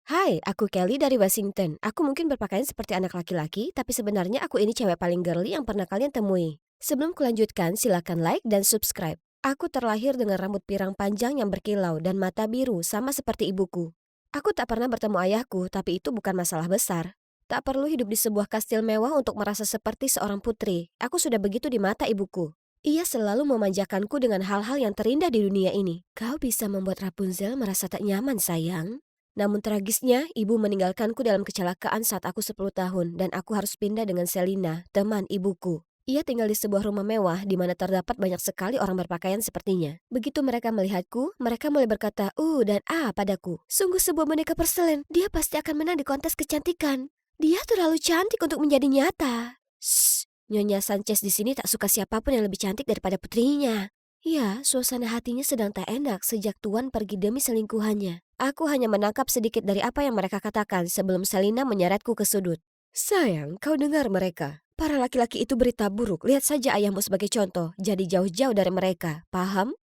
Hai, aku Kelly dari Washington. Aku mungkin berpakaian seperti anak laki-laki, tapi sebenarnya aku ini cewek paling girly yang pernah kalian temui. Sebelum kulanjutkan, silakan like dan subscribe. Aku terlahir dengan rambut pirang panjang yang berkilau dan mata biru sama seperti ibuku. Aku tak pernah bertemu ayahku, tapi itu bukan masalah besar. Tak perlu hidup di sebuah kastil mewah untuk merasa seperti seorang putri. Aku sudah begitu di mata ibuku. Ia selalu memanjakanku dengan hal-hal yang terindah di dunia ini. Kau bisa membuat Rapunzel merasa tak nyaman, sayang. Namun tragisnya, ibu meninggalkanku dalam kecelakaan saat aku 10 tahun dan aku harus pindah dengan Selina, teman ibuku. Ia tinggal di sebuah rumah mewah di mana terdapat banyak sekali orang berpakaian sepertinya. Begitu mereka melihatku, mereka mulai berkata dan padaku. Sungguh sebuah boneka porselen, dia pasti akan menang di kontes kecantikan. Dia terlalu cantik untuk menjadi nyata. Shh, Nyonya Sanchez di sini tak suka siapapun yang lebih cantik daripada putrinya. Ya, suasana hatinya sedang tak enak sejak Tuan pergi demi selingkuhannya. Aku hanya menangkap sedikit dari apa yang mereka katakan sebelum Selina menyeretku ke sudut. Sayang, kau dengar mereka. Para laki-laki itu berita buruk. Lihat saja ayahmu sebagai contoh. Jadi jauh-jauh dari mereka. Paham?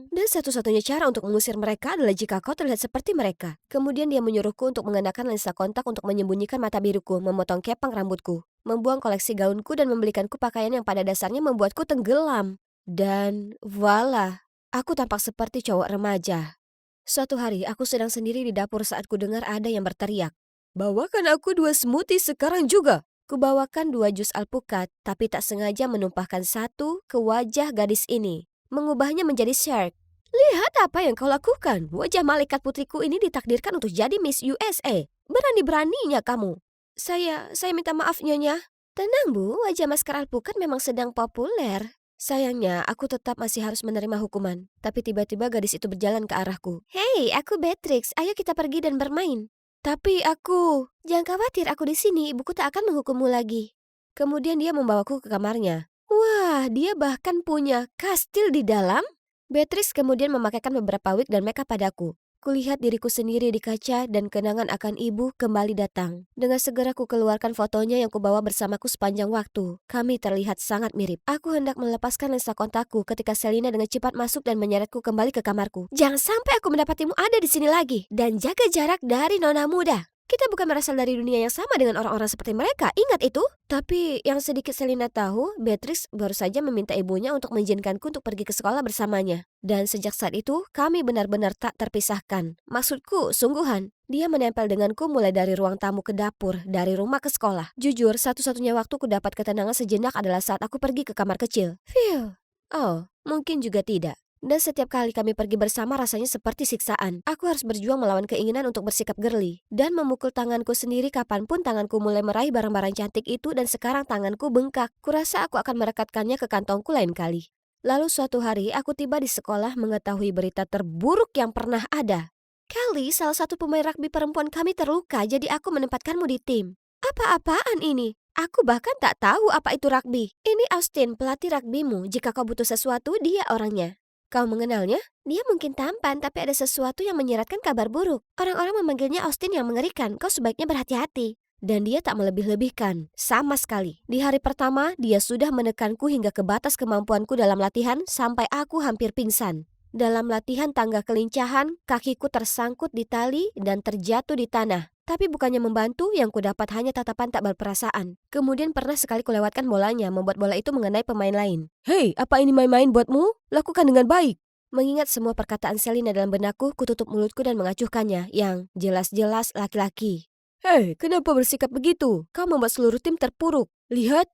Dan satu-satunya cara untuk mengusir mereka adalah jika kau terlihat seperti mereka. Kemudian dia menyuruhku untuk mengenakan lensa kontak untuk menyembunyikan mata biruku, memotong kepang rambutku, membuang koleksi gaunku dan membelikanku pakaian yang pada dasarnya membuatku tenggelam. Dan voila, aku tampak seperti cowok remaja. Suatu hari aku sedang sendiri di dapur saat ku dengar ada yang berteriak, "Bawakan aku 2 smoothie sekarang juga." Kubawakan 2 jus alpukat, tapi tak sengaja menumpahkan satu ke wajah gadis ini, mengubahnya menjadi shark. Lihat apa yang kau lakukan. Wajah malaikat putriku ini ditakdirkan untuk jadi Miss USA. Berani-beraninya kamu. Saya minta maaf Nyonya. Tenang Bu, wajah masker alpukat memang sedang populer. Sayangnya, aku tetap masih harus menerima hukuman. Tapi tiba-tiba gadis itu berjalan ke arahku. Hei, aku Beatrix. Ayo kita pergi dan bermain. Tapi aku... Jangan khawatir, aku di sini. Ibuku tak akan menghukummu lagi. Kemudian dia membawaku ke kamarnya. Wah, dia bahkan punya kastil di dalam. Beatrix kemudian memakaikan beberapa wig dan makeup padaku. Kulihat diriku sendiri di kaca dan kenangan akan ibu kembali datang. Dengan segera ku keluarkan fotonya yang kubawa bersamaku sepanjang waktu. Kami terlihat sangat mirip. Aku hendak melepaskan lensa kontakku ketika Selina dengan cepat masuk dan menyeretku kembali ke kamarku. Jangan sampai aku mendapatimu ada di sini lagi. Dan jaga jarak dari nona muda. Kita bukan berasal dari dunia yang sama dengan orang-orang seperti mereka, ingat itu? Tapi yang sedikit Selina tahu, Beatrix baru saja meminta ibunya untuk mengizinkanku untuk pergi ke sekolah bersamanya. Dan sejak saat itu, kami benar-benar tak terpisahkan. Maksudku, sungguhan. Dia menempel denganku mulai dari ruang tamu ke dapur, dari rumah ke sekolah. Jujur, satu-satunya waktu ku dapat ketenangan sejenak adalah saat aku pergi ke kamar kecil. Phew. Oh, mungkin juga tidak. Dan setiap kali kami pergi bersama rasanya seperti siksaan. Aku harus berjuang melawan keinginan untuk bersikap girly. Dan memukul tanganku sendiri kapanpun tanganku mulai meraih barang-barang cantik itu dan sekarang tanganku bengkak. Kurasa aku akan merekatkannya ke kantongku lain kali. Lalu suatu hari aku tiba di sekolah mengetahui berita terburuk yang pernah ada. Kelly, salah satu pemain rugby perempuan kami terluka jadi aku menempatkanmu di tim. Apa-apaan ini? Aku bahkan tak tahu apa itu rugby. Ini Austin, pelatih rugbymu. Jika kau butuh sesuatu, dia orangnya. Kau mengenalnya? Dia mungkin tampan, tapi ada sesuatu yang menyeratkan kabar buruk. Orang-orang memanggilnya Austin yang mengerikan. Kau sebaiknya berhati-hati. Dan dia tak melebih-lebihkan, sama sekali. Di hari pertama, dia sudah menekanku hingga ke batas kemampuanku dalam latihan sampai aku hampir pingsan. Dalam latihan tangga kelincahan, kakiku tersangkut di tali dan terjatuh di tanah. Tapi bukannya membantu, yang kudapat hanya tatapan tak berperasaan. Kemudian pernah sekali kulewatkan bolanya, membuat bola itu mengenai pemain lain. Hei, apa ini main-main buatmu? Lakukan dengan baik. Mengingat semua perkataan Selina dalam benakku, kututup mulutku dan mengacuhkannya, yang jelas-jelas laki-laki. Hei, kenapa bersikap begitu? Kau membuat seluruh tim terpuruk. Lihat.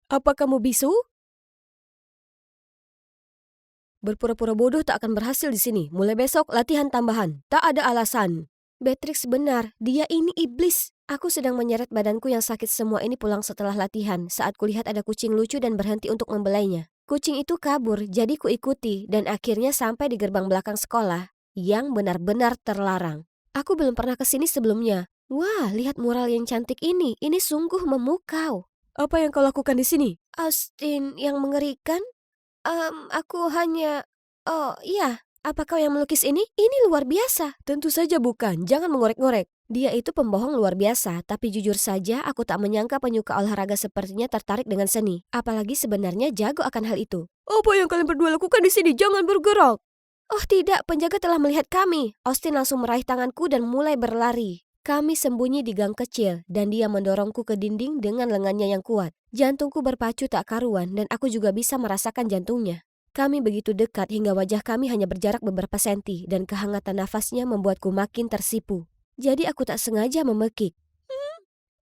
Apa kamu bisu? Berpura-pura bodoh tak akan berhasil di sini. Mulai besok, latihan tambahan. Tak ada alasan. Beatrix benar, dia ini iblis. Aku sedang menyeret badanku yang sakit semua ini pulang setelah latihan saat kulihat ada kucing lucu dan berhenti untuk membelainya. Kucing itu kabur, jadi kuikuti dan akhirnya sampai di gerbang belakang sekolah yang benar-benar terlarang. Aku belum pernah ke sini sebelumnya. Wah, lihat mural yang cantik ini. Ini sungguh memukau. Apa yang kau lakukan di sini? Austin yang mengerikan? Aku hanya... Oh, iya. Apa kau yang melukis ini? Ini luar biasa. Tentu saja bukan. Jangan mengorek-ngorek. Dia itu pembohong luar biasa, tapi jujur saja aku tak menyangka penyuka olahraga sepertinya tertarik dengan seni. Apalagi sebenarnya jago akan hal itu. Apa yang kalian berdua lakukan di sini? Jangan bergerak. Oh tidak, penjaga telah melihat kami. Austin langsung meraih tanganku dan mulai berlari. Kami sembunyi di gang kecil dan dia mendorongku ke dinding dengan lengannya yang kuat. Jantungku berpacu tak karuan dan aku juga bisa merasakan jantungnya. Kami begitu dekat hingga wajah kami hanya berjarak beberapa senti dan kehangatan nafasnya membuatku makin tersipu. Jadi aku tak sengaja memekik.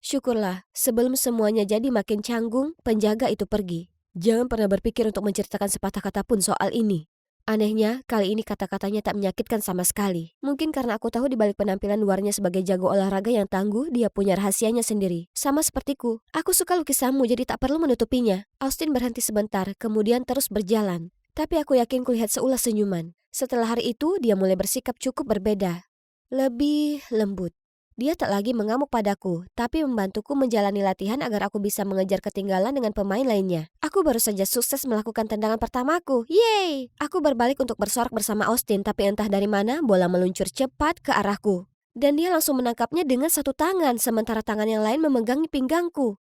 Syukurlah, sebelum semuanya jadi makin canggung, penjaga itu pergi. Jangan pernah berpikir untuk menceritakan sepatah kata pun soal ini. Anehnya, kali ini kata-katanya tak menyakitkan sama sekali. Mungkin karena aku tahu di balik penampilan luarnya sebagai jago olahraga yang tangguh, dia punya rahasianya sendiri. Sama sepertiku, aku suka lukisanmu jadi tak perlu menutupinya. Austin berhenti sebentar, kemudian terus berjalan. Tapi aku yakin kulihat seulas senyuman. Setelah hari itu, dia mulai bersikap cukup berbeda. Lebih lembut. Dia tak lagi mengamuk padaku, tapi membantuku menjalani latihan agar aku bisa mengejar ketinggalan dengan pemain lainnya. Aku baru saja sukses melakukan tendangan pertamaku. Yeay! Aku berbalik untuk bersorak bersama Austin, tapi entah dari mana bola meluncur cepat ke arahku. Dan dia langsung menangkapnya dengan satu tangan, sementara tangan yang lain memegangi pinggangku.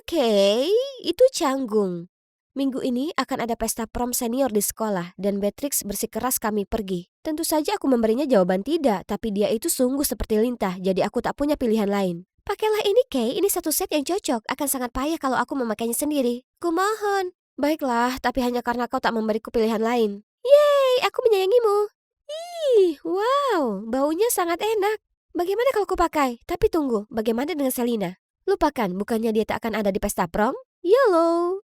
Oke, itu canggung. Minggu ini akan ada pesta prom senior di sekolah dan Beatrix bersikeras kami pergi. Tentu saja aku memberinya jawaban tidak, tapi dia itu sungguh seperti lintah, jadi aku tak punya pilihan lain. Pakailah ini, Kay, ini satu set yang cocok. Akan sangat payah kalau aku memakainya sendiri. Kumohon. Baiklah, tapi hanya karena kau tak memberiku pilihan lain. Yeay, aku menyayangimu. Ih, wow, baunya sangat enak. Bagaimana kalau kupakai? Tapi tunggu, bagaimana dengan Selina? Lupakan, bukannya dia tak akan ada di pesta prom? YOLO!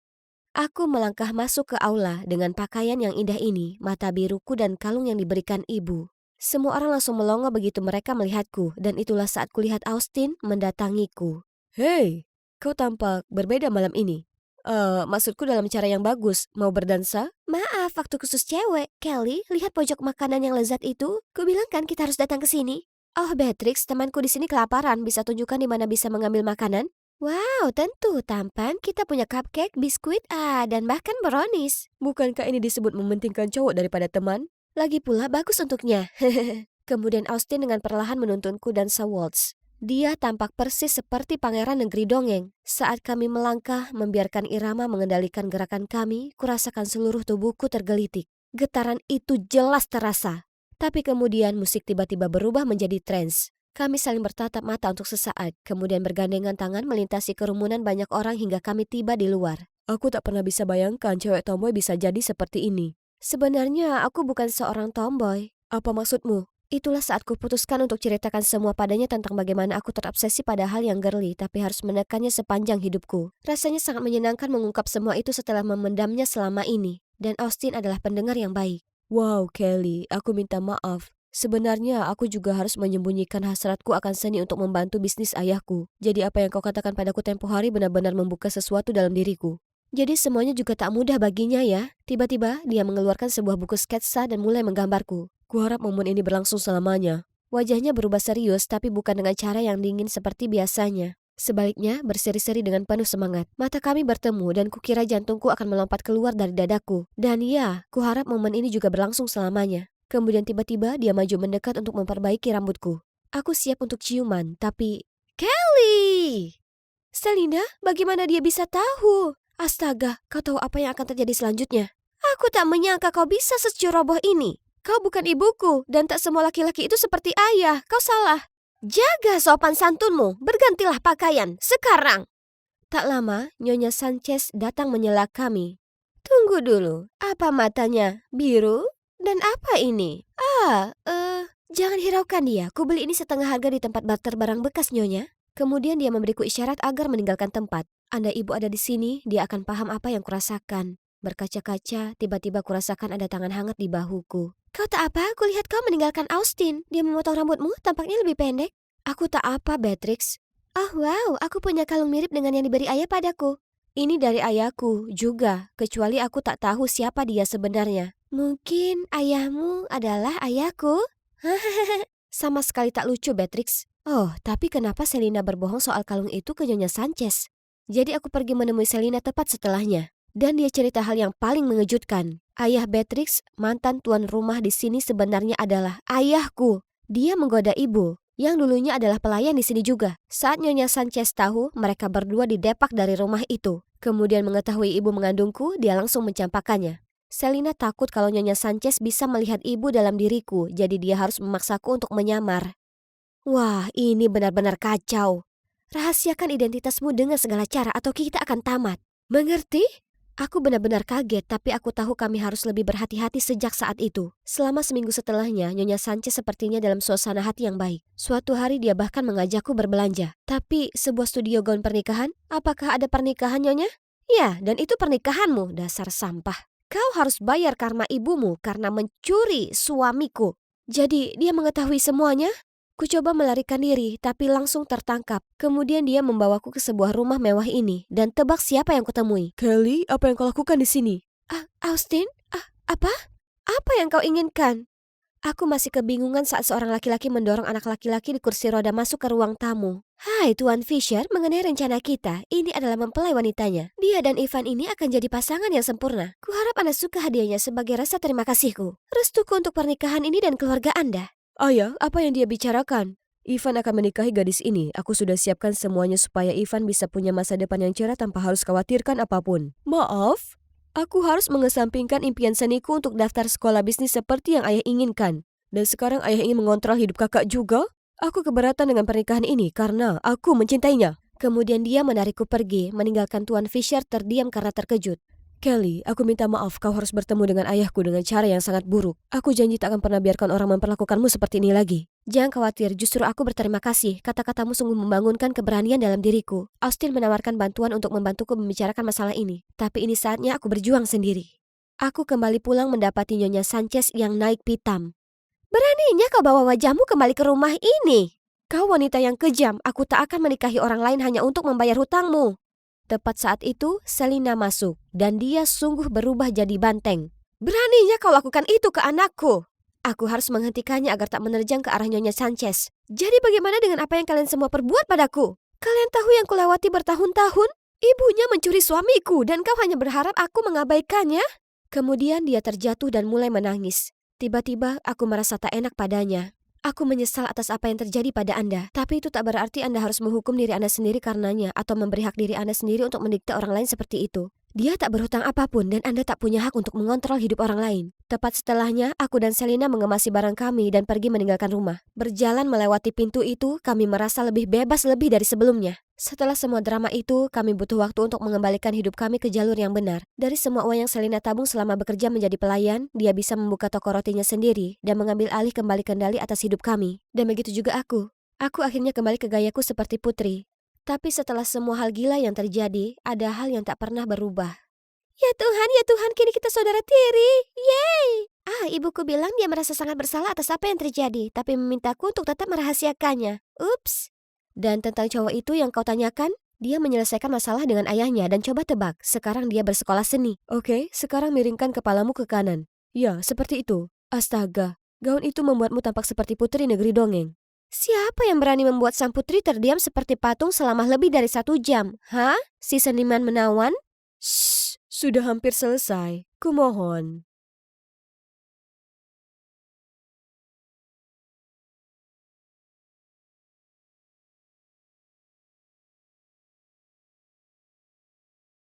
Aku melangkah masuk ke aula dengan pakaian yang indah ini, mata biruku dan kalung yang diberikan ibu. Semua orang langsung melongo begitu mereka melihatku, dan itulah saat kulihat Austin mendatangiku. Hei, kau tampak berbeda malam ini. Maksudku dalam cara yang bagus, mau berdansa? Maaf, waktu khusus cewek. Kelly, lihat pojok makanan yang lezat itu. Kubilang kan kita harus datang ke sini. Oh, Beatrix, temanku di sini kelaparan. Bisa tunjukkan di mana bisa mengambil makanan? Wow, tentu tampan. Kita punya cupcake, biskuit, dan bahkan brownies. Bukankah ini disebut mementingkan cowok daripada teman? Lagi pula bagus untuknya. Kemudian Austin dengan perlahan menuntunku dansa waltz. Dia tampak persis seperti pangeran negeri dongeng. Saat kami melangkah, membiarkan irama mengendalikan gerakan kami, kurasakan seluruh tubuhku tergelitik. Getaran itu jelas terasa. Tapi kemudian musik tiba-tiba berubah menjadi trance. Kami saling bertatap mata untuk sesaat, kemudian bergandengan tangan melintasi kerumunan banyak orang hingga kami tiba di luar. Aku tak pernah bisa bayangkan cewek tomboy bisa jadi seperti ini. Sebenarnya aku bukan seorang tomboy. Apa maksudmu? Itulah saat kuputuskan untuk ceritakan semua padanya tentang bagaimana aku terobsesi pada hal yang girly tapi harus menekannya sepanjang hidupku. Rasanya sangat menyenangkan mengungkap semua itu setelah memendamnya selama ini. Dan Austin adalah pendengar yang baik. Wow, Kelly, aku minta maaf. Sebenarnya aku juga harus menyembunyikan hasratku akan seni untuk membantu bisnis ayahku. Jadi apa yang kau katakan padaku tempo hari benar-benar membuka sesuatu dalam diriku. Jadi semuanya juga tak mudah baginya ya. Tiba-tiba dia mengeluarkan sebuah buku sketsa dan mulai menggambarku. Kuharap momen ini berlangsung selamanya. Wajahnya berubah serius tapi bukan dengan cara yang dingin seperti biasanya. Sebaliknya berseri-seri dengan penuh semangat. Mata kami bertemu dan kukira jantungku akan melompat keluar dari dadaku. Dan ya, kuharap momen ini juga berlangsung selamanya. Kemudian tiba-tiba dia maju mendekat untuk memperbaiki rambutku. Aku siap untuk ciuman, tapi... Kelly! Selina, bagaimana dia bisa tahu? Astaga, kau tahu apa yang akan terjadi selanjutnya? Aku tak menyangka kau bisa seceroboh ini. Kau bukan ibuku, dan tak semua laki-laki itu seperti ayah. Kau salah. Jaga sopan santunmu, bergantilah pakaian, sekarang. Tak lama, Nyonya Sanchez datang menyela kami. Tunggu dulu, apa matanya? Biru? Dan apa ini? Jangan hiraukan dia. Ku beli ini setengah harga di tempat barter barang bekas, Nyonya. Kemudian dia memberiku isyarat agar meninggalkan tempat. Andai ibu ada di sini, dia akan paham apa yang kurasakan. Berkaca-kaca, tiba-tiba kurasakan ada tangan hangat di bahuku. Kau tak apa? Kulihat kau meninggalkan Austin. Dia memotong rambutmu, tampaknya lebih pendek. Aku tak apa, Beatrix. Oh wow, aku punya kalung mirip dengan yang diberi ayah padaku. Ini dari ayahku juga, kecuali aku tak tahu siapa dia sebenarnya. Mungkin ayahmu adalah ayahku? Sama sekali tak lucu, Beatrix. Oh, tapi kenapa Selina berbohong soal kalung itu ke Nyonya Sanchez? Jadi aku pergi menemui Selina tepat setelahnya. Dan dia cerita hal yang paling mengejutkan. Ayah Beatrix, mantan tuan rumah di sini sebenarnya adalah ayahku. Dia menggoda ibu, yang dulunya adalah pelayan di sini juga. Saat Nyonya Sanchez tahu, mereka berdua didepak dari rumah itu. Kemudian mengetahui ibu mengandungku, dia langsung mencampakkannya. Selina takut kalau Nyonya Sanchez bisa melihat ibu dalam diriku, jadi dia harus memaksaku untuk menyamar. Wah, ini benar-benar kacau. Rahasiakan identitasmu dengan segala cara atau kita akan tamat. Mengerti? Aku benar-benar kaget, tapi aku tahu kami harus lebih berhati-hati sejak saat itu. Selama seminggu setelahnya, Nyonya Sanchez sepertinya dalam suasana hati yang baik. Suatu hari dia bahkan mengajakku berbelanja. Tapi, sebuah studio gaun pernikahan? Apakah ada pernikahan, Nyonya? Ya, dan itu pernikahanmu, dasar sampah. Kau harus bayar karma ibumu karena mencuri suamiku. Jadi, dia mengetahui semuanya? Ku coba melarikan diri, tapi langsung tertangkap. Kemudian dia membawaku ke sebuah rumah mewah ini, dan tebak siapa yang kutemui. Kelly, apa yang kau lakukan di sini? Austin? Apa? Apa yang kau inginkan? Aku masih kebingungan saat seorang laki-laki mendorong anak laki-laki di kursi roda masuk ke ruang tamu. Hai Tuan Fisher, mengenai rencana kita, ini adalah mempelai wanitanya. Dia dan Ivan ini akan jadi pasangan yang sempurna. Kuharap Anda suka hadiahnya sebagai rasa terima kasihku. Restuku untuk pernikahan ini dan keluarga Anda. Ayah, apa yang dia bicarakan? Ivan akan menikahi gadis ini. Aku sudah siapkan semuanya supaya Ivan bisa punya masa depan yang cerah tanpa harus khawatirkan apapun. Maaf, aku harus mengesampingkan impian seniku untuk daftar sekolah bisnis seperti yang ayah inginkan. Dan sekarang ayah ingin mengontrol hidup kakak juga? Aku keberatan dengan pernikahan ini karena aku mencintainya. Kemudian dia menarikku pergi, meninggalkan Tuan Fisher terdiam karena terkejut. Kelly, aku minta maaf kau harus bertemu dengan ayahku dengan cara yang sangat buruk. Aku janji tak akan pernah biarkan orang memperlakukanmu seperti ini lagi. Jangan khawatir, justru aku berterima kasih. Kata-katamu sungguh membangunkan keberanian dalam diriku. Austin menawarkan bantuan untuk membantuku membicarakan masalah ini. Tapi ini saatnya aku berjuang sendiri. Aku kembali pulang mendapati Nyonya Sanchez yang naik pitam. Beraninya kau bawa wajahmu kembali ke rumah ini. Kau wanita yang kejam, aku tak akan menikahi orang lain hanya untuk membayar hutangmu. Tepat saat itu, Selina masuk, dan dia sungguh berubah jadi banteng. Beraninya kau lakukan itu ke anakku. Aku harus menghentikannya agar tak menerjang ke arah Nyonya Sanchez. Jadi bagaimana dengan apa yang kalian semua perbuat padaku? Kalian tahu yang kulewati bertahun-tahun? Ibunya mencuri suamiku dan kau hanya berharap aku mengabaikannya? Kemudian dia terjatuh dan mulai menangis. Tiba-tiba aku merasa tak enak padanya. Aku menyesal atas apa yang terjadi pada Anda, tapi itu tak berarti Anda harus menghukum diri Anda sendiri karenanya atau memberi hak diri Anda sendiri untuk mendikte orang lain seperti itu. Dia tak berhutang apapun dan Anda tak punya hak untuk mengontrol hidup orang lain. Tepat setelahnya, aku dan Selina mengemasi barang kami dan pergi meninggalkan rumah. Berjalan melewati pintu itu, kami merasa lebih bebas lebih dari sebelumnya. Setelah semua drama itu, kami butuh waktu untuk mengembalikan hidup kami ke jalur yang benar. Dari semua uang yang Selina tabung selama bekerja menjadi pelayan, dia bisa membuka toko rotinya sendiri dan mengambil alih kembali kendali atas hidup kami. Dan begitu juga aku. Aku akhirnya kembali ke gayaku seperti putri. Tapi setelah semua hal gila yang terjadi, ada hal yang tak pernah berubah. Ya Tuhan, kini kita saudara tiri. Yeay! Ibuku bilang dia merasa sangat bersalah atas apa yang terjadi, tapi memintaku untuk tetap merahasiakannya. Ups. Dan tentang cowok itu yang kau tanyakan, dia menyelesaikan masalah dengan ayahnya dan coba tebak, sekarang dia bersekolah seni. Oke, sekarang miringkan kepalamu ke kanan. Ya, seperti itu. Astaga, gaun itu membuatmu tampak seperti putri negeri dongeng. Siapa yang berani membuat sang putri terdiam seperti patung selama lebih dari 1 jam? Hah? Si seniman menawan? Shh, sudah hampir selesai. Kumohon.